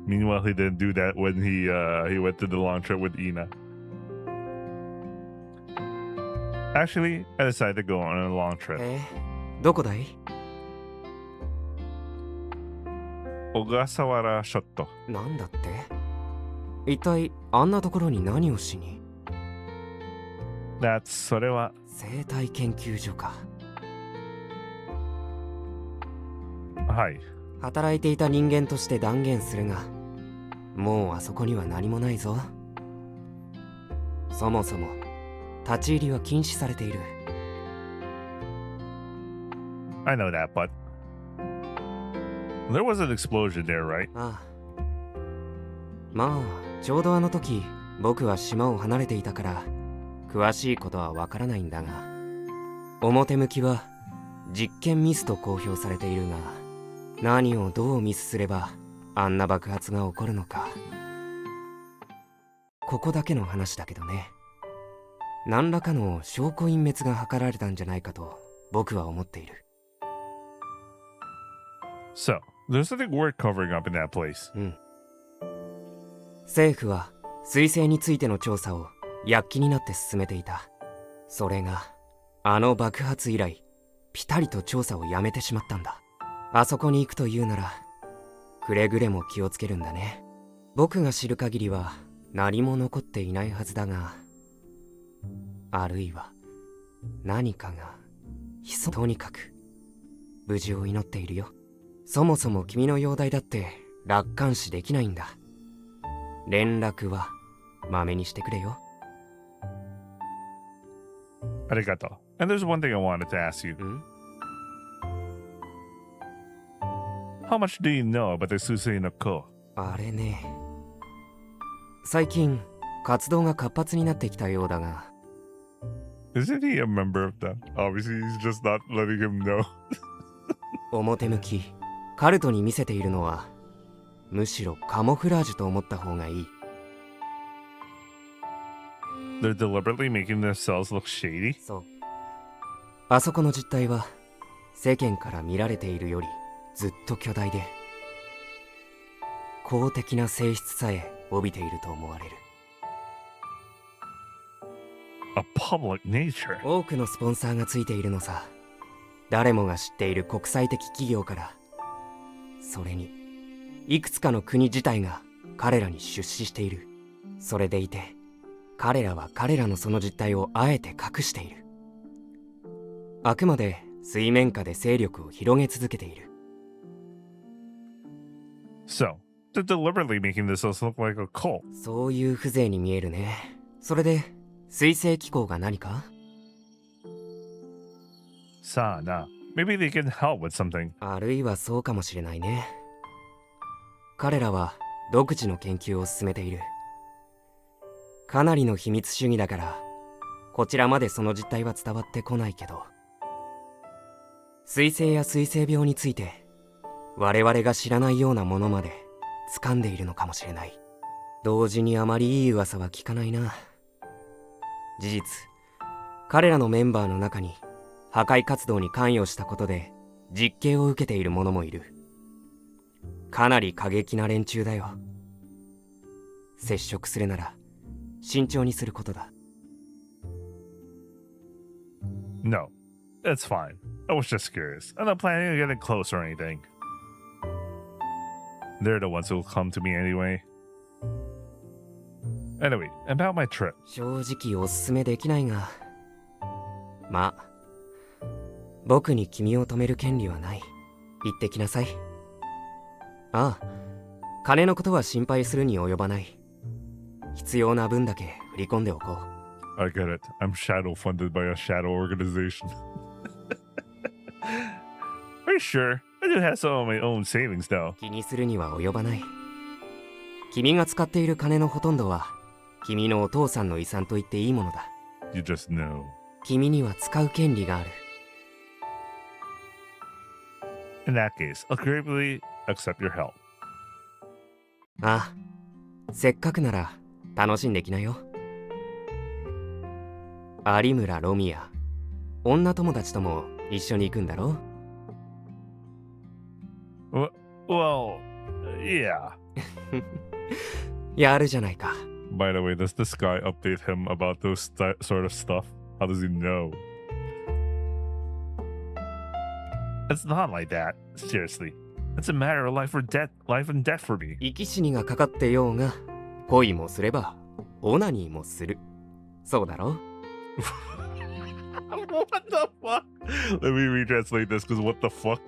Meanwhile, he didn't do that when he went to the long trip with Ina. Actually, I decided to go on a long trip. どこだい？ Ogasawara Shotto. なんだって？一体あんなところに何をしに？ That's それは生態研究所か。はい。働いていた人間として断言するが、もうあそこには何もないぞ。そもそも立ち入りは禁止されている。I know that, but there was an explosion there, right? ああ。まあ、ちょうどあの時、僕は島を離れていたから、詳しいことはわからないんだが、表向きは実験ミスと公表されているが、何をどうミスすればあんな爆発が起こるのか。ここだけの話だけどね。何らかの証拠隠滅が図られたんじゃないかと僕は思っている。So, there's something worth covering up in that place. うん。政府は彗星についての調査を躍起になって進めていた。それがあの爆発以来ピタリと調査をやめてしまったんだ。あそこに行くというならくれぐれも気をつけるんだね。僕が知る限りは何も残っていないはずだが、あるいは何かがとにかく無事を祈っているよ。そもそも君の容体だって楽観視できないんだ。連絡はまめにしてくれよ。Arigato. And there's one thing I wanted to ask you. How much do you know about the Susei no Ko? あれね。最近活動が活発になってきたようだが。Isn't he a member of them? Obviously, he's just not letting him know. 表向きカルトに見せているのはむしろカモフラージュと思った方がいい。They're deliberately making themselves look shady? そう。あそこの実態は世間から見られているよりずっと巨大で公的な性質さえ帯びていると思われる。A public nature. 多くのスポンサーがついているのさ。誰もが知っている国際的企業から、それにいくつかの国自体が彼らに出資している。それでいて彼らは彼らのその実態をあえて隠している。あくまで水面下で勢力を広げ続けている。 So, they're deliberately making this look like a cult. そういう風情に見えるね。それで水星機構が何か？さあな。Maybe they can help with something. あるいはそうかもしれないね。彼らは独自の研究を進めている。かなりの秘密主義だからこちらまでその実態は伝わってこないけど、水星や水星病について我々が知らないようなものまで掴んでいるのかもしれない。同時にあまりいい噂は聞かないな。事実彼らのメンバーの中に破壊活動に関与したことで実刑を受けている者もいる。かなり過激な連中だよ。接触するなら慎重にすることだ。 No, that's fine. I was just curious. I'm not planning on getting close or anything. They're the ones who will come to me anyway. Anyway, about my trip. 正直おすすめできないが、まあ僕に君を止める権利はない。行ってきなさい。ああ、金のことは心配するに及ばない。必要な分だけ振り込んでおこう。 I get it. I'm shadow funded by a shadow organization. Are you sure? I do have some of my own savings though. 気にするには及ばない。君が使っている金のほとんどは君のお父さんの遺産と言っていいものだ。 You just know. 君には使う権利がある。 In that case, I'll gratefully accept your help. ああ、せっかくなら楽しんできなよ。有村ロミや女友達とも一緒に行くんだろ？ Well, yeah. やるじゃないか。 By the way, does this guy update him about those sort of stuff? How does he know? It's not like that. Seriously. It's a matter of life and death for me. 生き死にがかかってようが、恋もすればオナニーもする。そうだろ？ What the fuck? Let me retranslate this because what the fuck?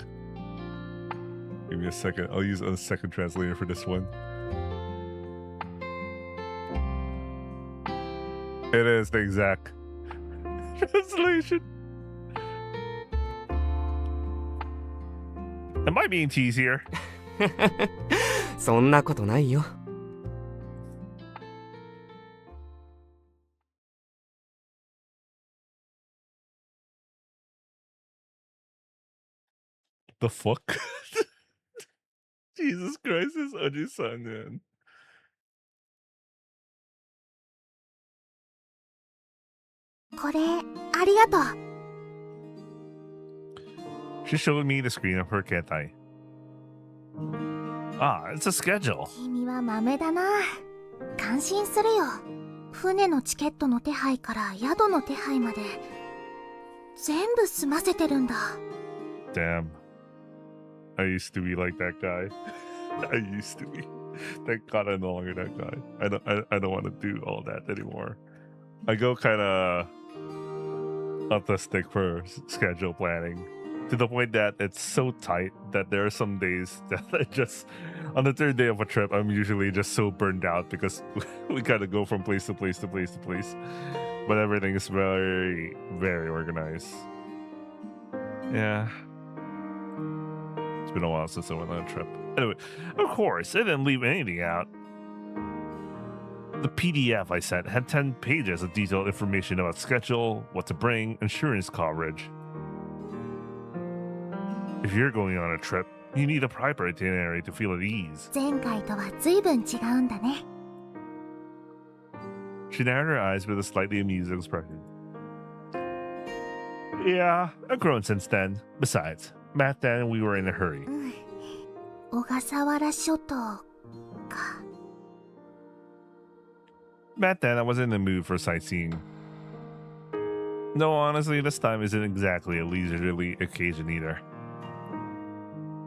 Give me a second. I'll use a second translator for this one. It is the exact translation. Am I being teased here? そんなことないよ。The fuck? Jesus Christ, this Oji-san, man. She showed me the screen of her ketai. Ah, it's a schedule. 君は豆だな。感心するよ。船のチケットの手配から宿の手配まで全部済ませてるんだ。 Damn. I used to be like that guy. I used to be. Thank God I'm no longer that guy. I don't want to do all that anymore. I go kind of autistic for schedule planning to the point that it's so tight that there are some days that I just on the third day of a trip I'm usually just so burned out because we kind of go from place to place to place to place, but everything is very, very organized. Yeah. It's been a while since I went on a trip. Anyway, of course, I didn't leave anything out. The PDF I sent had 10 pages of detailed information about schedule, what to bring, insurance coverage. If you're going on a trip, you need a proper itinerary to feel at ease. 前回とは随分違うんだね。 She narrowed her eyes with a slightly amused expression. Yeah, I've grown since then. Besides, back then we were in a hurry. 小笠原諸島か。 Back then I wasn't in the mood for sightseeing. No, honestly, this time isn't exactly a leisurely occasion either.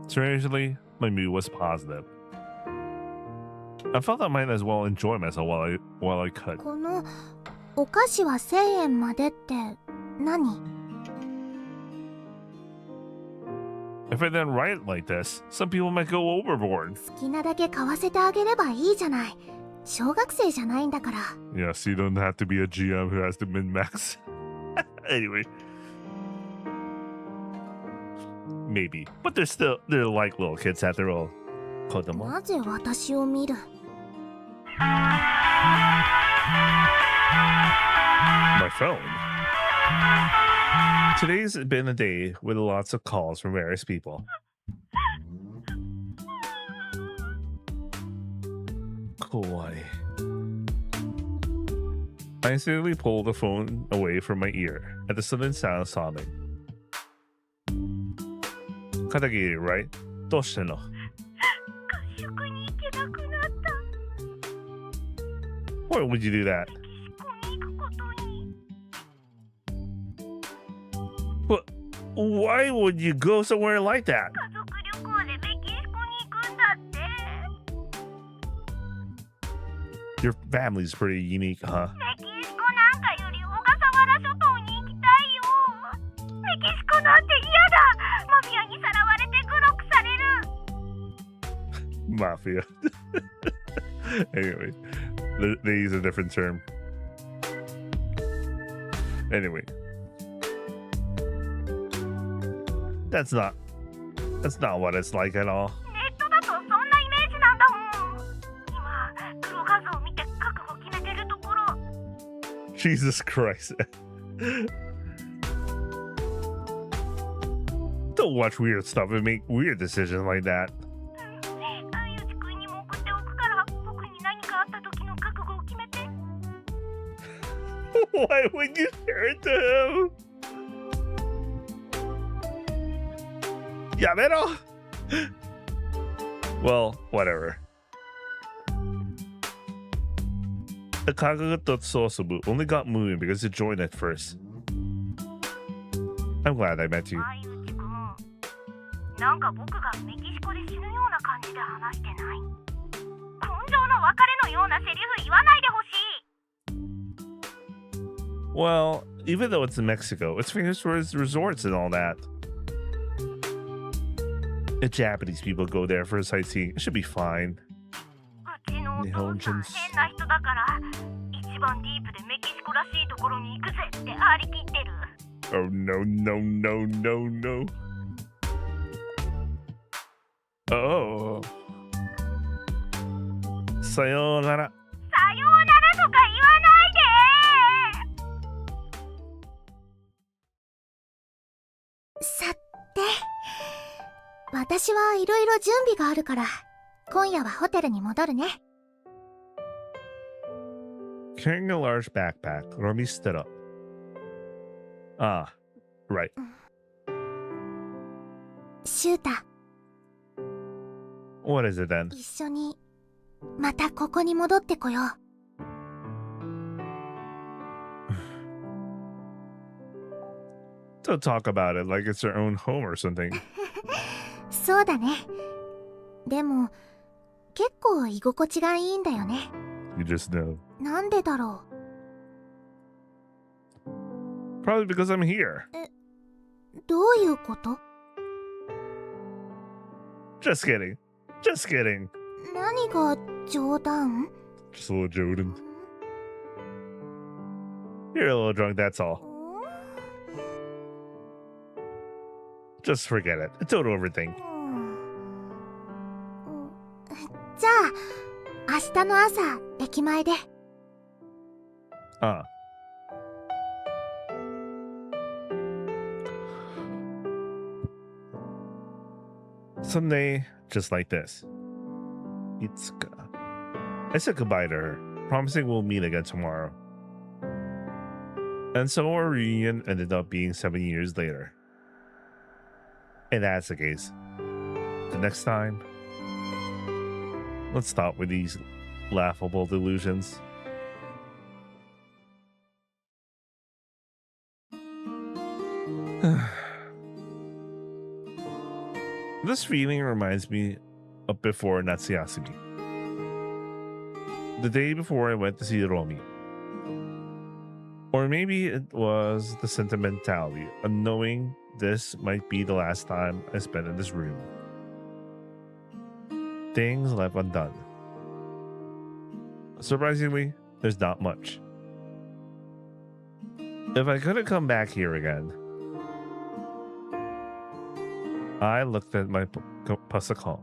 Strangely, my mood was positive. I felt I might as well enjoy myself while I could. このお菓子は1000円までって何？ If I didn't write it like this, some people might go overboard. 好きなだけ買わせてあげればいいじゃない。小学生じゃないんだから。 Yes, you don't have to be a GM who has to min-max. Anyway. Maybe. But they're like little kids after all. 子供? なぜ私を見る？ My phone. Today's been a day with lots of calls from various people. Kawaii. I instantly pulled the phone away from my ear at the sudden sound of sobbing. Katagiri, right? どうしてんの? 合宿に行けなくなった。 Why would you do that? メキシコに行くことに。 But why would you go somewhere like that? 家族旅行でメキシコに行くんだって。 Your family's pretty unique, huh? メキシコなんかより小笠原諸島に行きたいよ。メキシコなんて嫌だ。マフィアにさらわれて黒くされる。 Mafia. Anyway, they use a different term. Anyway. That's not what it's like at all. ネットだとそんなイメージなんだもん。今、黒画像を見て覚悟決めてるところ。 Jesus Christ. Don't watch weird stuff and make weird decisions like that. 相内くんにも送っておくから、僕に何かあった時の覚悟を決めて。 Why would you share it to him? Yamero! Well, whatever. The Kagato Sosubu only got moving because you joined at first. I'm glad I met you. 相内くん、なんか僕がメキシコで死ぬような感じで話してない。根性の別れのようなセリフ言わないでほしい。 Well, even though it's in Mexico, it's famous for its resorts and all that. If Japanese people go there for sightseeing, it should be fine. うちのお父さん変な人だから、一番ディープでメキシコらしいところに行くぜって張り切ってる。 Oh no, no, no, no, no. Oh. Sayonara. さようならとか言わないで。さて、私はいろいろ準備があるから、今夜はホテルに戻るね。 Carrying a large backpack, Romi stood up. Ah, right. シュータ、 What is it then? 一緒にまたここに戻ってこよう。 Don't talk about it like it's their own home or something. そうだね。でも結構居心地がいいんだよね。 You just know. なんでだろ Probably because I'm here. う。どういうこと？ Just kidding. Just kidding. 何が冗談？ Just a little Jordan. You're a little drunk, that's all. Just forget it. It's total overthink. じゃあ明日の朝駅前で。 Ah. Someday, just like this. Itsuka. I said goodbye to her, promising we'll meet again tomorrow. And so our reunion ended up being 7 years later. And that's the case. The next time, let's stop with these laughable delusions. This feeling reminds me of before Natsuyasumi. The day before I went to see Romi. Or maybe it was the sentimentality of knowing this might be the last time I spend in this room. Things left undone. Surprisingly, there's not much. If I could have come back here again, I looked at my Pasacom.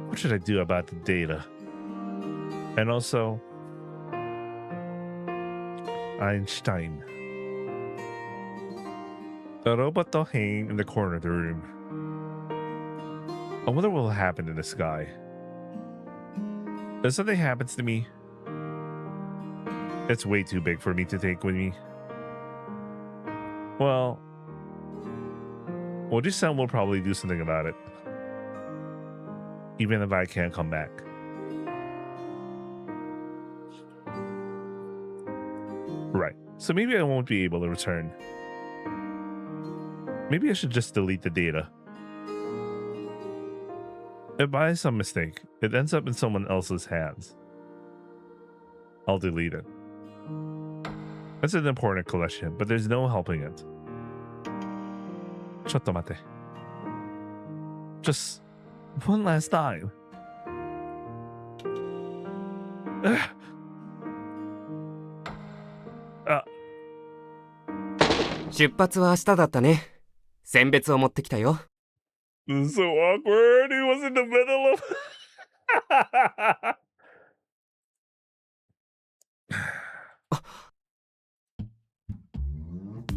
What should I do about the data? And also, Einstein. The robot doll hanging in the corner of the room. I wonder what will happen in the sky. If something happens to me, it's way too big for me to take with me. Well, Oji-san will probably do something about it. Even if I can't come back. Right, so maybe I won't be able to return. Maybe I should just delete the data. If by some mistake it ends up in someone else's hands, I'll delete it. It's an important collection, but there's no helping it. Chotto mate. Just one last time. 出発は明日だったね。選別を持ってきたよ。This is so awkward. He was in the middle of.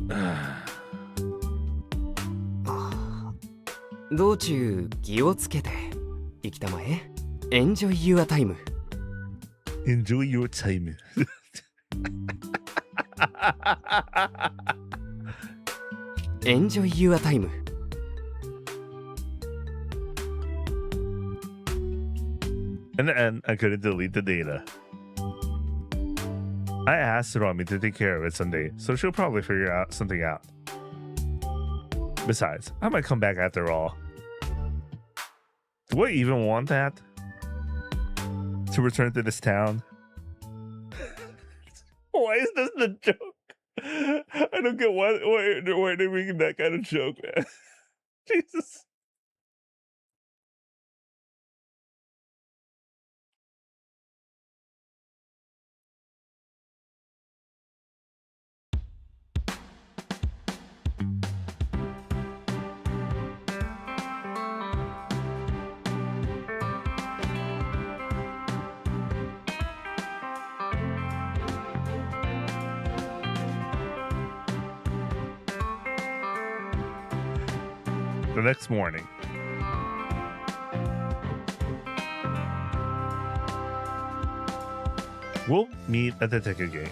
Ah. 道中気をつけて行きたまえ。Enjoy your time. Enjoy your time. Enjoy your time. In the end, I couldn't delete the data. I asked Romi to take care of it someday, so she'll probably figure something out. Besides, I might come back after all. Do I even want that? To return to this town? Why is this the joke? I don't get why they're making that kind of joke, man. Jesus. The next morning. We'll meet at the ticket gate.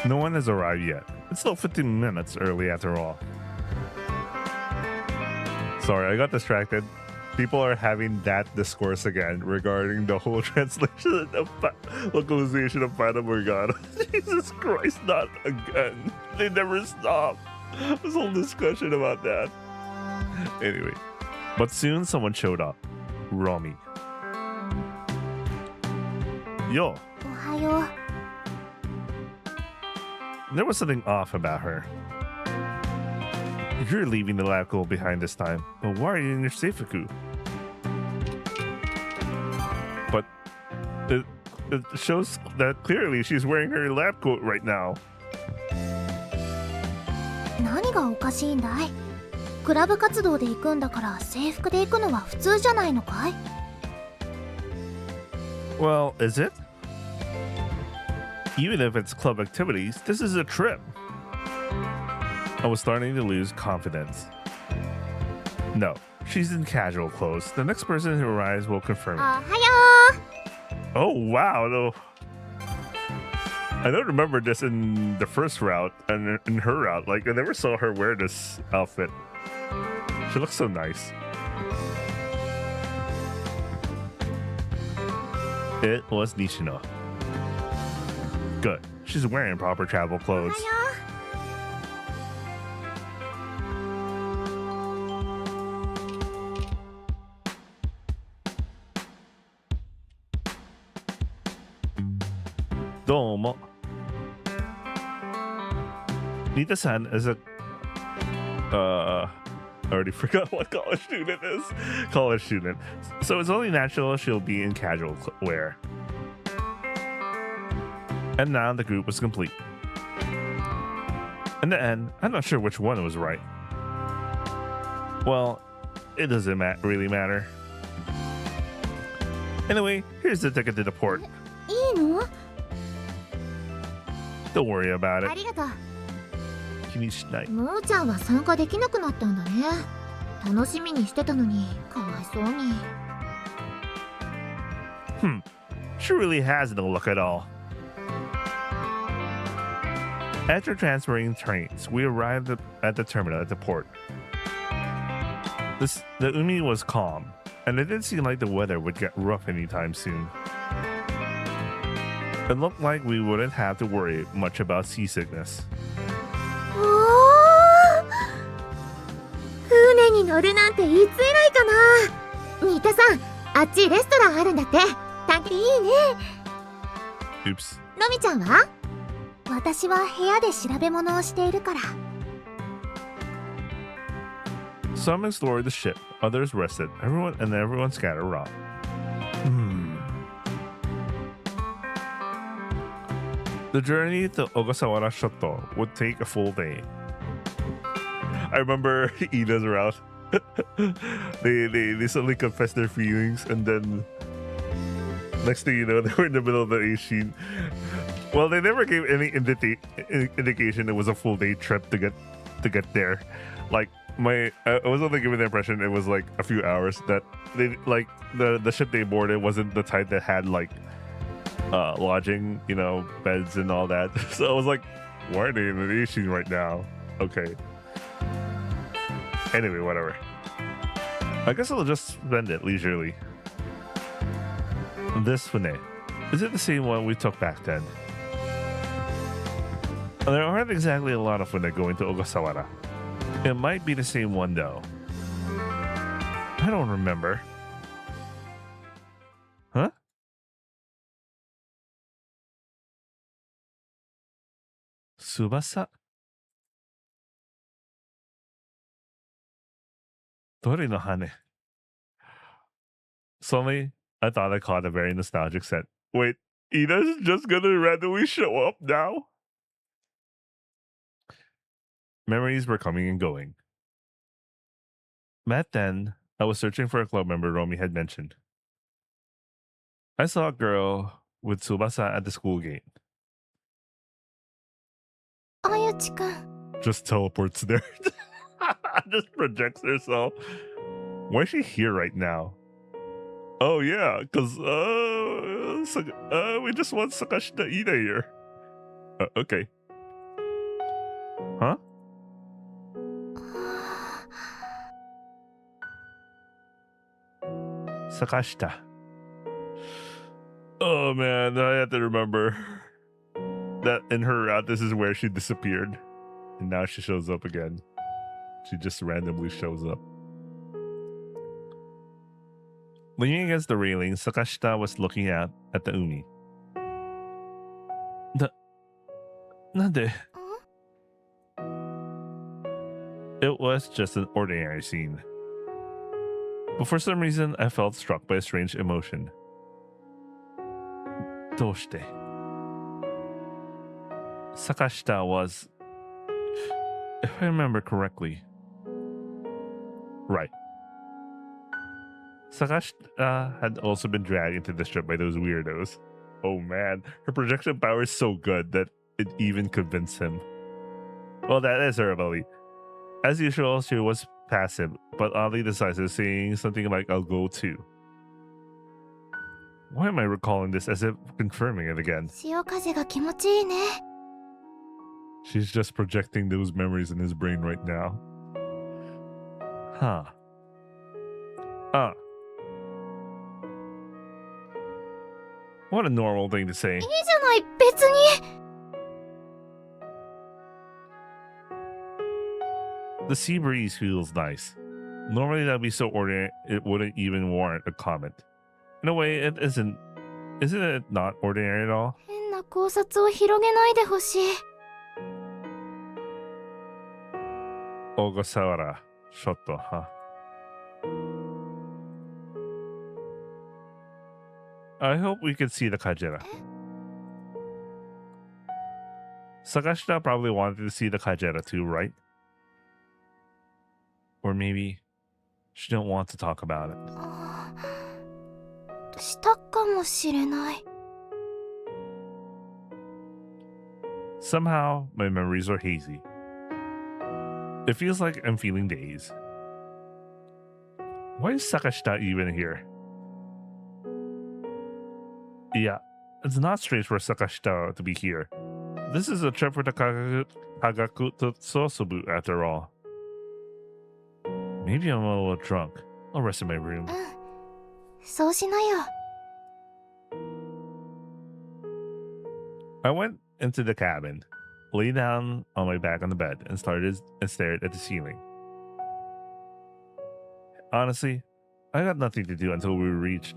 No one has arrived yet. It's still 15 minutes early after all. Sorry, I got distracted. People are having that discourse again regarding the whole translation of localization of Fata Morgana. Jesus Christ, not again. They never stop. This whole discussion about that. Anyway, but soon someone showed up. Romi. Yo. おはよう。 There was something off about her. You're leaving the lab coat behind this time, but why are you in your seifuku? But it shows that clearly she's wearing her lab coat right now. 何がおかしいんだい？クラブ活動で行くんだから制服で行くのは普通じゃないのかい？ Well, is it? Even if it's club activities, this is a trip. I was starting to lose confidence. No, she's in casual clothes. The next person who arrives will confirm it. おはよう。 Oh, wow. No. I don't remember this in the first route and in her route. Like, I never saw her wear this outfit. She looks so nice. It was Nishino. Good. She's wearing proper travel おは clothes. よ Domo. Nita-san is a I already forgot what college student is. College student. So it's only natural she'll be in casual wear. And now the group was complete. In the end, I'm not sure which one was right. Well, it doesn't really matter. Anyway, here's the ticket to the port. う。いいの？ Don't worry about あ it. りがとう。 Kinishinai. もーちゃんは参加できなくなったんだね。楽しみにしてたのに、かわいそうに。 She really has no luck at all. After transferring trains, we arrived at the terminal at the port. The umi was calm, and it didn't seem like the weather would get rough anytime soon. It looked like we wouldn't have to worry much about seasickness. おー、船に乗るなんていつ以来かな。新田さん、あっちレストランあるんだって。いいね。 Oops. ロミちゃんは？私は部屋で調べ物をしているから。 Some explored the ship, others rested. Everyone scattered around. The journey to Ogasawara Shoto would take a full day. I remember Ida's route. they suddenly confessed their feelings, and then next thing you know, they were in the middle of the A scene. Well, they never gave any indication it was a full day trip to get there. Like I was only given the impression it was like a few hours. That they like the ship they boarded wasn't the type that had like lodging, beds and all that. So I was like, why are they in the A scene right now? Okay. Anyway, whatever. I guess I'll just spend it leisurely. This fune, is it the same one we took back then? There aren't exactly a lot of fune going to Ogasawara. It might be the same one though. I don't remember. Huh? Tsubasa? Dori no Hane. Suddenly, I thought I caught a very nostalgic set. Wait, Ida's just gonna randomly show up now? Memories were coming and going. Back then, I was searching for a club member Romi had mentioned. I saw a girl with Tsubasa at the school gate. あゆちくん。 Just teleports there. Just projects herself. Why is she here right now? Oh yeah, because we just want Sakashita Ida here. Okay. Huh? Sakashita. Oh man, I have to remember that in her route, this is where she disappeared. And now she shows up again. She just randomly shows up. Leaning against the railing, Sakashita was looking out at the umi. Nande? It was just an ordinary scene. But for some reason, I felt struck by a strange emotion. Doshite? Sakashita was... If I remember correctly. Right. Sakashita had also been dragged into the strip by those weirdos. Oh man, her projection power is so good that it even convinced him. Well, that is her ability. As usual, she was passive, but oddly decisive, saying something like, I'll go too. Why am I recalling this as if confirming it again? 潮風が気持ちいいね。 She's just projecting those memories in his brain right now. Huh. What a normal thing to say. いいじゃない、別に。 The sea breeze feels nice. Normally that'd be so ordinary it wouldn't even warrant a comment. In a way, it isn't. Isn't it not ordinary at all? 変な考察を広げないでほしい。 Ogasawara. Shotto, huh? I hope we can see the Kajera. Sakashita probably wanted to see the Kajera too, right? Or maybe she didn't want to talk about it. したかもしれない。 Somehow, my memories are hazy. It feels like I'm feeling dazed. Why is Sakashita even here? Yeah, it's not strange for Sakashita to be here. This is a trip for the Kagaku to Sosobu after all. Maybe I'm a little drunk. I'll rest in my room. そうしなよ。 I went into the cabin, lay down on my back on the bed, and stared at the ceiling. Honestly, I got nothing to do until we reached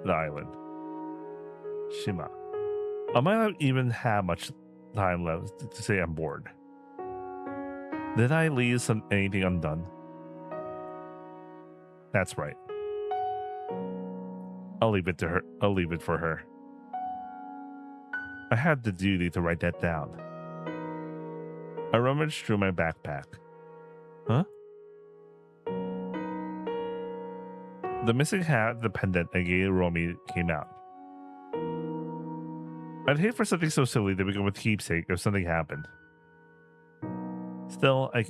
the island. Shima. I might not even have much time left to say I'm bored. Did I leave anything undone? That's right. I'll leave it to her. I'll leave it for her. I had the duty to write that down. I rummaged through my backpack. Huh? The missing hat, the pendant I gave Romi came out. I'd hate for something so silly to become a keepsake if something happened. Still, I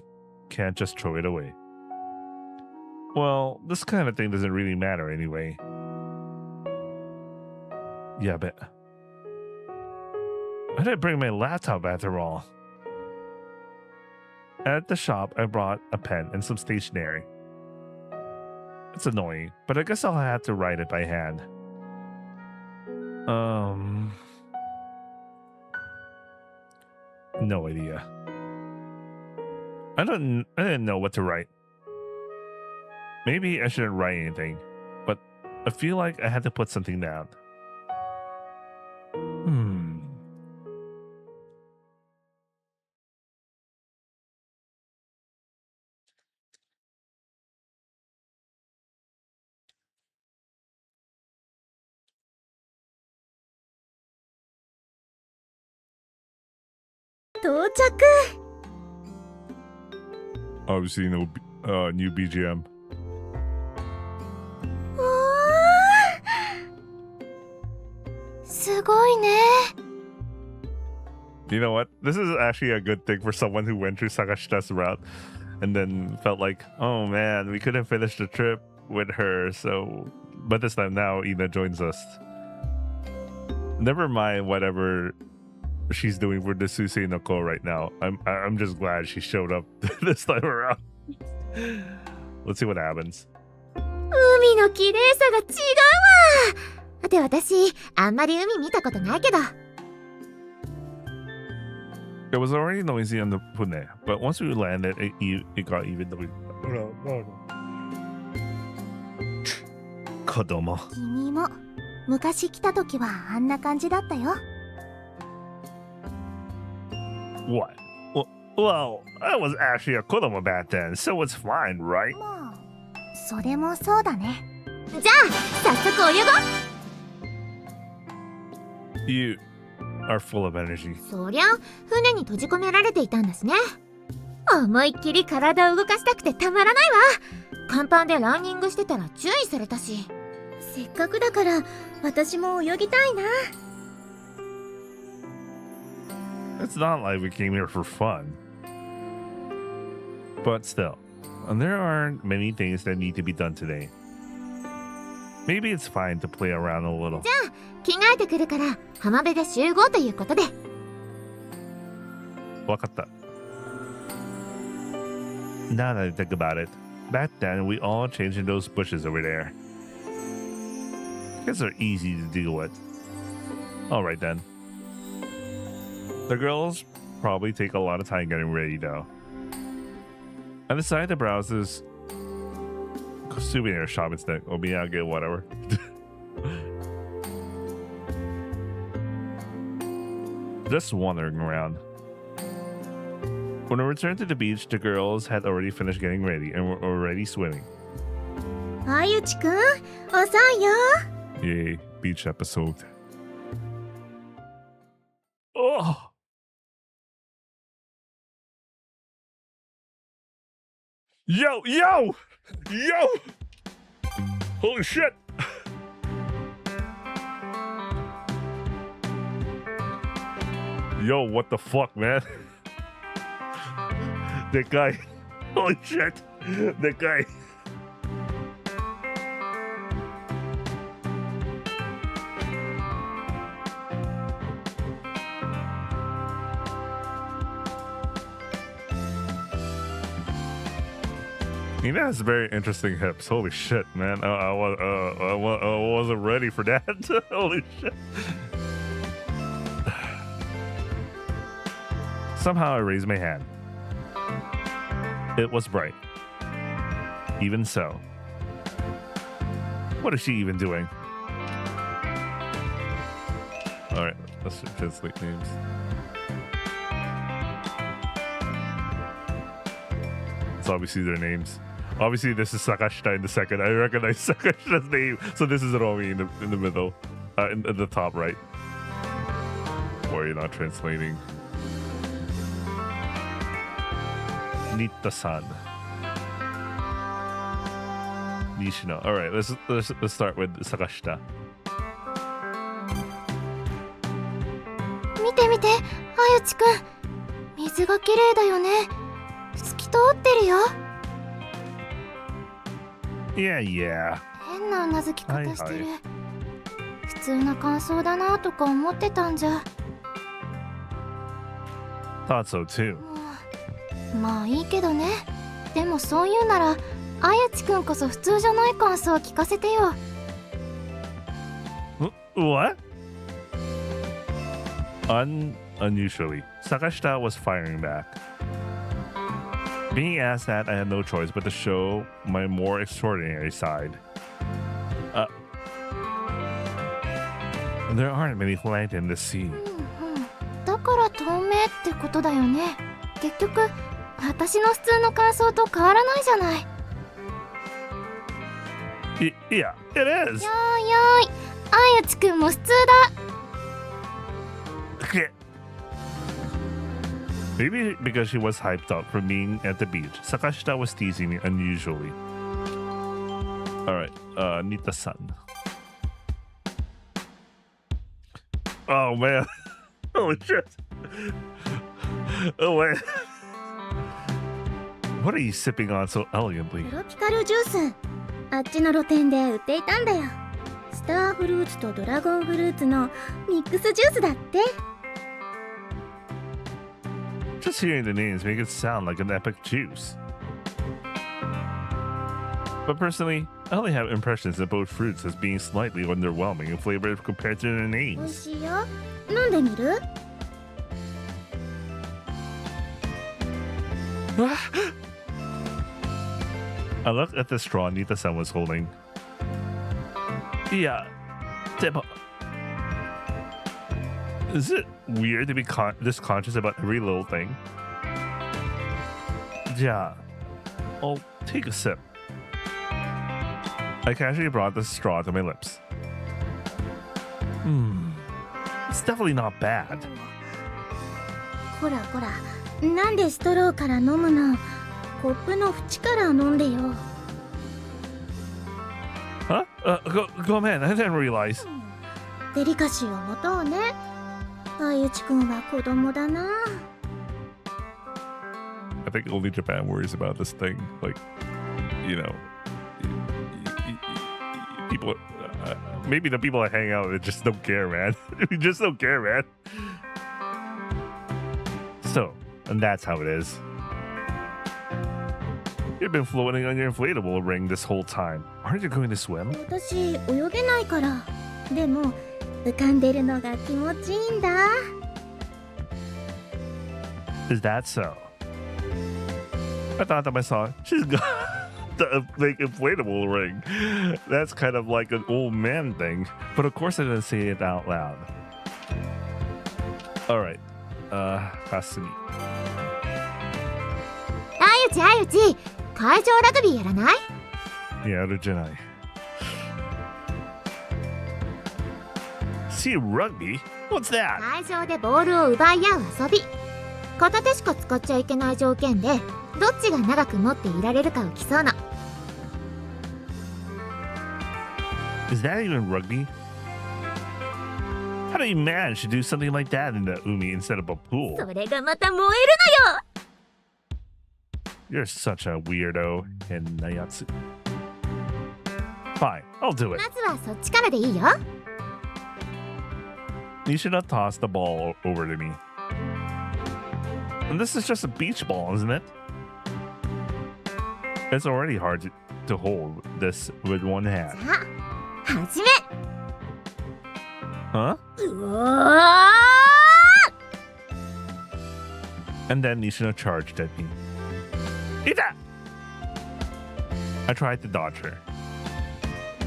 can't just throw it away. Well, this kind of thing doesn't really matter anyway. Yeah, but why did I bring my laptop after all? At the shop, I brought a pen and some stationery. It's annoying, but I guess I'll have to write it by hand. No idea. I didn't know what to write. Maybe I shouldn't write anything, but I feel like I had to put something down. Obviously, no new BGM. You know what? This is actually a good thing for someone who went through Sakashita's route and then felt like, oh man, we couldn't finish the trip with her. So, but this time now, Ina joins us. Never mind whatever she's doing for the Susei no Ko right now. I'm just glad she showed up this time around. Let's see what happens. 海の綺麗さが違うわ。で、私あんまり海見たことないけど。 It was already noisy on the Pune, but once we landed, it got even noisy. Kodomo. 君も昔来た時はあんな感じだったよ。 What? Well, I was actually a Kodomo back then, so it's fine, right? まあ、それもそうだね。じゃあ、早速泳ごう。 You are full of energy. そりゃ、船に閉じ込められていたんですね。思いっきり体を動かしたくてたまらないわ。甲板でランニングしてたら注意されたし。せっかくだから私も泳ぎたいな。 It's not like we came here for fun. But still, there aren't many things that need to be done today. Maybe it's fine to play around a little. 着替えてくるから浜辺で集合ということで。わかった。Now that I think about it, back then we all changed in those bushes over there. Guess they're easy to deal with. Alright then. The girls probably take a lot of time getting ready though. I decided to browse this souvenir shop instead. Or Miyagi, whatever. Just wandering around. When I returned to the beach, the girls had already finished getting ready and were already swimming. あゆちくん、遅いよ。 Yay, beach episode. Oh! Yo! Yo! Yo! Holy shit! Yo, what the fuck, man? That guy. Holy shit! That guy. He has very interesting hips. Holy shit, man! I wasn't ready for that. Holy shit! Somehow I raised my hand. It was bright. Even so, what is she even doing? All right, let's translate names. It's obviously their names. Obviously, this is Sakashita in the second. I recognize Sakashita's name. So this is Romi in the middle. In the top right. Or you're not translating. Nita-san. Nishino. Alright, let's start with Sakashita. 見て見て、あゆちくん。水が綺麗だよね。透き通ってるよ。 Yeah, yeah. 変なうなずき方してる。普通な感想だなとか思ってたんじゃ。 Thought so too. まあいいけどね。でもそう言うなら、あゆちくんこそ普通じゃない感想を聞かせてよ。What? Unusually, Sakashita was firing back. Being asked that, I had no choice but to show my more extraordinary side. There aren't many light in the sea. だから透明ってことだよね。結局、私の普通の感想と変わらないじゃない。Yeah, it is. よーいよーい、あゆちくんも普通だ。Maybe because she was hyped up from being at the beach, Sakashita was teasing me unusually. Alright, Nita-san. Oh man. Holy shit. Oh man. What are you sipping on so elegantly? トロピカルジュース。あっちの露店で売っていたんだよ。スターフルーツとドラゴンフルーツのミックスジュースだって。 Just hearing the names make it sound like an epic juice. But personally, I only have impressions of both fruits as being slightly underwhelming in flavor compared to their 美味 names. しいよ。飲んでみる？ I looked at the straw Nita-san was holding. Yeah, is it weird to be this conscious about every little thing? Yeah, I'll take a sip. I casually brought the straw to my lips. It's definitely not bad. ほらほら、なんでストローから飲むの？コップの縁から飲んでよ。Huh? Go man, I didn't realize. デリカシーを持とうね。相内くんは子供だな。I think only Japan worries about this thing. Like, you know, people, maybe the people I hang out with just don't care, man. We just don't care, man. So, and that's how it is. You've been floating on your inflatable ring this whole time. Aren't you going to swim? 私泳げないから。でも浮かんでるのが気持ちいいんだ。Is that so? I thought to myself, she's got the big inflatable ring. That's kind of like an old man thing. But of course I didn't say it out loud. Alright. Kasumi. 相内、会場ラグビーやらない？やるじゃない。See rugby? What's that? 会場でボールを奪い合う遊び。片手しか使っちゃいけない条件で、どっちが長く持っていられるかを競うの。Is that even rugby? How do you manage to do something like that in the umi instead of a pool? それがまた燃えるのよ。You're such a weirdo, Nayatsu. Fine, I'll do it. まずはそっちからでいいよ。You should not toss the ball over to me. And this is just a beach ball, isn't it? It's already hard to hold this with one hand. さあ、始め。Huh? うわー！ And then Nishino charged at me. Ita! I tried to dodge her.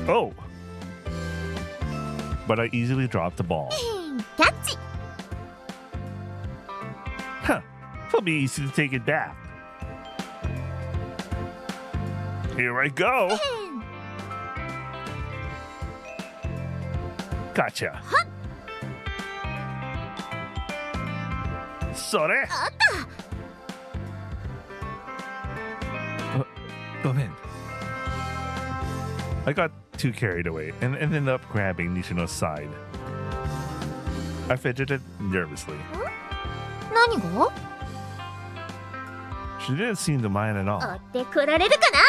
Oh! But I easily dropped the ball. キャッチ。 Huh. It'll be easy to take it back. Here I go. Gotcha. Sorry. Go in. I got too carried away and ended up grabbing Nishino's side. I fidgeted nervously. 何が？ She didn't seem to mind at 追 all. ってこられるかな？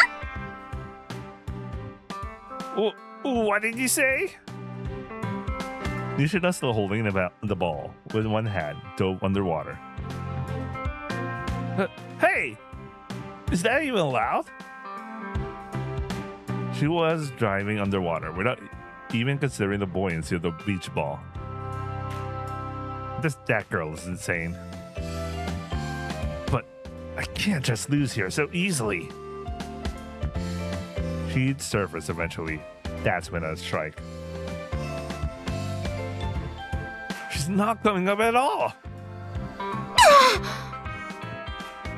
What did you say? Nishino still holding the ball with one hand, dove underwater. Hey! Is that even allowed? She was driving underwater without even considering the buoyancy of the beach ball. That girl is insane. But I can't just lose here so easily. She'd surface eventually. That's when I'd strike. She's not coming up at all.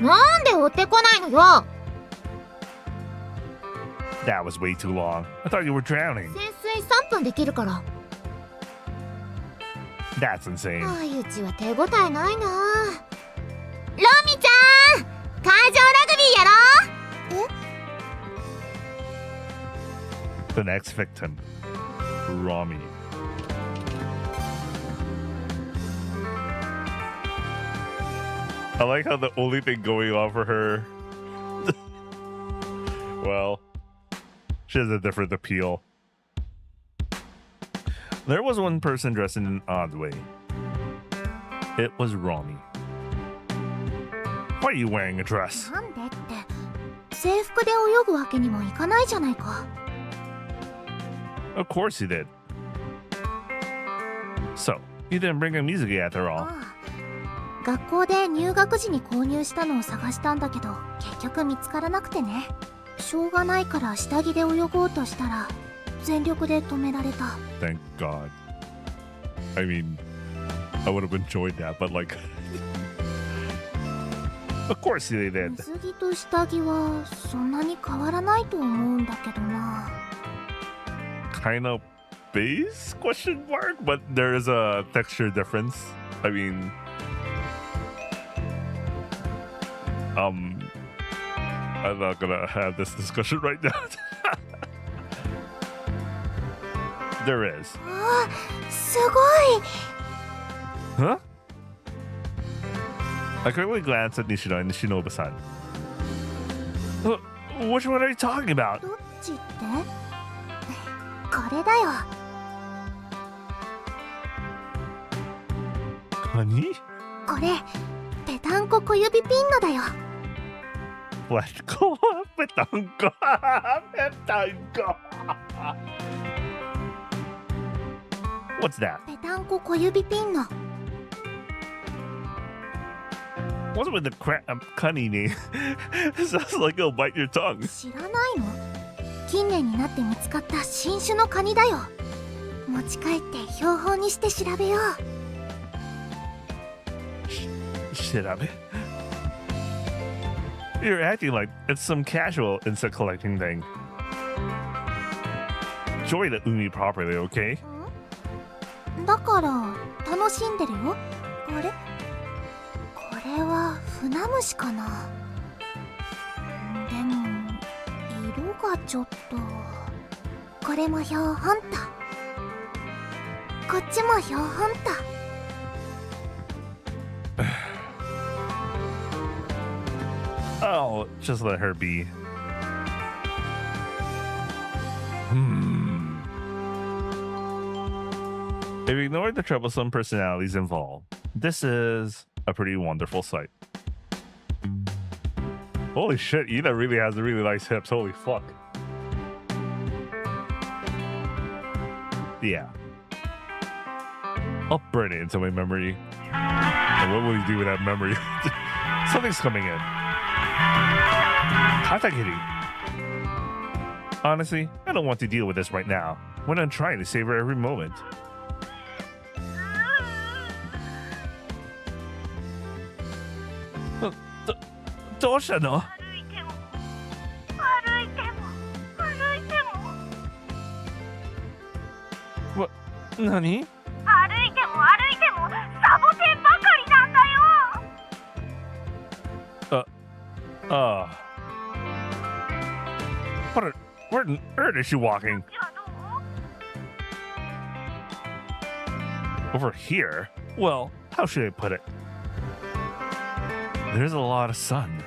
なんで追ってこないのよ。 That was way too long. I thought you were drowning. 潜水3分できるから。 That's insane. 相内は手応えないな。ロミちゃん、会場ラグビーやろう。 The next victim, Romi. I like how the only thing going on for her, well, she has a different appeal. There was one person dressed in an odd way. It was Romi. Why are you wearing a dress? なんでって制服で泳ぐわけにもいかないじゃないか。 Of course you did. So, you didn't bring a music after all. ああ、学校で入学時に購入したのを探したんだけど結局見つからなくてね。しょうがないから下着で泳ごうとしたら全力で止められた。 Thank God. I mean, I would have enjoyed that, but like, of course they did. 水着と下着はそんなに変わらないと思うんだけどな。 Kind of base question mark, but there is a texture difference. I mean, I'm not gonna have this discussion right now. There is. あすごい Huh? I quickly glanced at Nishino and Shinobu-san. Which one are you talking about? どっちってこれだよ Honey? これペタンコ小指ピンのだよ Let's go. Petanco. Petanco. What's that? ペタンコ小指ピンの What's with the cunny name? Sounds like it'll bite your tongue. 知らないの近年になって見つかった新種のカニだよ持ち帰って標本にして調べよう Shit up. You're acting like it's some casual insect collecting thing. Enjoy the umi properly, okay? だから楽しんでるよあれこれは船虫かなでも色がちょっとこれも標本とこっちも標本と Oh, just let her be. If you ignore the troublesome personalities involved, this is a pretty wonderful sight. Holy shit, Ina really has really nice hips. Holy fuck. Yeah. I'll burn it into my memory. And what will you do with that memory? Something's coming in. Katakiri. Honestly, I don't want to deal with this right now, when I'm trying to savor every moment. Doshano? What? Nani? 歩いても歩いてもサボテンばかりなんだよ Where on earth is she walking? Over here? Well, how should I put it? There's a lot of sun.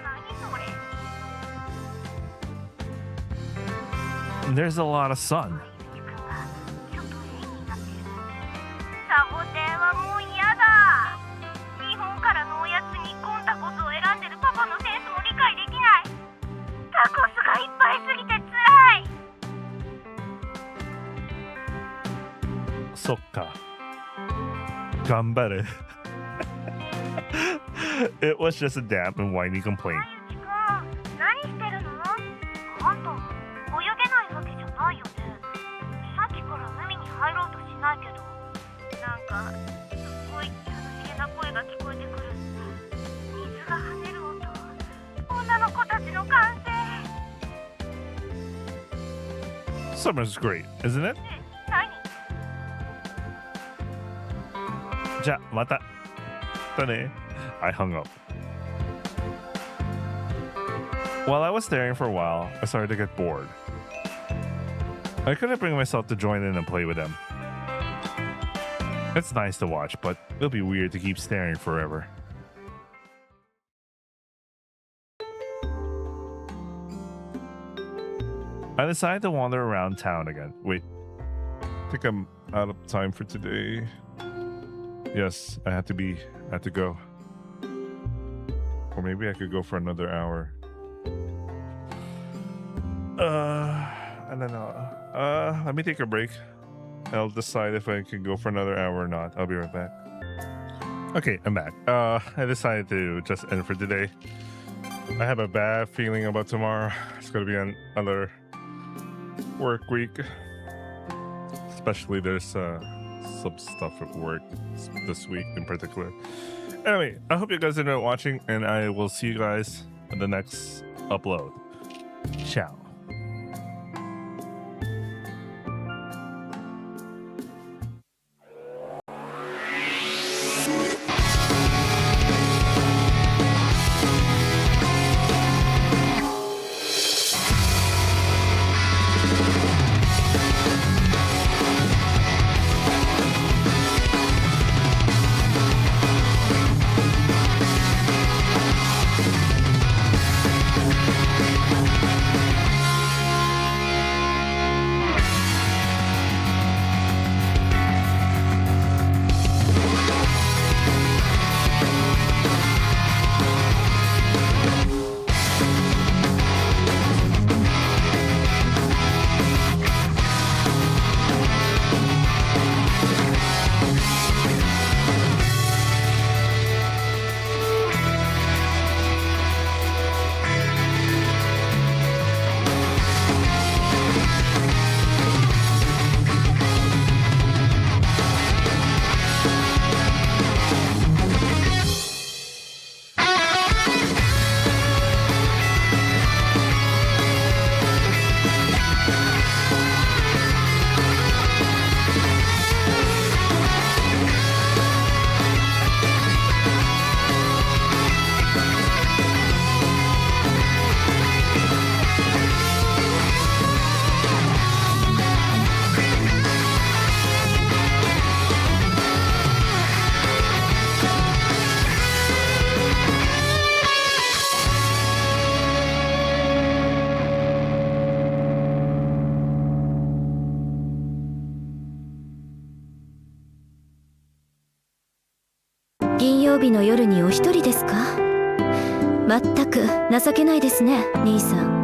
There's a lot of sun. サボテンはもう嫌だ日本からのおやつにコンタコスを選んでるパパのセンスも理解できないタコスがいっぱいすぎてつらい Sokka. Gambare. It was just a damp and whiny complaint. ゆきくん何してるのあんた泳げないわけじゃないよねさっきから海に入ろうとしないけどなんかすっごい涼しげな声が聞こえてくる水が跳ねる音女の子たちの歓声 Summer's great, isn't it? 何 Ja, mata. Tane. I hung up. While I was staring for a while, I started to get bored. I couldn't bring myself to join in and play with them. It's nice to watch, but it'll be weird to keep staring forever. I decided to wander around town again. Wait, I think I'm out of time for today. Yes, I had to go. Or maybe I could go for another hour. I don't know. Let me take a break. I'll decide if I can go for another hour or not. I'll be right back. Okay, I'm back. I decided to just end for today. I have a bad feeling about tomorrow. It's gonna be another work week. Especially there's some stuff at work this week in particular. Anyway, I hope you guys enjoyed watching, and I will see you guys in the next upload. Ciao. 日の夜にお一人ですか？まったく情けないですね、兄さん。